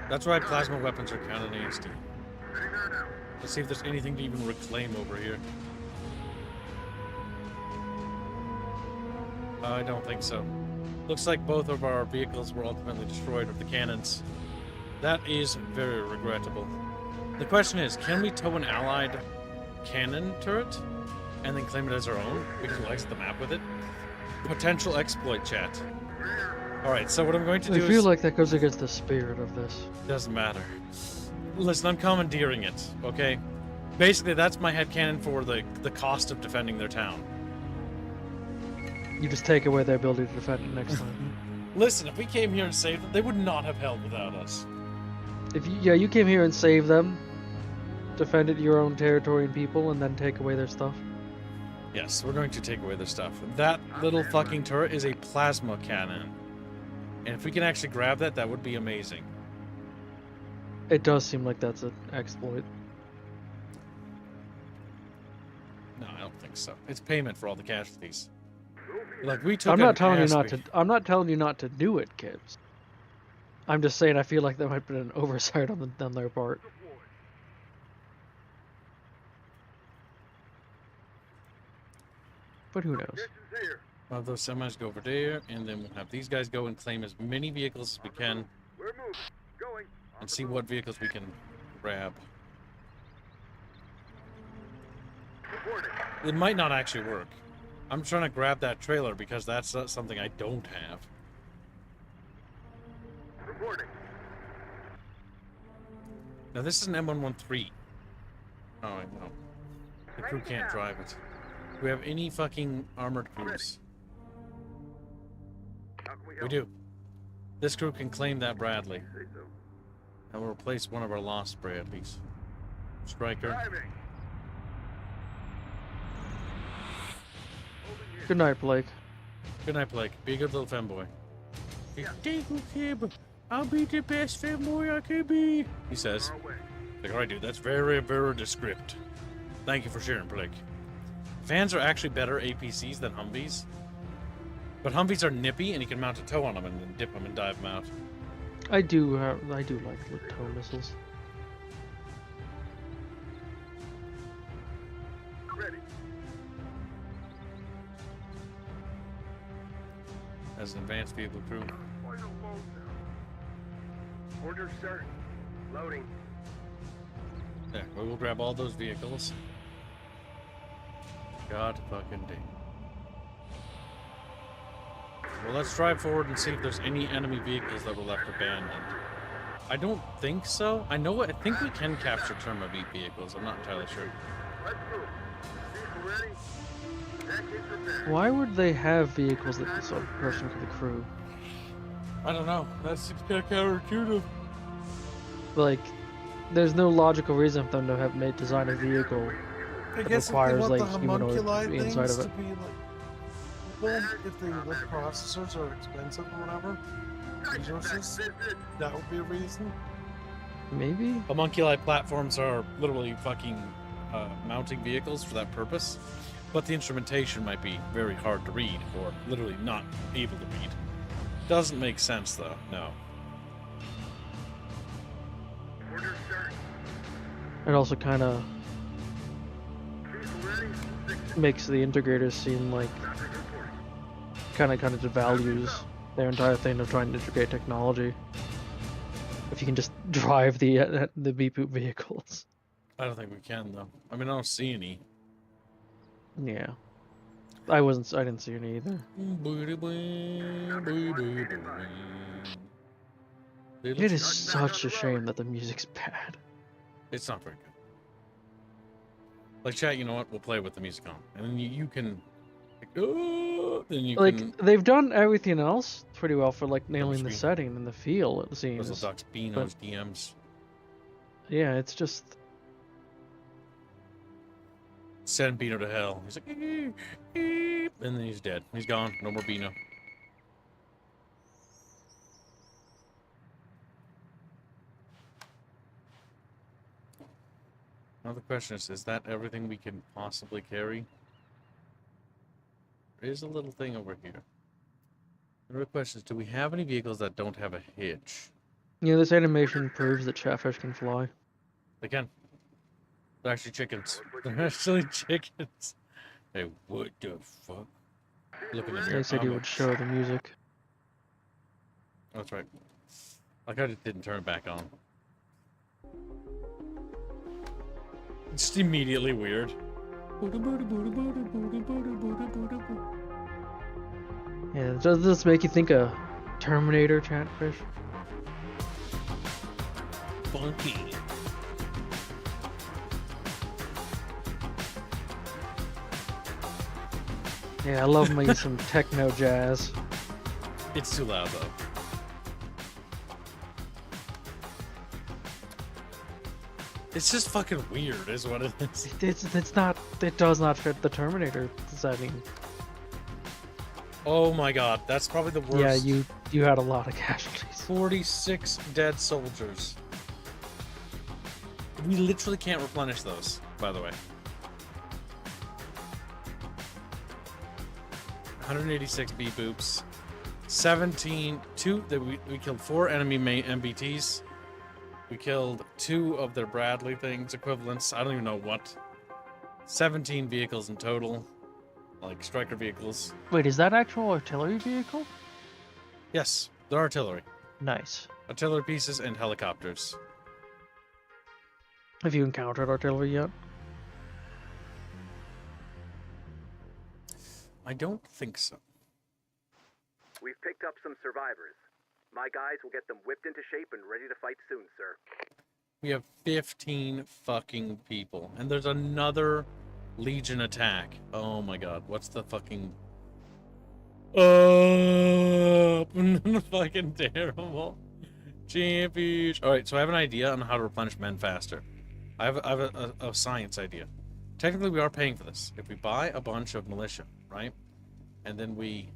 That's why plasma weapons are kind of nasty. Heading there now. Let's see if there's anything to even reclaim over here. I don't think so. Looks like both of our vehicles were ultimately destroyed with the cannons. That is very regrettable. The question is, can we tow an allied cannon turret and then claim it as our own because we exit the map with it? Potential exploit, chat. Alright, so what I'm going to do I feel is... like that goes against the spirit of this. Doesn't matter. Listen, I'm commandeering it, okay? Basically, that's my headcanon for the cost of defending their town. You just take away their ability to defend it next time. Listen, if we came here and saved them, they would not have held without us. If you came here and saved them, defended your own territory and people, and then take away their stuff. Yes, we're going to take away their stuff. That little fucking turret is a plasma cannon. And if we can actually grab that, that would be amazing. It does seem like that's an exploit. No, I don't think so. It's payment for all the casualties. Like, we took I'm not telling you not to. I'm not telling you not to do it, kids. I'm just saying I feel like that might have been an oversight on their part. But who knows? Positions here. Well, those semis go over there, and then we'll have these guys go and claim as many vehicles as we can, We're moving. Going. and see what vehicles we can grab. Reporting. It might not actually work. I'm trying to grab that trailer because that's something I don't have. Reporting. Now, this is an M113. Oh, I know. The crew can't drive it. Do we have any fucking armored crews? How can we We help? do. This crew can claim that Bradley. Say so. And we'll replace one of our lost Bradleys. Striker. Driving. Good night, Blake. Good night, Blake. Be a good little femboy. Thank you, Kib. I'll be the best femboy I can be. He says. Our way. Like, alright, dude, that's very, very descript. Thank you for sharing, Blake. Fans are actually better APCs than Humvees. But Humvees are nippy, and you can mount a tow on them and then dip them and dive them out. I do like the tow missiles. Ready. As an advanced vehicle crew. Final mode now. Order certain. Loading. There, we will grab all those vehicles. God fucking dang. Well, let's drive forward and see if there's any enemy vehicles that were left abandoned. I don't think so. I think we can capture Termibeep vehicles. I'm not entirely sure. Let's move. Vehicle ready. Package prepared. Why would they have vehicles that this other person could crew? I don't know. That seems kind of counterintuitive. Like, there's no logical reason for them to have made design a vehicle I that guess requires if they like want the humanoid homunculi to be inside things of to it. be like people, if the processors are expensive or whatever, resources, that would be a reason. Maybe? Homunculi platforms are literally fucking mounting vehicles for that purpose, but the instrumentation might be very hard to read, or literally not able to read. Doesn't make sense, though, no. Order certain. It also kind of Vehicle ready. Fix it. makes the integrators seem like Traffic reporting. kind of devalues their entire thing of trying to integrate technology. If you can just drive the beep boop vehicles. I don't think we can, though. I mean, I don't see any. Yeah. I didn't see any either. It is such a shame that the music's bad. It's not very good. Like, chat, you know what? We'll play with the music on. And then you can... then you Like, can... they've done everything else pretty well for like nailing the screen. setting and the feel, it Puzzle seems. Ducks, Beano's, DMs. Yeah, it's just Send Beano to hell. He's like... "Eep, eep," and then he's dead. He's gone. No more Beano. Now the question is that everything we can possibly carry? There is a little thing over here. The real question is, do we have any vehicles that don't have a hitch? this animation proves that Chatfish can fly. They can. They're actually chickens. They're actually chickens. Hey, what the fuck? Look in the mirror. They said he I'm a- would show the music. That's right. Like I just didn't turn it back on. It's just immediately weird. Yeah, does this make you think of Terminator Chatfish? Funky. Yeah, I love me some techno jazz. It's too loud though. It's just fucking weird, is what it is. It's not. It does not fit the Terminator setting. Oh my god, that's probably the worst. Yeah, you had a lot of casualties. 46 dead soldiers. We literally can't replenish those, by the way. 186 B-boops. we killed 4 enemy MBTs. We killed 2 of their Bradley things, equivalents. I don't even know what. 17 vehicles in total. Like striker vehicles. Wait, is that actual artillery vehicle? Yes, they're artillery. Nice. Artillery pieces and helicopters. Have you encountered artillery yet? I don't think so. We've picked up some survivors. My guys will get them whipped into shape and ready to fight soon, sir. We have 15 fucking people. And there's another Legion attack. Oh my god. What's the fucking... Oh, fucking terrible. Champions. Alright, so I have an idea on how to replenish men faster. I have a science idea. Technically, we are paying for this. If we buy a bunch of militia, right? And then we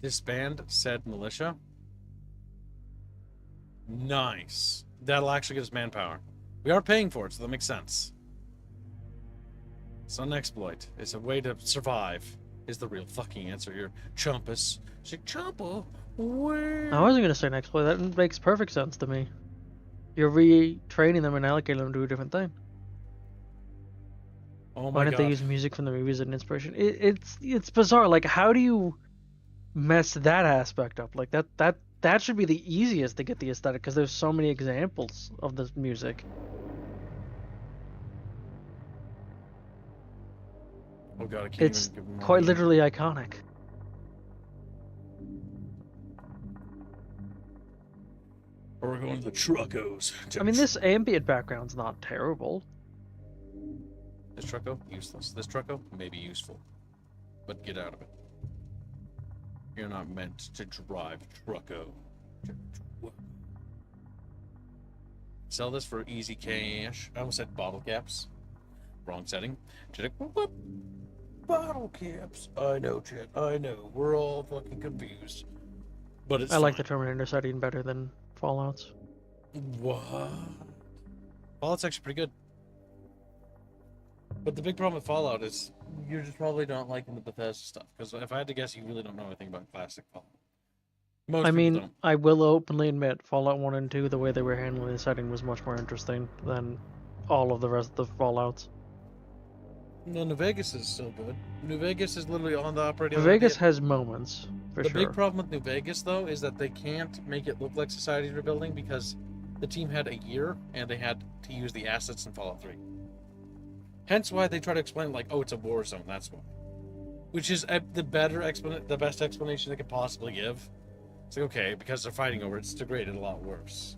disband said militia. Nice. That'll actually get us manpower. We are paying for it, so that makes sense. It's not an exploit. It's a way to survive. Is the real fucking answer here. Chumpus. Say, Chumpa, where? I wasn't gonna say an exploit. That makes perfect sense to me. You're retraining them and allocating them to a different thing. Oh my Why didn't god. they use music from the movies as an inspiration? It's bizarre. Like, how do you mess that aspect up? Like that should be the easiest to get the aesthetic because there's so many examples of this music. Oh god, I can't It's even give them quite more. literally iconic. Or we're going to the truckos. I mean, this ambient background's not terrible. This trucko, useless. This trucko, maybe useful. But get out of it. You're not meant to drive trucko. Sell this for easy cash. I almost said bottle caps. Wrong setting. Bottle caps. I know, Chet. I know. We're all fucking confused. But it's I like the fine. Terminator setting better than Fallout's. What? Fallout's actually pretty good. But the big problem with Fallout is you're just probably not liking the Bethesda stuff. Because if I had to guess, you really don't know anything about classic Fallout. Most I people mean, don't. I will openly admit, Fallout 1 and 2, the way they were handling the setting was much more interesting than all of the rest of the Fallouts. No, New Vegas is still good. New Vegas is literally on the operating. Vegas has moments, for The sure. big problem with New Vegas, though, is that they can't make it look like society's rebuilding because the team had a year and they had to use the assets in Fallout 3. Hence why they try to explain like, oh, it's a war zone. That's why. Which is the best explanation they could possibly give. It's like, okay, because they're fighting over it, it's degraded a lot worse.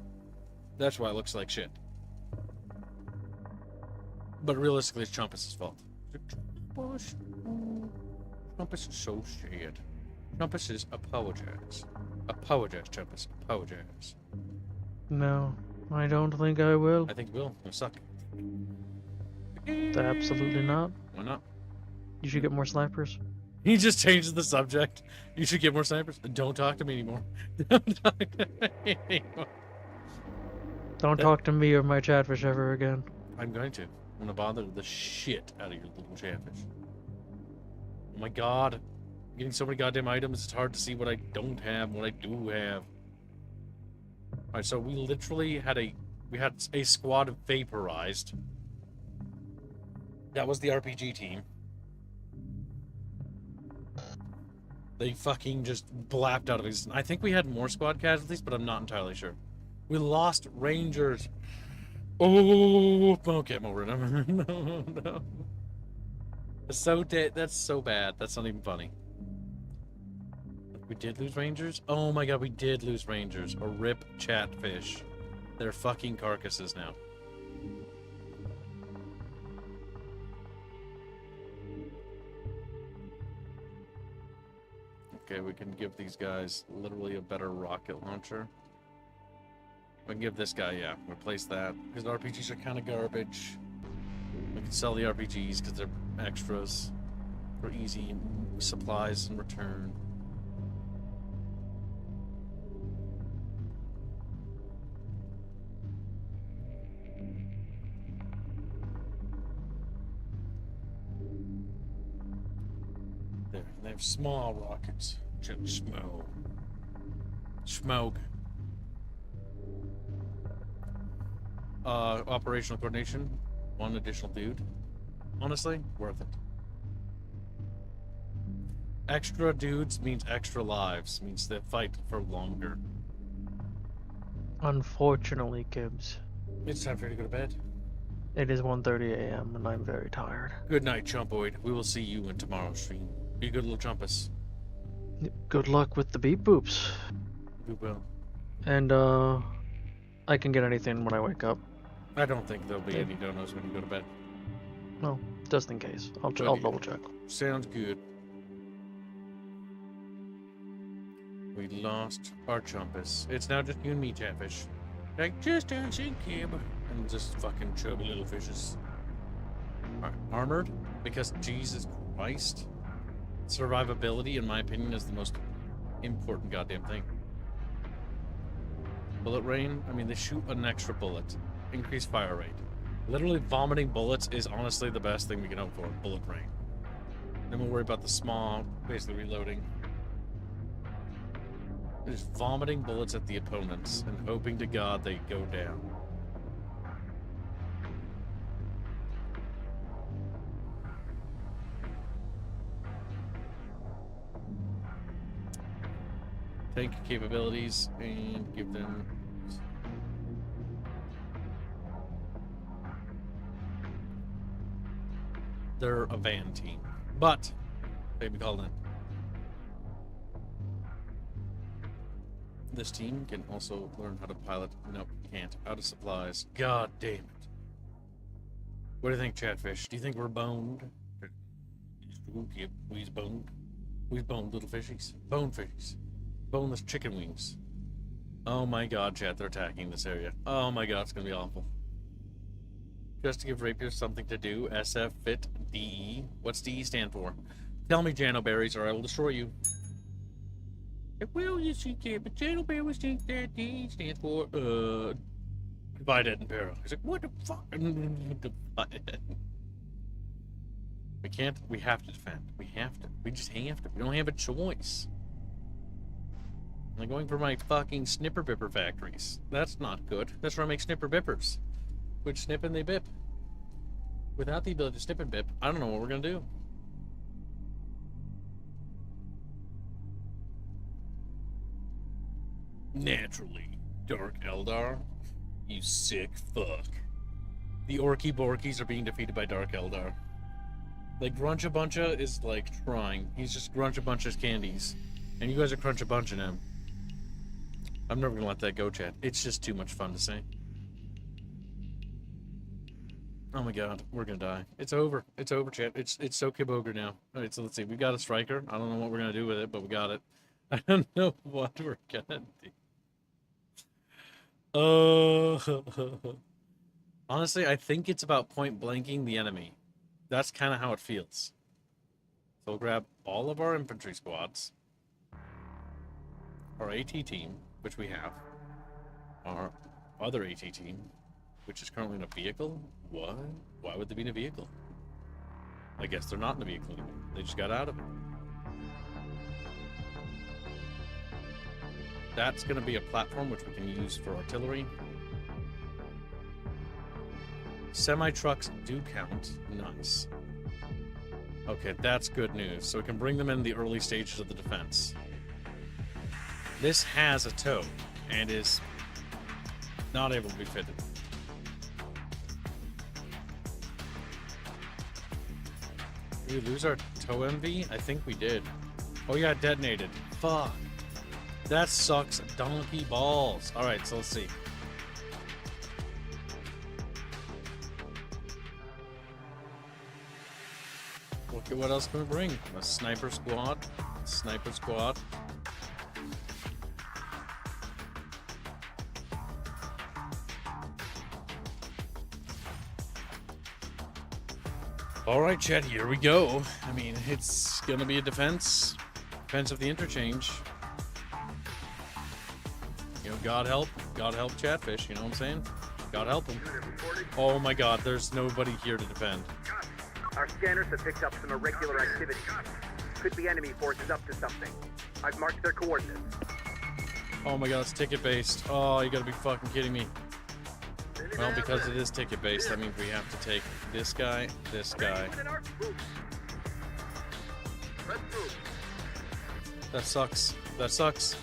That's why it looks like shit. But realistically, it's Trumpus' fault. Trumpus is so shit. Trumpus is apologize. Apologize, Trumpus. Apologize. No, I don't think I will. I think it will. It'll suck. Absolutely not. Why not? You should get more snipers. He just changes the subject. You should get more snipers. Don't talk to me anymore. Don't talk to me anymore. Don't talk to me or my chatfish ever again. I'm going to. I'm going to bother the shit out of your little chatfish. Oh my god. I'm getting so many goddamn items, it's hard to see what I don't have, what I do have. Alright, so we literally had a squad vaporized. That was the RPG team. They fucking just blapped out of existence. I think we had more squad casualties, but I'm not entirely sure. We lost Rangers. Oh, okay, I'm over it. No, no. So dead. That's so bad. That's not even funny. We did lose Rangers? Oh my god, we did lose Rangers. A rip Chatfish. They're fucking carcasses now. Okay, we can give these guys literally a better rocket launcher. We can give this guy, yeah, replace that. Because the RPGs are kind of garbage. We can sell the RPGs because they're extras for easy supplies in return. There, they have small rockets. Just smoke. Smoke. Operational coordination. One additional dude. Honestly, worth it. Extra dudes means extra lives. Means they fight for longer. Unfortunately, Gibbs, It's time for you to go to bed. it is 1:30 a.m. and I'm very tired. Good night, Chumpoid. We will see you in tomorrow's stream. Be good, little Chumpus. Good luck with the beep boops. We will. And, I can get anything when I wake up. I don't think there'll be any donos when you go to bed. No, just in case. I'll Good. double check. Sounds good. We lost our Chumpus. It's now just you and me, Chatfish. Like, just us and Kib. And just fucking chubby little fishes. Alright, armored? Because, Jesus Christ. Survivability, in my opinion, is the most important goddamn thing. Bullet rain? I mean, they shoot an extra bullet. Increased fire rate. Literally vomiting bullets is honestly the best thing we can hope for. Bullet rain. Then we'll worry about the small, basically reloading. Just vomiting bullets at the opponents and hoping to God they go down. Tank capabilities and give them. They're a van team, but they be called in. This team can also learn how to pilot. Nope, can't. Out of supplies. God damn it. What do you think, Chatfish? Do you think we're boned? We's boned. We's boned, little fishies. Bone fishies. Boneless chicken wings. Oh my god, chat, they're attacking this area. Oh my god, it's gonna be awful. Just to give rapiers something to do, SF fit DE. What's DE stand for? Tell me, Janoberries, or I will destroy you. Well, yes, you can, but Janoberries think that DE stands for, Goodbye, Dead and Para. He's like, what the fuck? We can't, we have to defend. We have to. We just have to. We don't have a choice. I'm going for my fucking snipper bipper factories. That's not good. That's where I make snipper bippers. Which snip and they bip. Without the ability to snip and bip, I don't know what we're gonna do. Naturally, Dark Eldar. You sick fuck. The Orky Borkies are being defeated by Dark Eldar. Like, Grunch-a-Buncha is, like, trying. He's just Grunch-a-Buncha's candies. And you guys are Crunch-a-Bunching him. I'm never gonna let that go, chat. It's just too much fun to say. Oh my god, we're gonna die. It's over. It's over, chat. It's so Kibogre now. Alright, so let's see. We got a striker. I don't know what we're gonna do with it, but we got it. I don't know what we're gonna do. Honestly, I think it's about point blanking the enemy. That's kind of how it feels. So we'll grab all of our infantry squads, our AT team, which we have, our other AT team, which is currently in a vehicle. What? Why would they be in a vehicle? I guess they're not in a vehicle anymore. They just got out of it. That's going to be a platform which we can use for artillery. Semi-trucks do count. Nice. Okay, that's good news. So we can bring them in the early stages of the defense. This has a tow and is not able to be fitted. Did we lose our tow MV? I think we did. Oh yeah, it detonated. Fuck. That sucks donkey balls. Alright, so let's see. What else can we bring? A sniper squad? Sniper squad. Alright, Chet, here we go. I mean, it's gonna be a defense. Defense of the interchange. You know, God help Chatfish, you know what I'm saying? God help him. Oh my god, there's nobody here to defend. Our scanners have picked up some irregular activity. Could be enemy forces up to something. I've marked their coordinates. Oh my god, it's ticket-based. Oh, you gotta be fucking kidding me. Well, because it is ticket-based, that means we have to take this guy, this guy. That sucks. That sucks.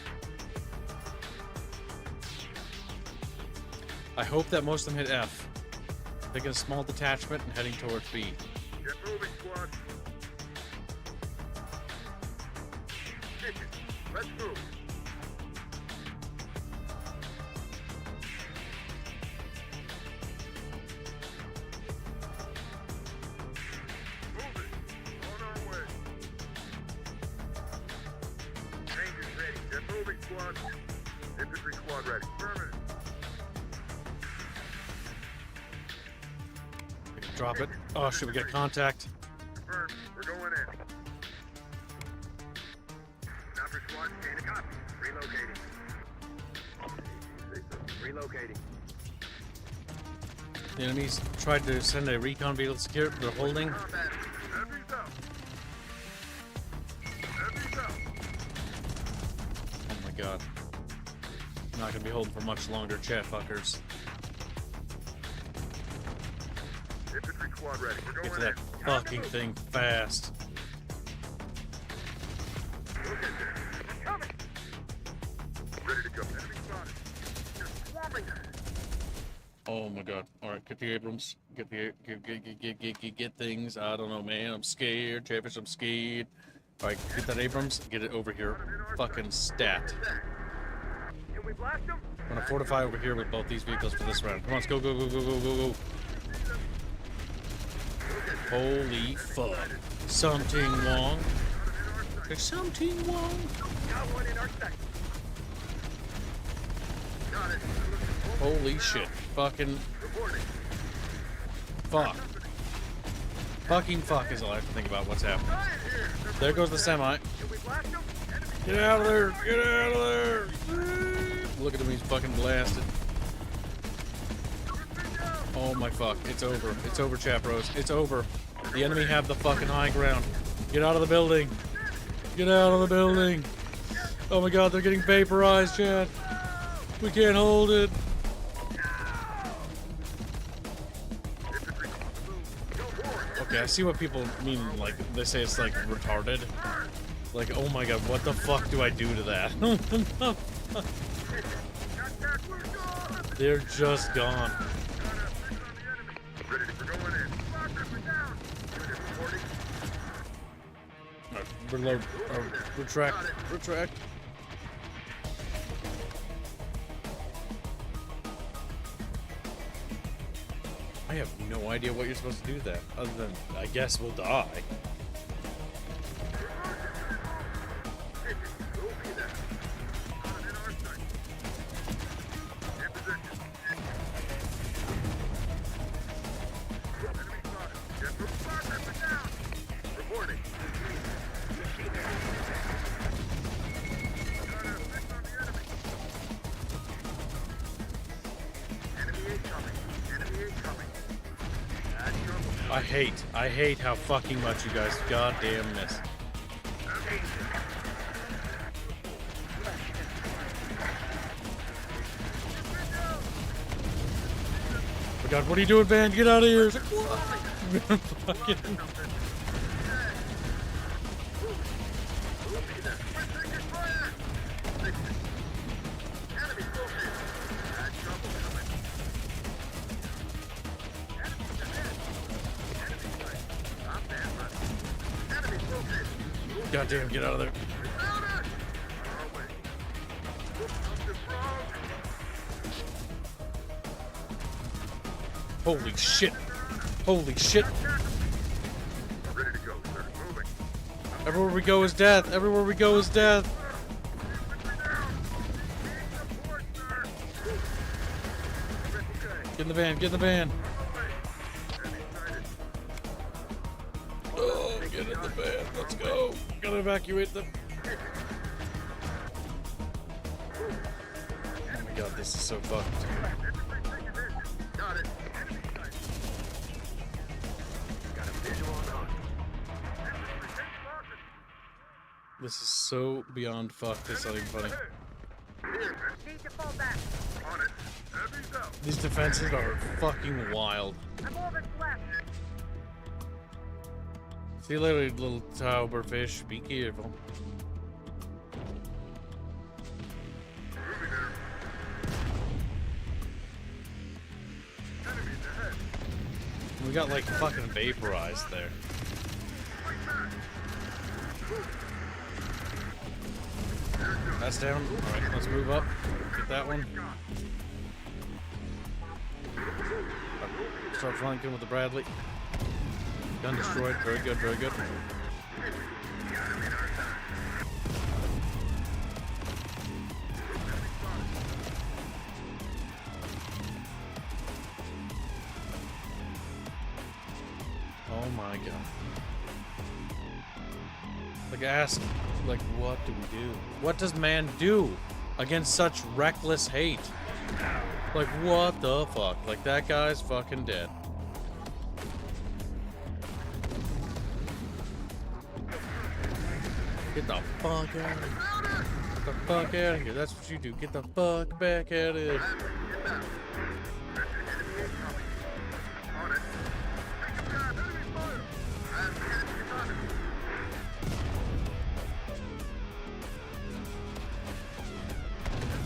I hope that most of them hit F. Taking a small detachment and heading towards B. Get moving, squad. Let's move. Moving. On our way. Rangers ready. Get moving, squad. Infantry squad ready. Affirmative. Drop it. Oh shit, we got contact. Confirmed. We're going in. Sniper squad, chain of copy. Relocating. The enemies tried to send a recon vehicle to secure it, but they're holding. Combat. Enemies up. Enemies up. Oh my god. I'm not gonna be holding for much longer, chat fuckers. Infantry squad ready. We're Get going to that in. fucking thing fast. We'll get there. Coming. Ready to go. Enemy spotted. They're swarming. Oh my god. Alright, get the Abrams. Get the get things. I don't know, man. I'm scared. Chatfish, I'm scared. Alright, get that Abrams. Get it over here. Fucking stat. Can we blast them? I'm gonna fortify over here with both these vehicles for this round. Come on, let's go, go, go, go, go, go, go. Holy fuck. Something wrong. There's something wrong. Got one in our sector. Got it. Holy shit. Fucking Reporting. fuck. Fucking fuck is all I have to think about what's happening. There goes the semi. Can we blast them? Get out of there! Get out of there! Look at him, he's fucking blasted. Oh my fuck, it's over. It's over, Chapros. It's over. The enemy have the fucking high ground. Get out of the building. Get out of the building. Oh my god, they're getting vaporized, Chad. We can't hold it. Okay, I see what people mean, like, they say it's like retarded. Like, oh my god, what the fuck do I do to that? They're just gone. Ready to go in. Reload. Retract. Retract. I have no idea what you're supposed to do with that, other than, I guess we'll die. I hate how fucking much you guys goddamn miss. Oh god, what are you doing, Van? Get out of here! Fucking... Goddamn, get out of there. Holy shit. Holy shit. Ready to go, sir. Moving. Everywhere we go is death. Everywhere we go is death. Get in the van. Get in the van. Oh, get in the van. Let's go. Gotta evacuate them. Oh my god, this is so fucked. Got it. Got a visual on. This is so beyond fucked. It's not even funny. Need to fall back. On it. Heavy's out. These defenses are fucking wild. I'm all that's left. See you later, little tauber fish. Be careful. Moving there. Enemies ahead. We got like fucking vaporized there. That's down. Alright, let's move up. Get that one. Start flanking with the Bradley. Gun destroyed. Very good, very good. Oh my god. Like, ask, like, what do we do? What does man do against such reckless hate? Like, what the fuck? Like, that guy's fucking dead. Get the fuck out of here. Get the fuck out of here. That's what you do. Get the fuck back out of here. On it. Take him down. Enemy fire. I have the enemy target.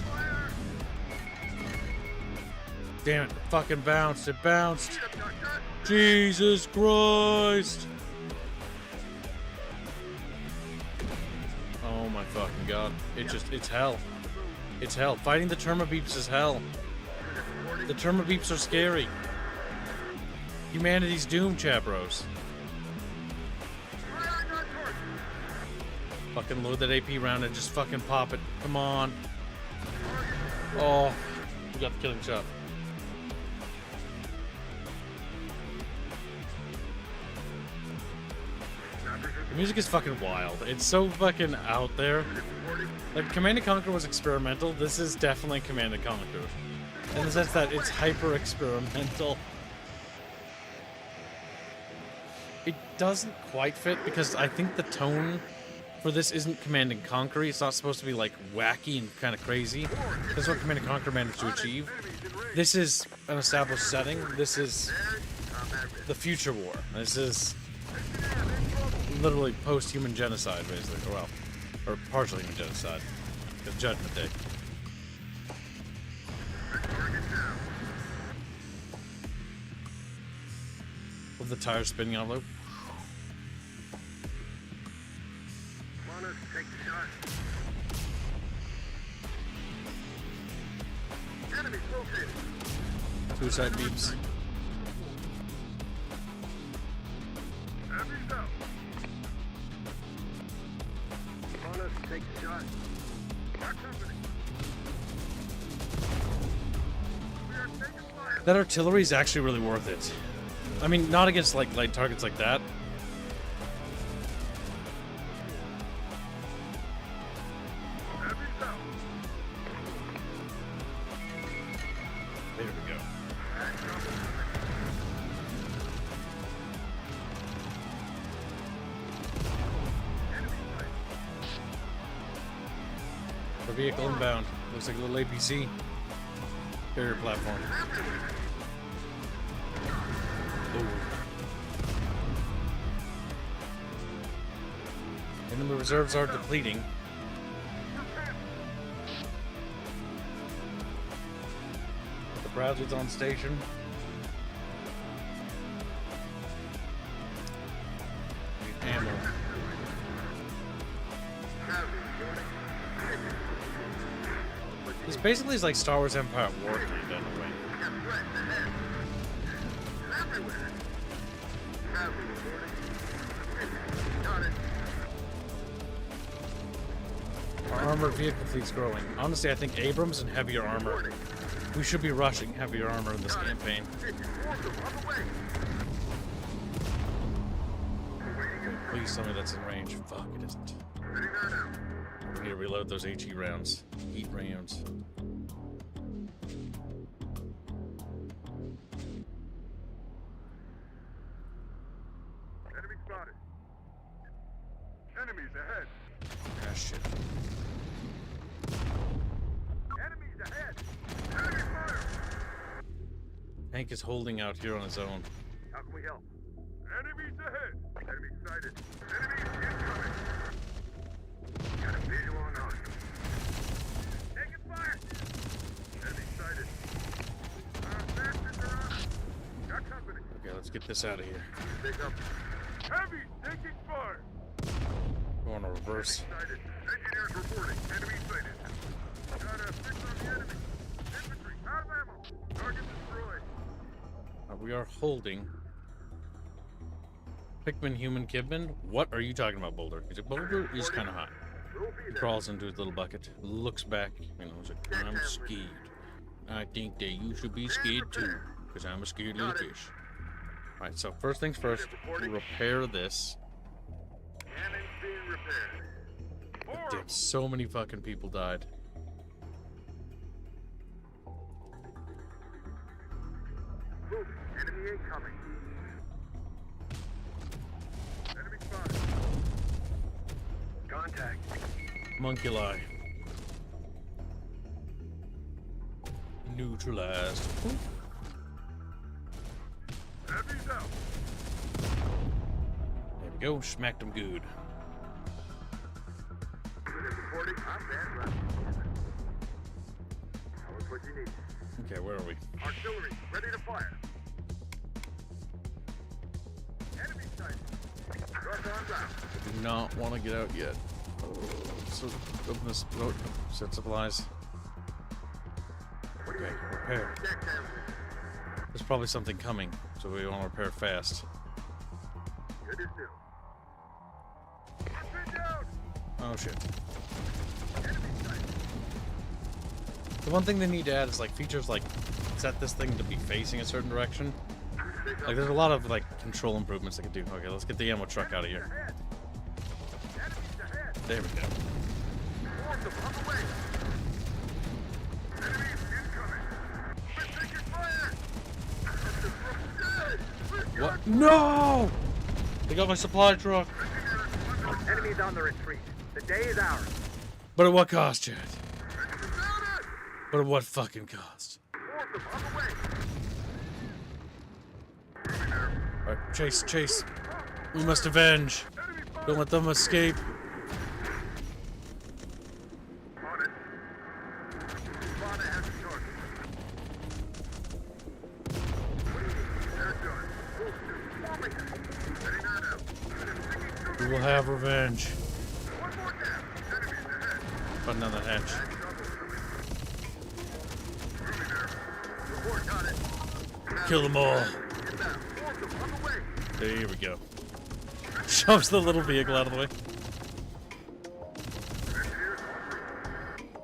Fire. Damn it. It fucking bounced. It bounced. Jesus Christ. Oh my fucking god. It's hell. It's hell. Fighting the Termibeeps is hell. The Termibeeps are scary. Humanity's doomed, chabros. Fucking load that AP round and just fucking pop it. Come on. Oh, we got the killing shot. The music is fucking wild. It's so fucking out there. Like, Command & Conquer was experimental. This is definitely Command & Conquer. In the sense that it's hyper experimental. It doesn't quite fit because I think the tone for this isn't Command & Conquer. It's not supposed to be like wacky and kind of crazy. That's what Command & Conquer managed to achieve. This is an established setting. This is the future war. This is literally post-human genocide, basically. Well, or partial human genocide. The Judgment Day. With the tires spinning on loop. Come on, let's take the shot. Enemy located. Suicide beeps. Enemy's out. Come on, let's take the shot. Our company. We are taking fire. That artillery is actually really worth it. I mean, not against like light targets like that. Enemy's out. There we go. The vehicle inbound. Looks like a little APC. Carrier platform. Ooh. Enemy reserves are depleting. The Bradley's on station. Need ammo. Basically, it's like Star Wars Empire at War kind of in a way. We got threats ahead. And everywhere. Raffle reporting. Got it. Our armored vehicle fleet's growing. Honestly, I think Abrams and heavier armor. We should be rushing heavier armor in this campaign. Please tell me that's in range. Fuck, it isn't. We need to reload those HE rounds. Heat rounds. Enemy spotted. Enemies ahead. Ah, shit. Enemies ahead. Enemy fire. Hank is holding out here on his own. How can we help? Enemies ahead. Enemy sighted. Enemies incoming. Got a visual on us. Taking fire. Enemy sighted. Bastards are on. Got company. Okay, let's get this out of here. Pick up. Heavy taking fire. Go on a reverse. Sighted. Engineers reporting. Enemy sighted. Got a fix on the enemy. Infantry out of ammo. Target destroyed. We are holding. Pikmin, human, Kidman? What are you talking about, Boulder? Is it Boulder? He's kind of hot. He crawls into his little bucket, looks back, you know, he's like, I'm scared. I think that you should be scared too, because I'm a scared little fish. Alright, so first things first, we repair this. Cannons being repaired. Damn, so many fucking people died. Moving. Enemy incoming. Enemy spotted. Contact. Monkey-lie. Neutralized. Enemies out. There we go, smacked him good. Unit reporting. I'm bad left. What's what you need? Okay, where are we? Artillery ready to fire. Enemy sighted. Truck on route. I do not want to get out yet. So, open this. Oh, set supplies. Okay, repair. Check down. There's probably something coming, so we want to repair fast. Good as new. Pin down. Oh shit. Enemy sighted. The one thing they need to add is like features like set this thing to be facing a certain direction. Like there's a lot of like control improvements they could do. Okay, let's get the ammo truck out of here. Ahead. Enemies ahead. There we go. Force them on the way. Enemies incoming. We're taking fire. What? No! They got my supply truck. Enemies on the retreat. The day is ours. But at what cost, Chad? But at what fucking cost? Force them on the way. Alright, chase, chase. We must avenge. Don't let them escape. On it. Spot has the target. They're done. Forming. Setting that out. We will have revenge. One more down. Enemies ahead. Button down that hatch. Report got it. Kill them all. Get down. Force them on the way. There we go. Shoves the little vehicle out of the way. Engineers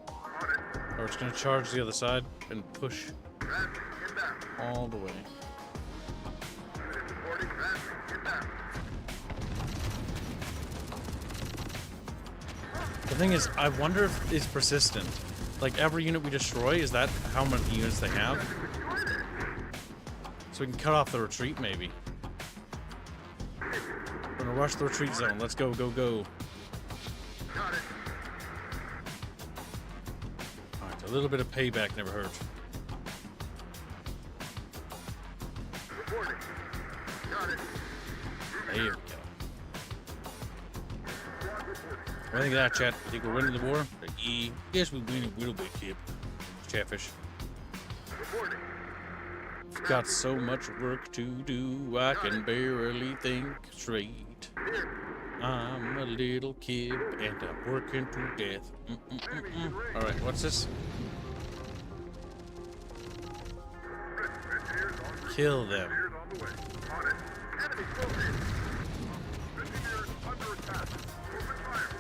on it. Or it's gonna charge the other side and push Raffle, get down. all the way. Unit reporting. Raffle, get down. The thing is, I wonder if it's persistent. Like every unit we destroy, is that how many units they have? So we can cut off the retreat, maybe. We're gonna rush the retreat zone. Let's go, go, go. Got it. Alright, a little bit of payback never hurt. Reporting. Got it. There we go. What do you think of that, chat? You think we're winning the war? Yes, we win a little bit, kid. Chatfish. Reporting. I've got so much work to do, I can barely think straight. I'm a little kid, and I'm working to death. Alright, what's this? Kill them. Engineers on the way. On it. Enemy close in. Engineers under attack. Open fire.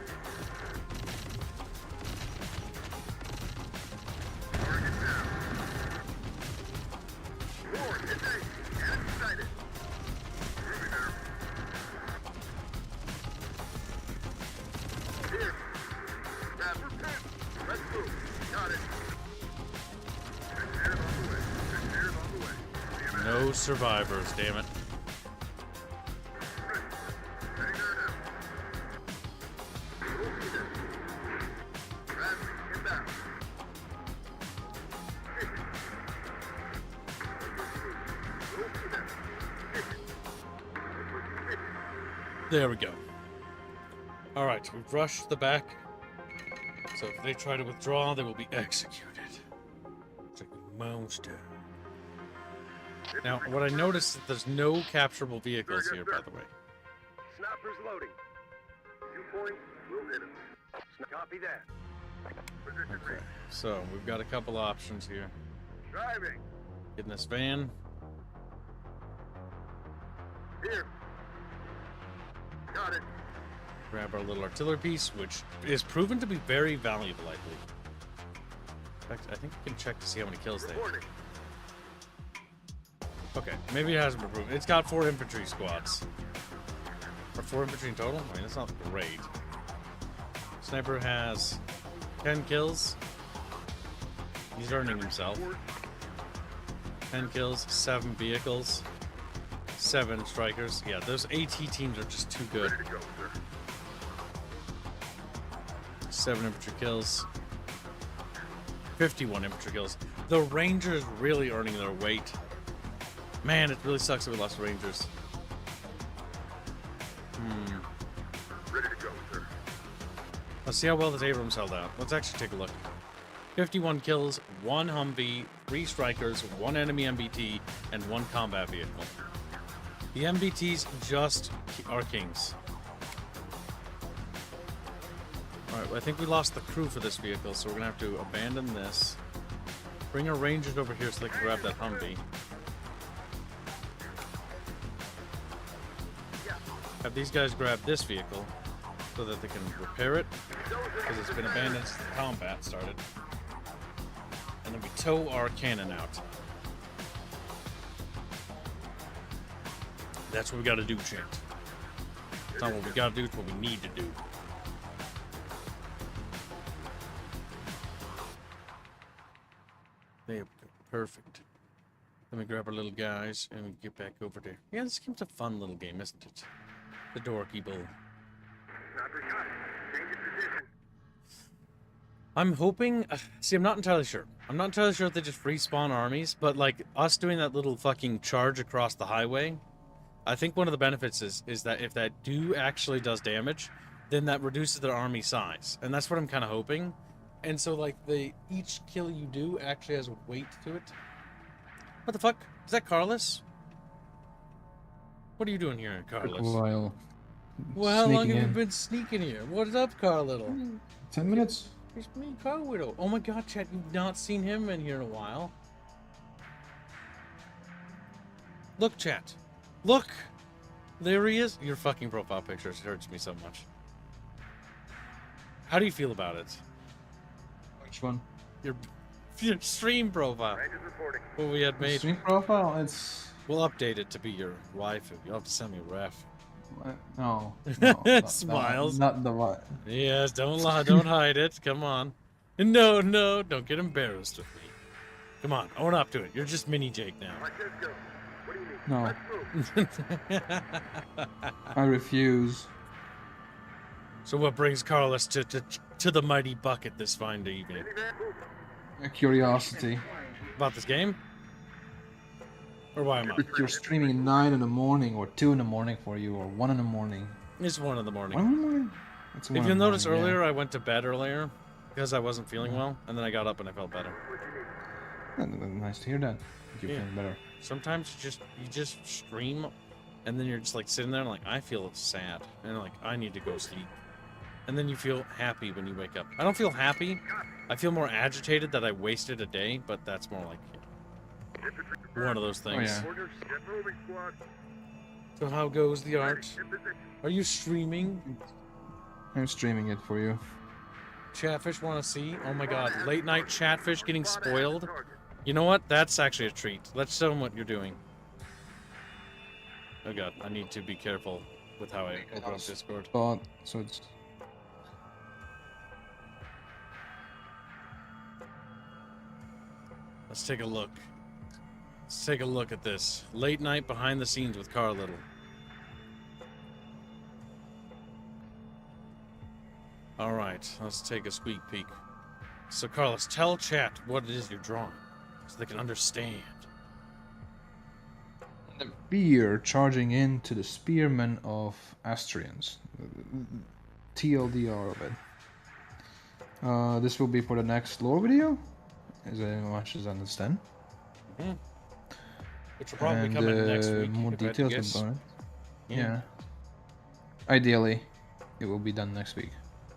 Target down. Lord, hit me. Enemy sighted. Moving there. Here. Rapper pin. Let's move. Got it. Engineers on the way. Engineers on the way. No survivors, damn it. Heading there now. Raffle, inbound. There we go. Alright, we've rushed the back. So if they try to withdraw, they will be executed. It's like a monster. Now, what I noticed is that there's no capturable vehicles here, by the way. Snipers loading. Viewpoint, we'll hit him. Copy that. Position Okay, so we've got a couple options here. driving. Get in this van. Here. Got it. Grab our little artillery piece, which is proven to be very valuable, I believe. In fact, I think we can check to see how many kills they have. Reporting. Okay, maybe it hasn't been proven. It's got 4 infantry squads. Or 4 infantry in total? I mean, that's not great. Sniper has 10 kills. He's earning himself. 10 kills, 7 vehicles, 7 strikers. Yeah, those AT teams are just too good. Ready to go, sir. 7 infantry kills. 51 infantry kills. The Rangers really earning their weight. Man, it really sucks that we lost Rangers. Ready to go, sir. Let's see how well this Abrams held out. Let's actually take a look. 51 kills, 1 Humvee, 3 strikers, 1 enemy MBT, and 1 combat vehicle. The MBTs just are kings. Alright, well, I think we lost the crew for this vehicle, so we're gonna have to abandon this. Bring our Rangers over here so they can grab that Humvee. Have these guys grab this vehicle so that they can repair it, because it's been abandoned since the combat started. And then we tow our cannon out. That's what we gotta do, Chant. It's not what we gotta do, it's what we need to do. There we go. Perfect. Let me grab our little guys and we get back over there. Yeah, this game's a fun little game, isn't it? The Dorky Bull. Sniper shot. Change of position. I'm hoping... see, I'm not entirely sure. I'm not entirely sure if they just respawn armies, but like us doing that little fucking charge across the highway, I think one of the benefits is that if that actually does damage, then that reduces their army size. And that's what I'm kind of hoping. And so like each kill you do actually has weight to it. What the fuck? Is that Carlos? What are you doing here, Carlos? A while. Well, how long Sneaking have you in. been sneaking here? What's up, Carlittle? 10 minutes? It's me, Car Widow. Oh my god, Chad, you've not seen him in here in a while. Look, chat. Look! There he is. Your fucking profile picture hurts me so much. How do you feel about it? Which one? Your stream profile. Rangers reporting. What we had made. Stream profile? It's... We'll update it to be your waifu. You'll have to send me a ref. No. It smiles. Not the what? Yes, don't lie, don't hide it. Come on. No, don't get embarrassed with me. Come on, own up to it. You're just Mini Jake now. Watch this go. What do you need? No. Let's move. I refuse. So what brings Carlos to the mighty bucket this fine evening? Minivan, move. A curiosity. About this game? Or why am I? You're streaming at 9 in the morning, or 2 in the morning for you, or 1 in the morning. It's 1 in the morning. 1 in the morning? It's 1 If in you'll the notice morning, earlier, I went to bed earlier because I wasn't feeling Yeah. well, and then I got up and I felt better. Yeah. Nice to hear that. You're Yeah. feeling better. Sometimes you just stream, and then you're just like sitting there and like I feel sad, and like I need to go sleep, and then you feel happy when you wake up. I don't feel happy. I feel more agitated that I wasted a day, but that's more like One of those things. yeah. Orders. Get moving, squad. So how goes the art? In position. Are you streaming? I'm streaming it for you. Chatfish want to see? Oh my god, late night Chatfish getting spoiled. You know what? That's actually a treat. Let's show them what you're doing. Oh god, I need to be careful with how I open up Discord. But so it's Let's take a look. Let's take a look at this. Late night behind the scenes with Carl Little. Alright, let's take a squeak peek. So Carlos, tell chat what it is you're drawing, so they can understand. the beer charging into the spearmen of Astrians. TLDR of it. This will be for the next lore video, as much as I understand. Which will probably come in next week. More if I had to details guess. about it. Yeah. Ideally, it will be done next week.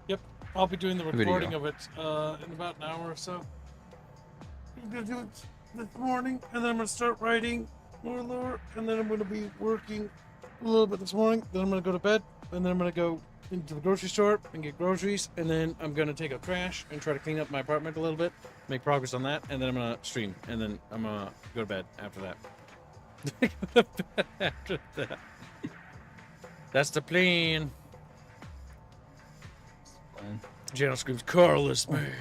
Yep, I'll be doing the Video. recording of it in about an hour or so. I'm gonna do it this morning, and then I'm gonna start writing more lore, and then I'm gonna be working a little bit this morning. Then I'm gonna go to bed, and then I'm gonna go into the grocery store and get groceries, and then I'm gonna take out trash and try to clean up my apartment a little bit, make progress on that, and then I'm gonna stream, and then I'm gonna go to bed after that. Go to bed after that. That's the plan. Jano screams, Carlos, man.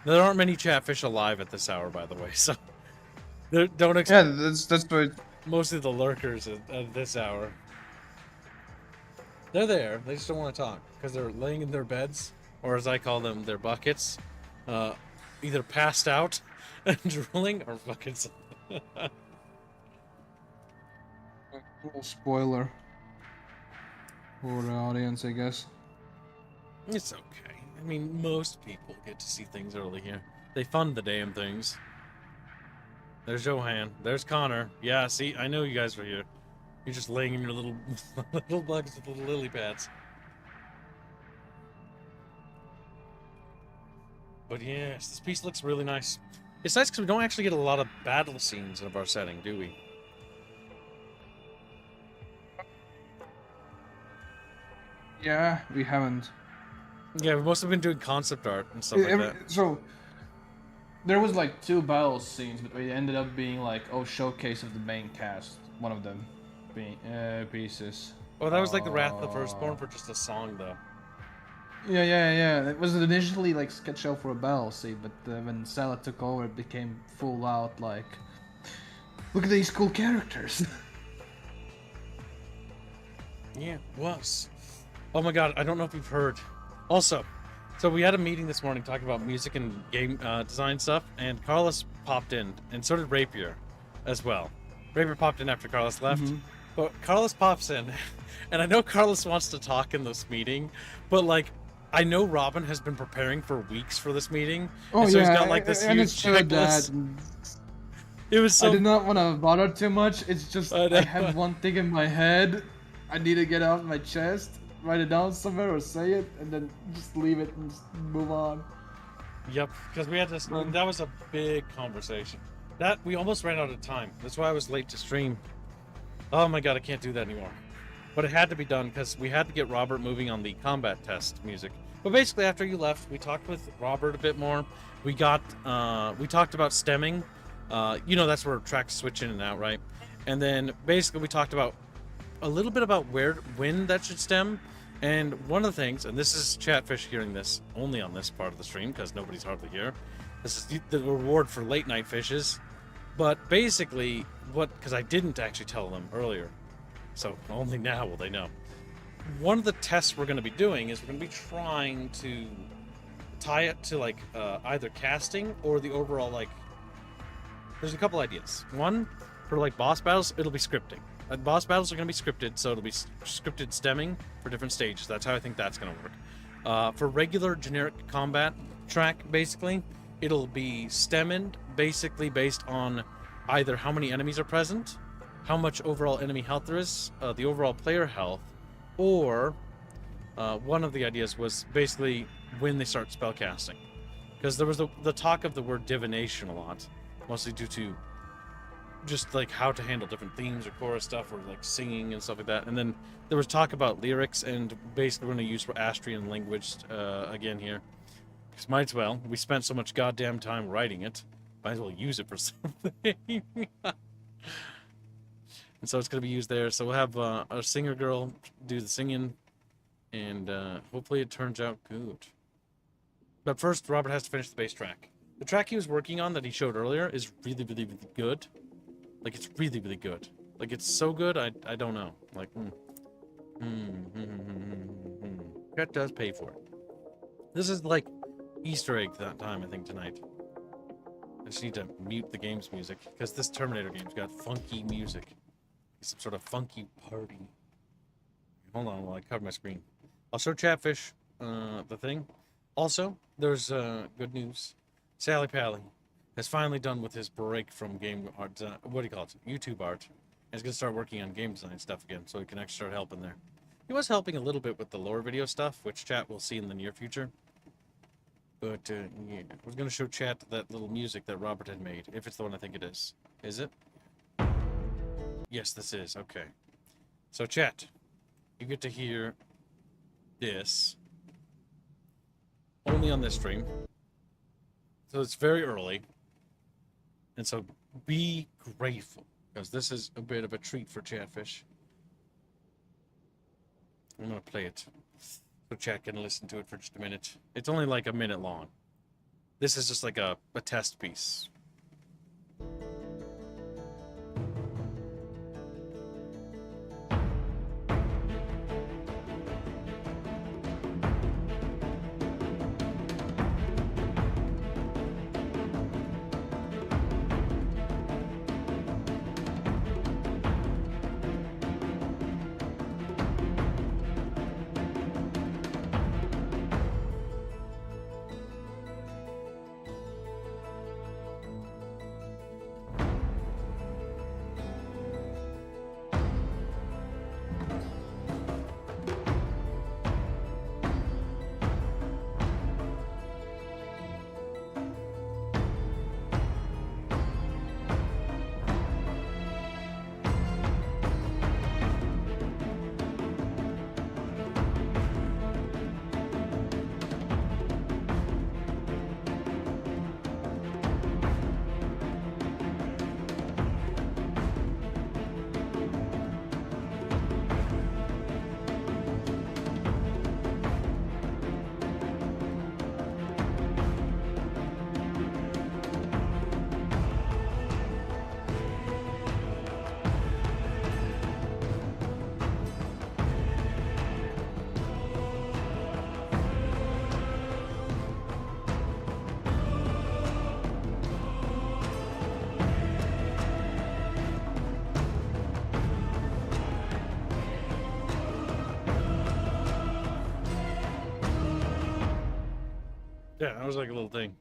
There aren't many Chatfish alive at this hour, by the way, so don't expect. Yeah, that's what. Mostly the lurkers at this hour. They're there. They just don't want to talk because they're laying in their beds, or as I call them, their buckets, either passed out and drooling or fucking. Little spoiler for the audience, I guess. It's okay. I mean, most people get to see things early here. They fund the damn things. There's Johan. There's Connor. Yeah, see, I know you guys were here. You're just laying in your little little bugs with little lily pads. But yes, this piece looks really nice. It's nice because we don't actually get a lot of battle scenes of our setting, do we? Yeah, we haven't. Yeah, we must have been doing concept art and stuff like that. So there was like 2 battle scenes, but they ended up being like showcase of the main cast. One of them being pieces. Oh, that was like the Wrath of the Firstborn for just a song, though. Yeah. It was initially like sketch show for a battle scene, but when Salah took over, it became full out like, look at these cool characters. Yeah, it was. Oh my god, I don't know if you've heard. Also, so we had a meeting this morning talking about music and game design stuff, and Carlos popped in, and so did Rapier as well. Rapier popped in after Carlos left, but Carlos pops in, and I know Carlos wants to talk in this meeting, but like, I know Robin has been preparing for weeks for this meeting, and so he's got like this huge checklist. It was so... I did not want to bother too much. It's just I had one thing in my head. I need to get it off my chest, write it down somewhere or say it, and then just leave it and just move on. Yep, because we had this. That was a big conversation. That we almost ran out of time. That's why I was late to stream. Oh my god, I can't do that anymore. But it had to be done because we had to get Robert moving on the combat test music. But basically, after you left, we talked with Robert a bit more. We talked about stemming. You know, that's where tracks switch in and out, right? And then basically we talked about a little bit about when that should stem. And one of the things, and this is Chatfish hearing this only on this part of the stream because nobody's hardly here. This is the reward for late night fishes. But basically, because I didn't actually tell them earlier, so only now will they know. One of the tests we're going to be doing is we're going to be trying to tie it to like either casting or the overall like. There's a couple ideas. One, for like boss battles, it'll be scripting. Boss battles are going to be scripted, so it'll be scripted stemming for different stages. That's how I think that's going to work. For regular generic combat track, basically, it'll be stemming, basically based on either how many enemies are present, how much overall enemy health there is, the overall player health, or one of the ideas was basically when they start spellcasting. Because there was the talk of the word divination a lot, mostly due to just like how to handle different themes or chorus stuff or like singing and stuff like that. And then there was talk about lyrics, and basically we're going to use Astrian language again here. Because might as well. We spent so much goddamn time writing it. Might as well use it for something. And so it's going to be used there. So we'll have our singer girl do the singing, and hopefully it turns out good. But first, Robert has to finish the bass track. The track he was working on that he showed earlier is really, really, really good. Like, it's really, really good. Like, it's so good, I don't know. Like, That does pay for it. This is like Easter egg that time, I think, tonight. I just need to mute the game's music, because this Terminator game's got funky music. Some sort of funky party. Hold on while I cover my screen. I'll show Chatfish the thing. Also, there's good news. Sally Pally has finally done with his break from game art, what do you call it? YouTube art. And he's going to start working on game design stuff again, so he can actually start helping there. He was helping a little bit with the lore video stuff, which Chat will see in the near future. But, yeah, I was going to show Chat that little music that Robert had made, if it's the one I think it is. Is it? Yes, this is. Okay. So, Chat, you get to hear this only on this stream. So it's very early. And so be grateful, because this is a bit of a treat for Chatfish. I'm going to play it so Chat can listen to it for just a minute. It's only like a minute long. This is just like a test piece. Yeah, that was like a little thing.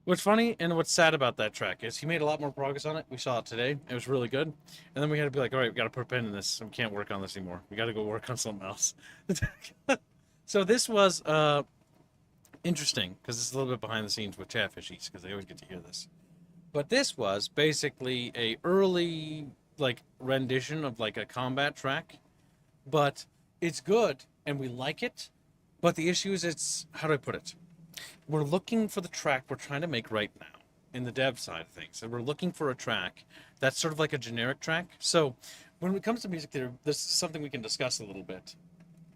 What's funny and what's sad about that track is he made a lot more progress on it. We saw it today. It was really good. And then we had to be like, all right, we got to put a pin in this. We can't work on this anymore. We got to go work on something else. So this was interesting, because this is a little bit behind the scenes with Chatfishies, because they always get to hear this. But this was basically a early like rendition of like a combat track. But it's good and we like it. But the issue is it's, how do I put it? We're looking for the track we're trying to make right now in the dev side of things. And we're looking for a track that's sort of like a generic track. So when it comes to music theory, this is something we can discuss a little bit.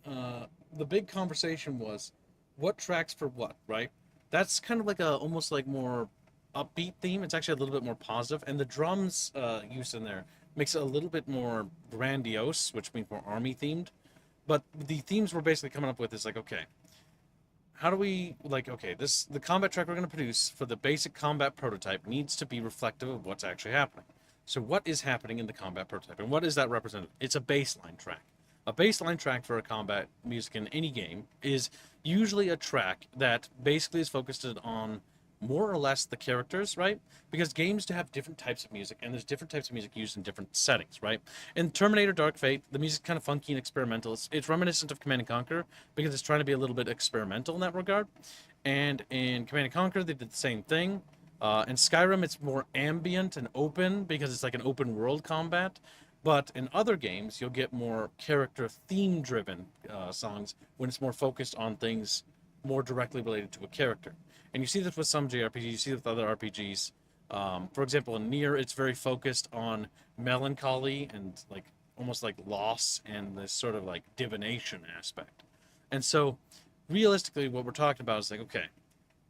The big conversation was what tracks for what, right? That's kind of like a almost like more upbeat theme. It's actually a little bit more positive, and the drums used in there makes it a little bit more grandiose, which means more army themed. But the themes we're basically coming up with is like, okay, how do we, like, okay, the combat track we're going to produce for the basic combat prototype needs to be reflective of what's actually happening. So what is happening in the combat prototype, and what is that represented? It's a baseline track. A baseline track for a combat music in any game is usually a track that basically is focused on more or less the characters, right? Because games have different types of music, and there's different types of music used in different settings, right? In Terminator Dark Fate, the music's kind of funky and experimental. It's reminiscent of Command & Conquer, because it's trying to be a little bit experimental in that regard. And in Command & Conquer, they did the same thing. In Skyrim, it's more ambient and open because it's like an open world combat. But in other games, you'll get more character theme-driven songs when it's more focused on things more directly related to a character. And you see this with some JRPGs, you see this with other RPGs. For example, in Nier, it's very focused on melancholy and like almost like loss and this sort of like divination aspect. And so, realistically, what we're talking about is like, okay,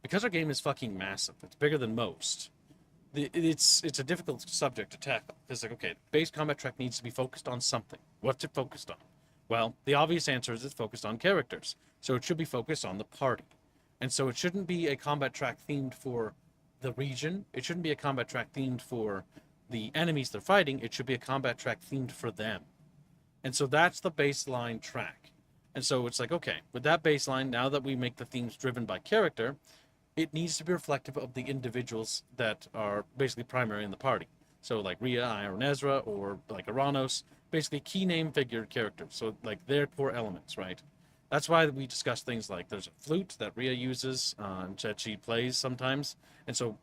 because our game is fucking massive, it's bigger than most. It's a difficult subject to tackle. It's like, okay, base combat track needs to be focused on something. What's it focused on? Well, the obvious answer is it's focused on characters. So it should be focused on the party. And so it shouldn't be a combat track themed for the region. It shouldn't be a combat track themed for the enemies they're fighting. It should be a combat track themed for them. And so that's the baseline track. And so it's like, okay, with that baseline, now that we make the themes driven by character, it needs to be reflective of the individuals that are basically primary in the party. So like Rhea, Iron Ezra, or like Aranos, basically key name figure characters. So like their core elements, right? That's why we discuss things like there's a flute that Rhea uses that she plays sometimes. And so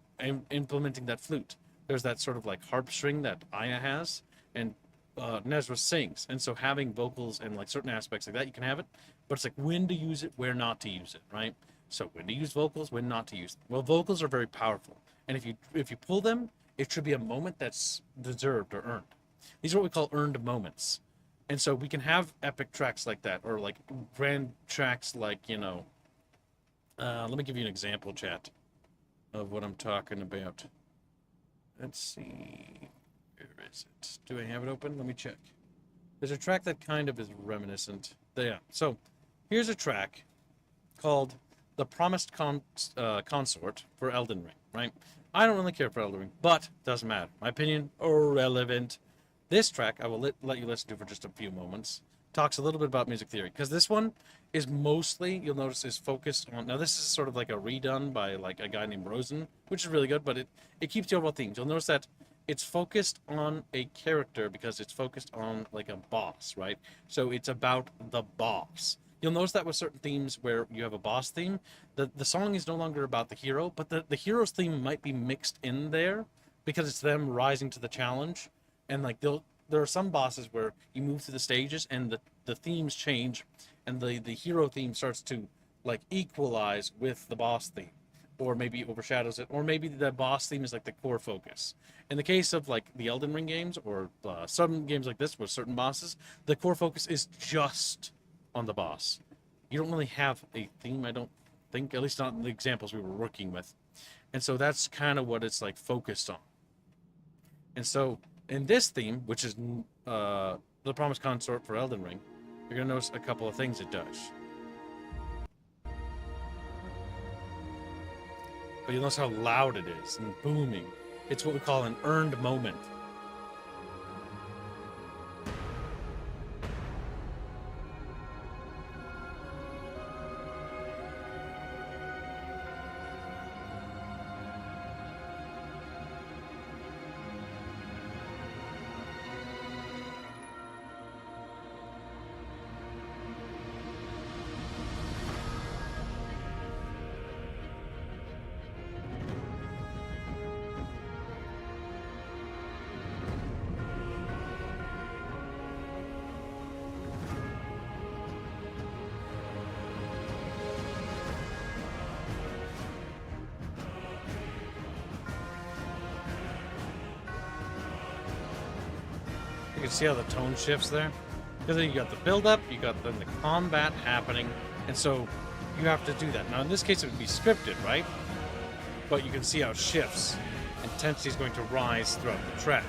implementing that flute. There's that sort of like harp string that Aya has, and Nezra sings. And so having vocals and like certain aspects like that, you can have it. But it's like when to use it, where not to use it, right? So when to use vocals, when not to use them. Well, vocals are very powerful. And if you pull them, it should be a moment that's deserved or earned. These are what we call earned moments. And so we can have epic tracks like that, or like grand tracks like, let me give you an example, chat, of what I'm talking about. Let's see. Where is it? Do I have it open? Let me check. There's a track that kind of is reminiscent. Yeah. So here's a track called The Promised Consort for Elden Ring, right? I don't really care for Elden Ring, but doesn't matter. My opinion, irrelevant. This track, I will let you listen to for just a few moments, talks a little bit about music theory, because this one is mostly, you'll notice, is focused on, now this is sort of like a redone by like a guy named Rosen, which is really good, but it keeps the overall themes. You'll notice that it's focused on a character because it's focused on like a boss, right? So it's about the boss. You'll notice that with certain themes where you have a boss theme, the song is no longer about the hero, but the hero's theme might be mixed in there because it's them rising to the challenge. And like there are some bosses where you move through the stages and the themes change, and the hero theme starts to like equalize with the boss theme, or maybe overshadows it, or maybe the boss theme is like the core focus. In the case of like the Elden Ring games, or some games like this with certain bosses, the core focus is just on the boss. You don't really have a theme, I don't think, at least not in the examples we were working with. And so that's kind of what it's like focused on. And so in this theme, which is The Promised Consort for Elden Ring, you're going to notice a couple of things it does. But you'll notice how loud it is and booming. It's what we call an earned moment. You can see how the tone shifts there. Because then you got the build-up, you got then the combat happening, and so you have to do that. Now in this case it would be scripted, right? But you can see how it shifts. Intensity is going to rise throughout the track.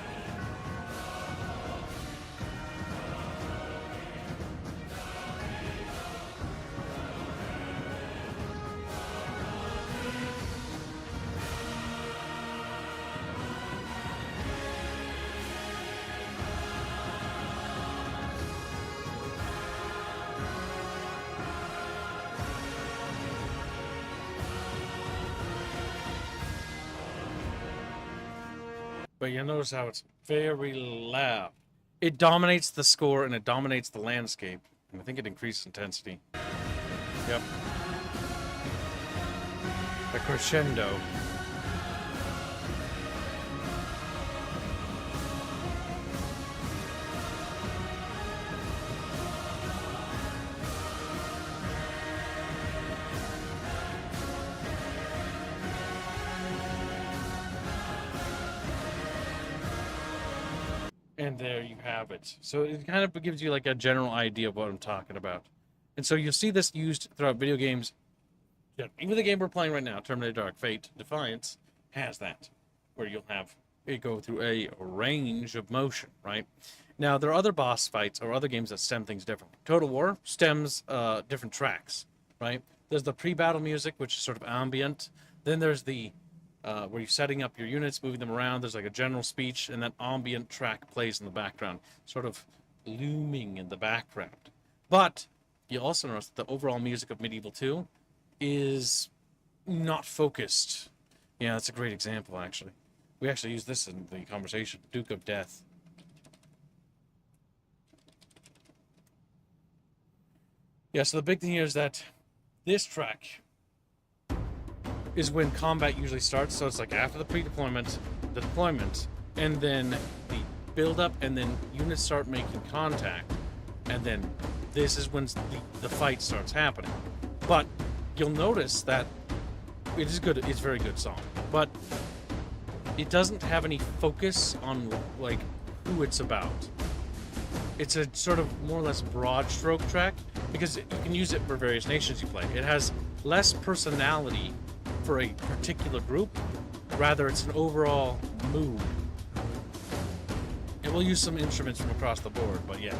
But you'll notice how it's very loud. It dominates the score and it dominates the landscape. And I think it increased intensity. Yep. The crescendo. And there you have it. So it kind of gives you like a general idea of what I'm talking about. And so you'll see this used throughout video games. Yeah, even the game we're playing right now, Terminator Dark Fate Defiance, has that, where you'll have it go through a range of motion, right? Now, there are other boss fights or other games that stem things differently. Total War stems different tracks, right? There's the pre-battle music, which is sort of ambient. Then there's the where you're setting up your units, moving them around. There's like a general speech, and that ambient track plays in the background, sort of looming in the background. But you also notice that the overall music of Medieval 2 is not focused. Yeah, that's a great example, actually. We actually use this in the conversation. Duke of Death. Yeah, so the big thing here is that this track is when combat usually starts. So it's like after the pre-deployment, the deployment, and then the build-up, and then units start making contact. And then this is when the fight starts happening. But you'll notice that it is good. It's a very good song. But it doesn't have any focus on like who it's about. It's a sort of more or less broad stroke track because you can use it for various nations you play. It has less personality for a particular group. Rather, it's an overall mood. And we'll use some instruments from across the board, but yeah.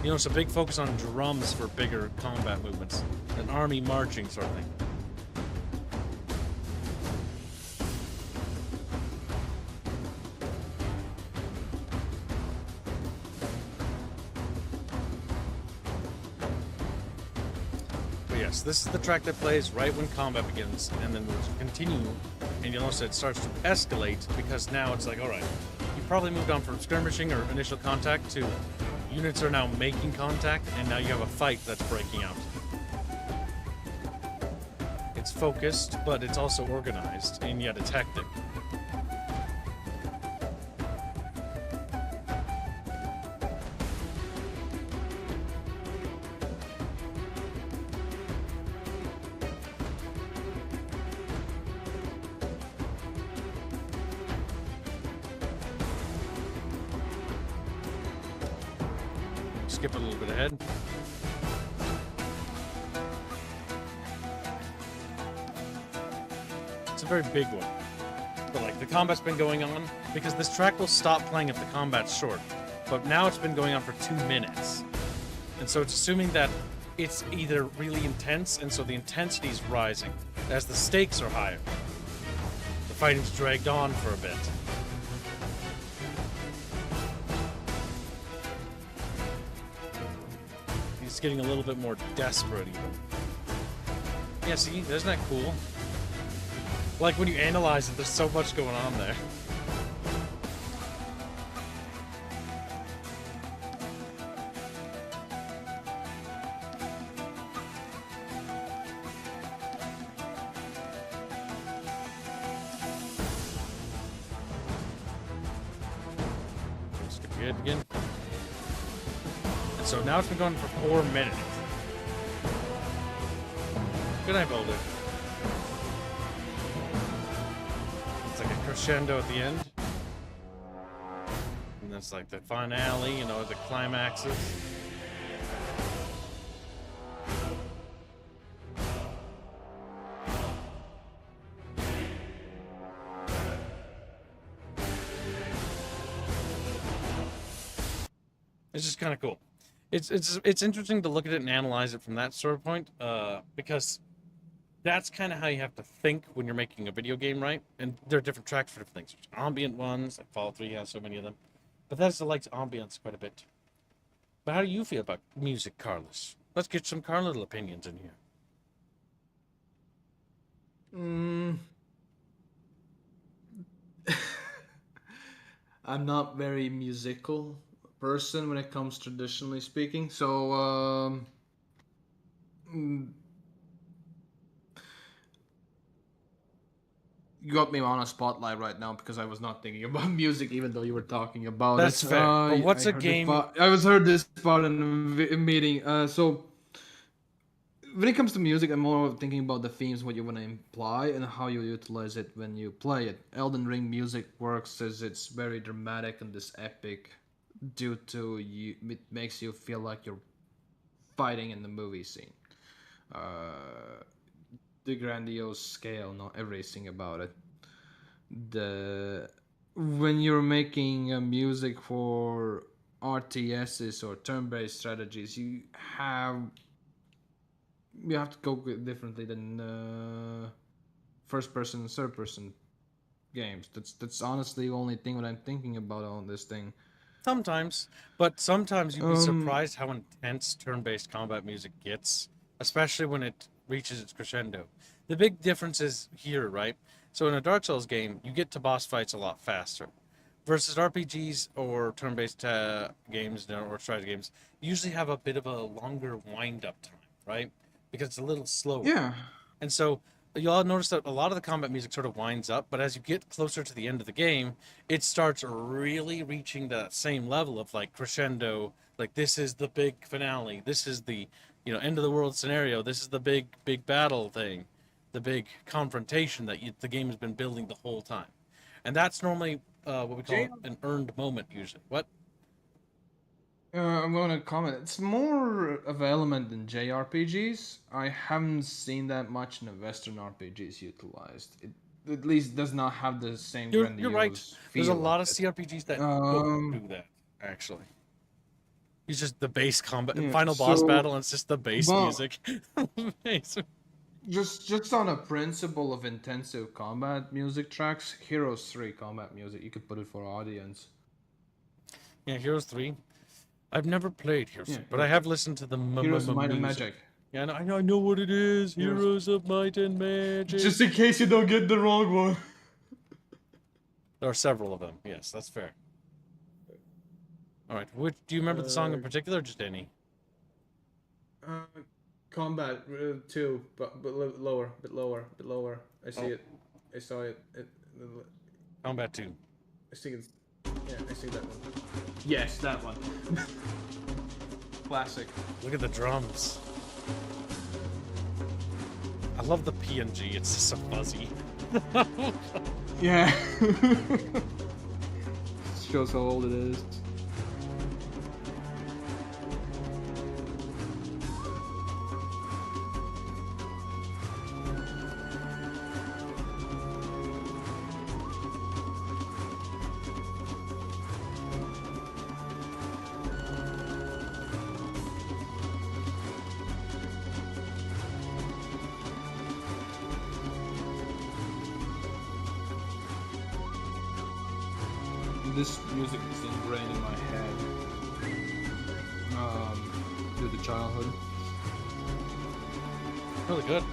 You know, it's a big focus on drums for bigger combat movements. An army marching sort of thing. But yes, this is the track that plays right when combat begins, and then we'll continue, and you'll notice it starts to escalate, because now it's like, alright, you probably moved on from skirmishing or initial contact to units are now making contact, and now you have a fight that's breaking out. It's focused, but it's also organized, and yet it's hectic. Skip a little bit ahead. It's a very big one. But like the combat's been going on because this track will stop playing if the combat's short. But now it's been going on for 2 minutes. And so it's assuming that it's either really intense, and so the intensity is rising as the stakes are higher. The fighting's dragged on for a bit. It's getting a little bit more desperate even. Yeah, see, isn't that cool? Like when you analyze it, there's so much going on there. Skip ahead again. So now it's been going for 4 minutes. Good night, Boulder. It's like a crescendo at the end. And that's like the finale, you know, the climaxes. It's just kind of cool. It's interesting to look at it and analyze it from that sort of point, because that's kind of how you have to think when you're making a video game, right? And there are different tracks for different things. There's ambient ones, like Fallout 3 has so many of them. Bethesda likes ambience quite a bit. But how do you feel about music, Carlos? Let's get some Carlos opinions in here. I'm not very musical person when it comes traditionally speaking, so you got me on a spotlight right now because I was not thinking about music, even though you were talking about it. That's fair. But what's a game? I was heard this part in a meeting. So when it comes to music, I'm more thinking about the themes, what you want to imply, and how you utilize it when you play it. Elden Ring music works as it's very dramatic and this epic, due to you, it makes you feel like you're fighting in the movie scene. The grandiose scale, not everything about it. The when you're making music for RTSs or turn-based strategies, you have to go differently than first-person and third-person games. That's honestly the only thing that I'm thinking about on this thing. Sometimes, but sometimes you'd be surprised how intense turn-based combat music gets, especially when it reaches its crescendo. The big difference is here, right? So in a Dark Souls game, you get to boss fights a lot faster. Versus RPGs or turn-based games or strategy games, you usually have a bit of a longer wind-up time, right? Because it's a little slower. Yeah. And so you'll notice that a lot of the combat music sort of winds up, but as you get closer to the end of the game, it starts really reaching that same level of like crescendo. Like this is the big finale. This is the end of the world scenario. This is the big battle thing, the big confrontation that the game has been building the whole time, and that's normally what we call an earned moment usually. What? I'm going to comment. It's more of an element in JRPGs. I haven't seen that much in the Western RPGs utilized. It at least does not have the same grandiose You're right. There's a lot of CRPGs that don't do that, actually. It's just the base combat, final boss battle, and it's just the bass music. Just on a principle of intensive combat music tracks, Heroes 3 combat music, you could put it for audience. Yeah, Heroes 3. I've never played Heroes 3, but I have listened to the Heroes of Might and Magic. Yeah, I know what it is. Heroes of Might and Magic. Just in case you don't get the wrong one. There are several of them. Yes, that's fair. All right. Do you remember the song in particular, or just any? Combat 2, but lower, bit lower. I see it. I saw it. Combat 2. I see it. Yeah, I see that one. Yes, that one. Classic. Look at the drums. I love the PNG. It's just so fuzzy. Yeah. Shows how old it is. This music is ingrained in my head due to childhood. Really good.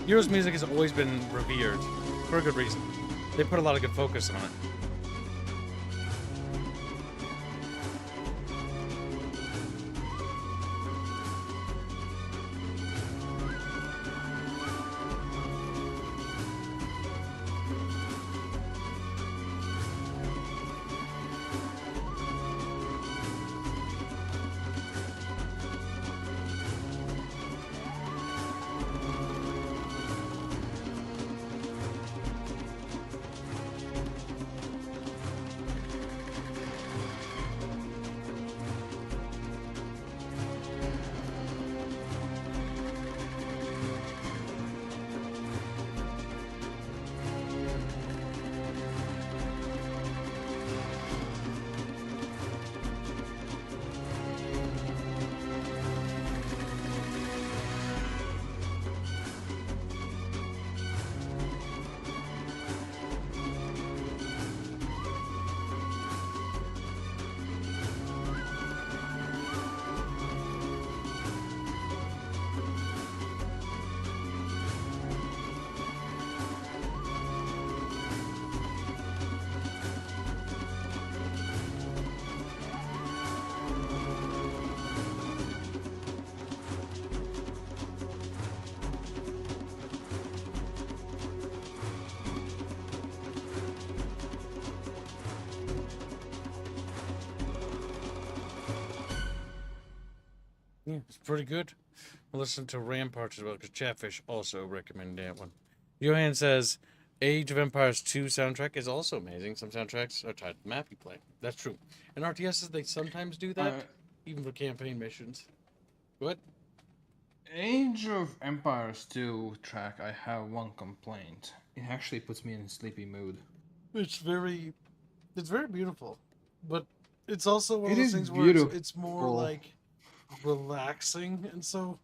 Heroes music has always been revered for a good reason. They put a lot of good focus on it. pretty good. We'll listen to Rampart as well, because Chatfish also recommended that one. Johan says, Age of Empires 2 soundtrack is also amazing. Some soundtracks are tied to the map you play. That's true. In RTSs, they sometimes do that, even for campaign missions. What? Age of Empires 2 track, I have one complaint. It actually puts me in a sleepy mood. It's very beautiful, but it's also one It of those is things where it's beautiful. more like relaxing, and so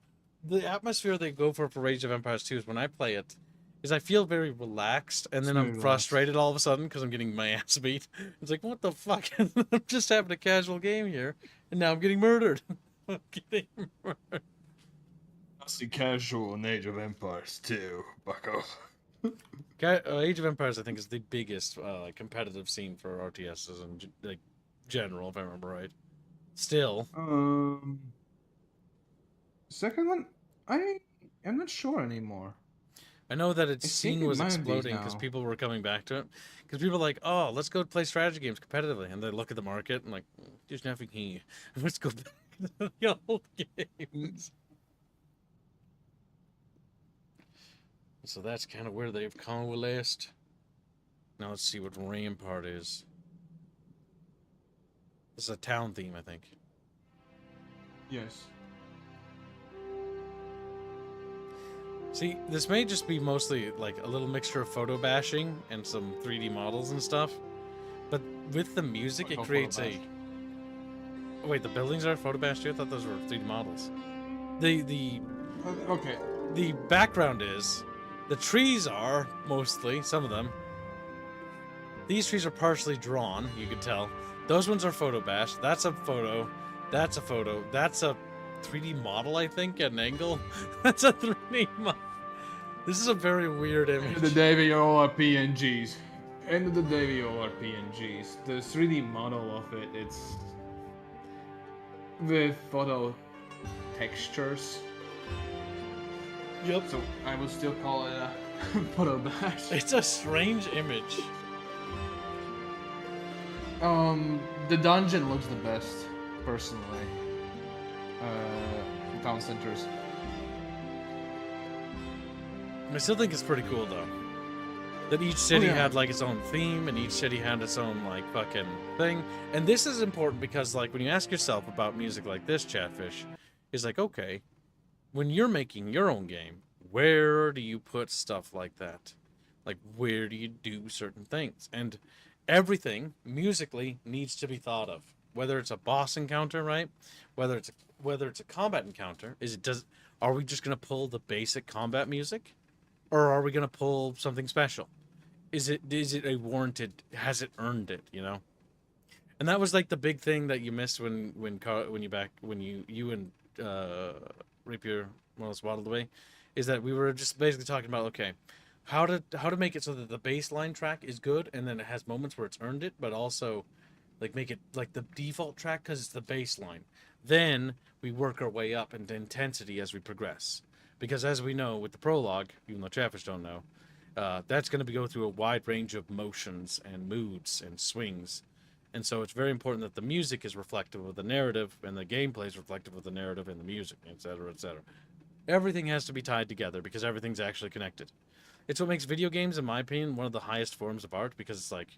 The atmosphere they go for Age of Empires 2 is when I play it, is I feel very relaxed, and then I'm very frustrated all of a sudden because I'm getting my ass beat. It's like, what the fuck? I'm just having a casual game here, and now I'm getting murdered. I'm getting murdered. That's the casual in Age of Empires 2, bucko. Age of Empires, I think, is the biggest competitive scene for RTSs in like general, if I remember right. Still, Second one, I am not sure anymore. I know that its I think scene it was might be exploding because now. people were coming back to it. Because people are like, oh, let's go play strategy games competitively. And they look at the market and like, there's nothing here. Let's go back to the old games. So that's kind of where they've coalesced. Now let's see what Rampart is. This is a town theme, I think. Yes. See, this may just be mostly like a little mixture of photo bashing and some 3D models and stuff. But with the music, it creates a... Oh, wait, the buildings are photo bashed too? I thought those were 3D models. Okay. The background is... The trees are, mostly, some of them. These trees are partially drawn, you can tell. Those ones are photo bashed. That's a photo. That's a photo. That's a 3D model, I think, at an angle. That's a 3D model. This is a very weird image. End of the day, we all are PNGs. End of the day, we all are PNGs. The 3D model of it, it's with photo textures. Yep. So I would still call it a photo bash. It's a strange image. The dungeon looks the best, personally. The town centers. I still think it's pretty cool though. That each city yeah. had like its own theme and each city had its own like fucking thing. And this is important because like when you ask yourself about music like this, Chatfish, is like, okay, when you're making your own game, where do you put stuff like that? Like where do you do certain things? And everything musically needs to be thought of. Whether it's a boss encounter, right? Whether it's a combat encounter, are we just gonna pull the basic combat music? Or are we gonna pull something special? Is it a warranted? Has it earned it? You know. And that was like the big thing that you missed when you and Rapier more or less waddled away, is that we were just basically talking about okay, how to make it so that the baseline track is good and then it has moments where it's earned it, but also like make it like the default track because it's the baseline. Then we work our way up into intensity as we progress. Because as we know with the prologue, even though Chatfish don't know, that's going to go through a wide range of motions and moods and swings. And so it's very important that the music is reflective of the narrative and the gameplay is reflective of the narrative and the music, etc., etc. Everything has to be tied together because everything's actually connected. It's what makes video games, in my opinion, one of the highest forms of art because it's like,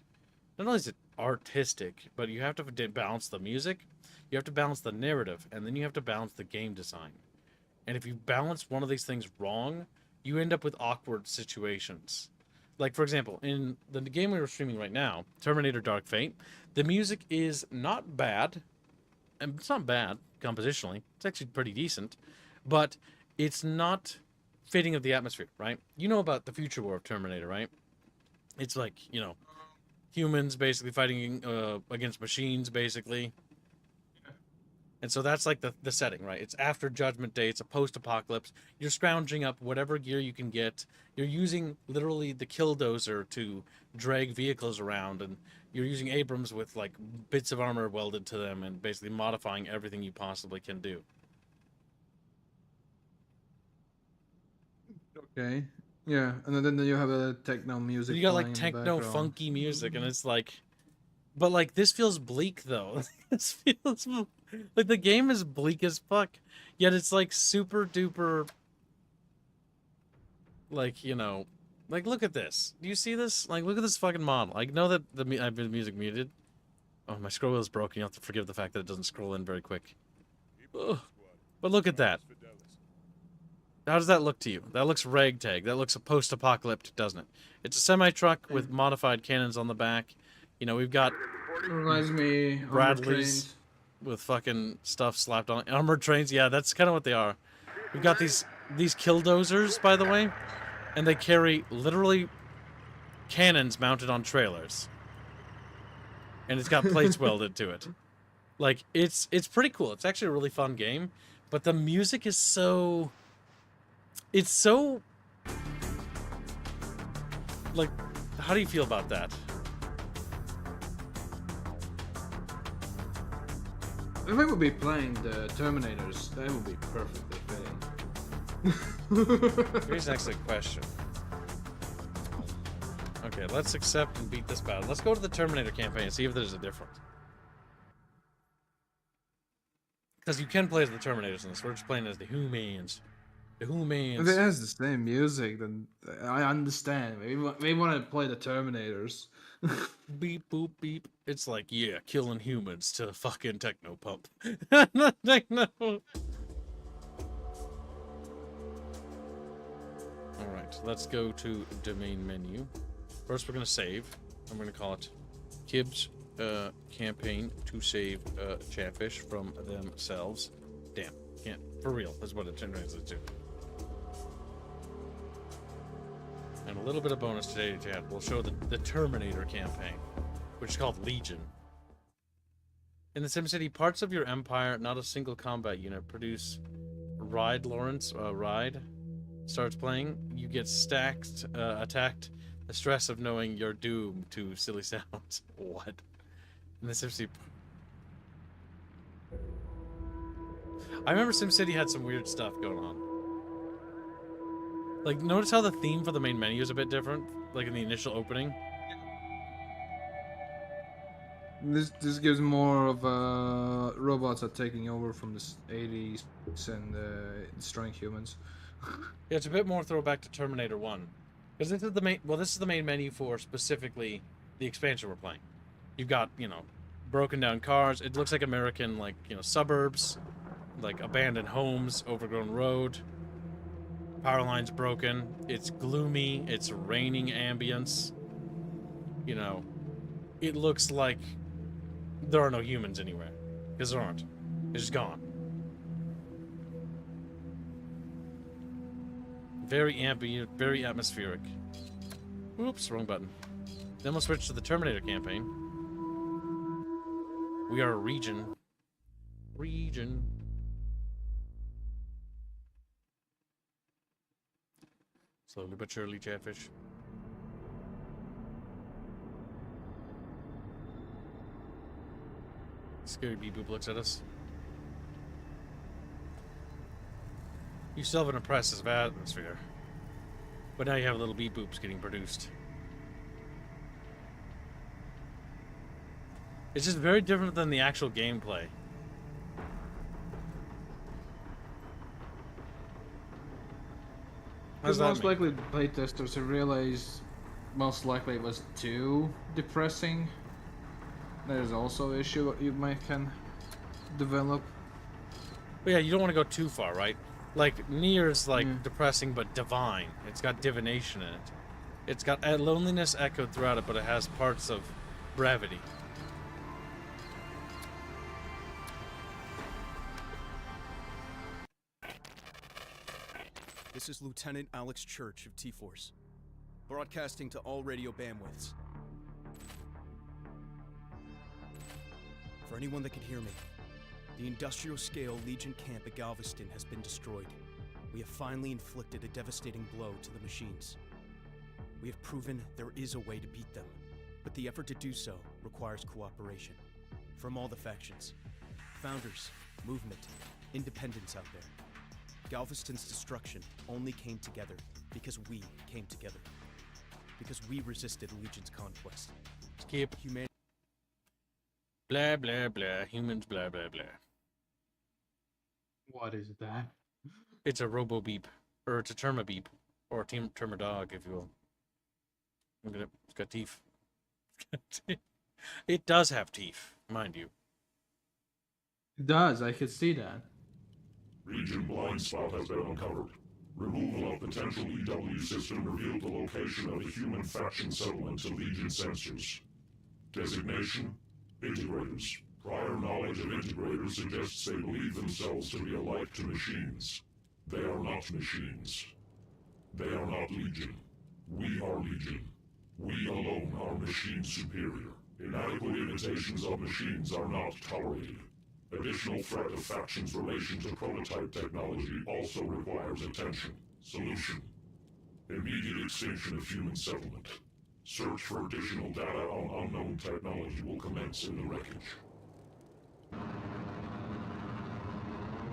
not only is it artistic, but you have to balance the music, you have to balance the narrative, and then you have to balance the game design. And if you balance one of these things wrong, you end up with awkward situations. Like, for example, in the game we were streaming right now, Terminator Dark Fate, the music is not bad. And it's not bad compositionally. It's actually pretty decent. But it's not fitting of the atmosphere, right? You know about the future war of Terminator, right? It's like, humans basically fighting against machines, basically. And so that's like the setting, right? It's after Judgment Day. It's a post-apocalypse. You're scrounging up whatever gear you can get. You're using literally the killdozer to drag vehicles around, and you're using Abrams with like bits of armor welded to them, and basically modifying everything you possibly can do. Okay. Yeah, and then you have a techno music. You got like playing in the techno background. funky music, and it's like, But like this feels bleak though. This feels like the game is bleak as fuck, yet it's like super duper. Like, you know, like look at this. Do you see this? Like look at this fucking model. I know that I've been music muted. Oh, my scroll wheel is broken. You have to forgive the fact that it doesn't scroll in very quick. Ugh. But look at that. How does that look to you? That looks ragtag. That looks a post-apocalyptic, doesn't it? It's a semi-truck with modified cannons on the back. You know, we've got Reminds me of Bradleys with fucking stuff slapped on. Armored trains, yeah, that's kind of what they are. We've got these killdozers, by the way, and they carry literally cannons mounted on trailers. And it's got plates welded to it. Like, it's pretty cool. It's actually a really fun game, but the music is so... It's so... Like, how do you feel about that? If I would be playing the Terminators, that would be perfectly fitting. Here's an excellent question. Okay, let's accept and beat this battle. Let's go to the Terminator campaign and see if there's a difference. Because you can play as the Terminators in this. We're just playing as the humans. The humans. If it has the same music, then I understand. They want to play the Terminators. Beep, boop, beep. It's like, yeah, killing humans to fucking techno pump. Techno. Alright, let's go to the main menu. First, we're going to save. I'm going to call it Kibbs campaign to save Chatfish from themselves. Damn, can't. For real, that's what it translates to. And a little bit of bonus today, chat. We'll show the Terminator campaign, which is called Legion. In the SimCity, parts of your empire, not a single combat unit, produce Ride Lawrence. Ride starts playing. You get stacked, attacked. The stress of knowing you're doomed to silly sounds. What? In the SimCity. I remember SimCity had some weird stuff going on. Like, notice how the theme for the main menu is a bit different? Like in the initial opening? This gives more of robots are taking over from the 80s and destroying humans. Yeah, it's a bit more throwback to Terminator 1. Because this is the main, well, this is the main menu for specifically the expansion we're playing. You've got, you know, broken down cars. It looks like American, like, you know, suburbs, like abandoned homes, overgrown road. Power lines broken. It's gloomy. It's raining ambience. You know, it looks like there are no humans anywhere. Because there aren't. They're just gone. Very ambient, very atmospheric. Oops, wrong button. Then we'll switch to the Terminator campaign. We are a region. Slowly but surely, Chatfish. Scary Beep-Boop looks at us. You still have an oppressive atmosphere. But now you have little Beep-Boops getting produced. It's just very different than the actual gameplay. Because most likely the playtesters have realized most likely it was too depressing. There's also an issue what you might can develop. But yeah, you don't want to go too far, right? Like, Nier's like depressing but divine. It's got divination in it. It's got loneliness echoed throughout it, but it has parts of brevity. This is Lieutenant Alex Church of T-Force, broadcasting to all radio bandwidths. For anyone that can hear me, the industrial-scale Legion camp at Galveston has been destroyed. We have finally inflicted a devastating blow to the machines. We have proven there is a way to beat them, but the effort to do so requires cooperation from all the factions. Founders, movement, independents out there. Galveston's destruction only came together because we came together. Because we resisted Legion's conquest. Skip. Humanity. Blah, blah, blah. Humans, blah, blah, blah. What is that? It's a robo-beep. Or it's a Termibeep. Or a Termidog, if you will. Look at it. It's got teeth. It does have teeth, mind you. It does, I could see that. Region blind spot has been uncovered. Removal of potential EW system revealed the location of a human faction settlement to Legion sensors. Designation: Integrators. Prior knowledge of Integrators suggests they believe themselves to be alike to machines. They are not machines. They are not Legion. We are Legion. We alone are machine superior. Inadequate imitations of machines are not tolerated. Additional threat of factions' relation to prototype technology also requires attention. Solution: immediate extinction of human settlement. Search for additional data on unknown technology will commence in the wreckage.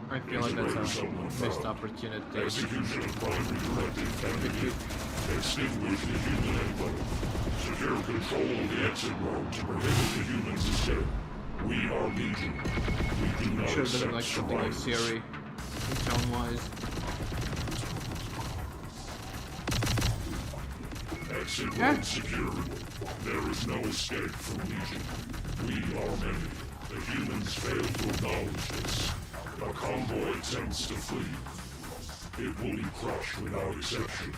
I feel like that's a missed opportunity. Execution of primary directive candidate. Extinguish the human endpoint. Secure control of the exit road to prohibit the humans' escape. We are Legion. We do not Should have accept done like something like survivors. Siri, tone-wise. Exit Yeah. road secured. There is no escape from Legion. We are many. The humans fail to acknowledge this. A convoy attempts to flee. It will be crushed without exception.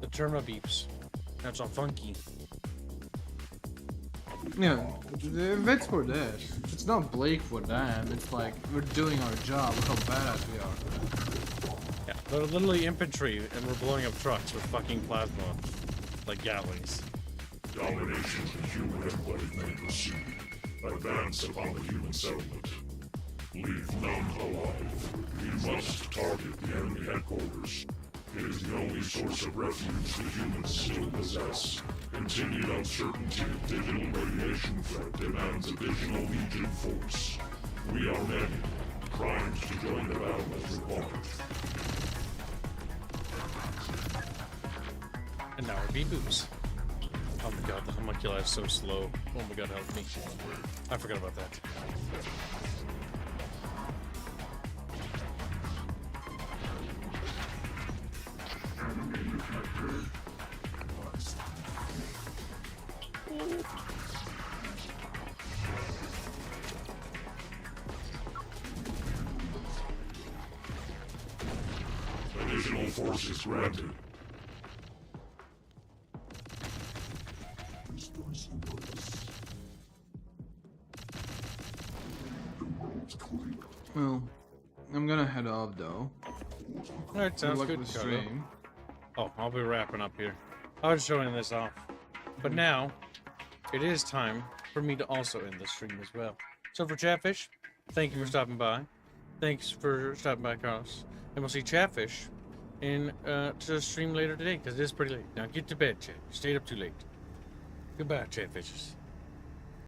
The Termibeeps. That's all funky. Yeah, that's for that. It's not Blake for them, it's like, we're doing our job, look how badass we are. Yeah, they're literally infantry, and we're blowing up trucks with fucking plasma. Like Gatwings. Domination of the human endpoint may proceed. Advance upon the human settlement. Leave none alive. We must target the enemy headquarters. It is the only source of refuge the humans still possess. Continued uncertainty of digital radiation threat demands additional Legion force. We are many, primed to join the battle as required. And now our beep-boops. Oh my god, the homunculi is so slow. Oh my god, help me. I forgot about that. Additional forces granted. Well, I'm gonna head off though. Alright, sounds Good luck good. with the Carlo. stream. Oh, I'll be wrapping up here. I was showing this off. But now, it is time for me to also end the stream as well. So for Chatfish, thank you for stopping by. Thanks for stopping by, Carlos. And we'll see Chatfish in to stream later today, because it is pretty late. Now get to bed, Chat. You stayed up too late. Goodbye, Chatfishes.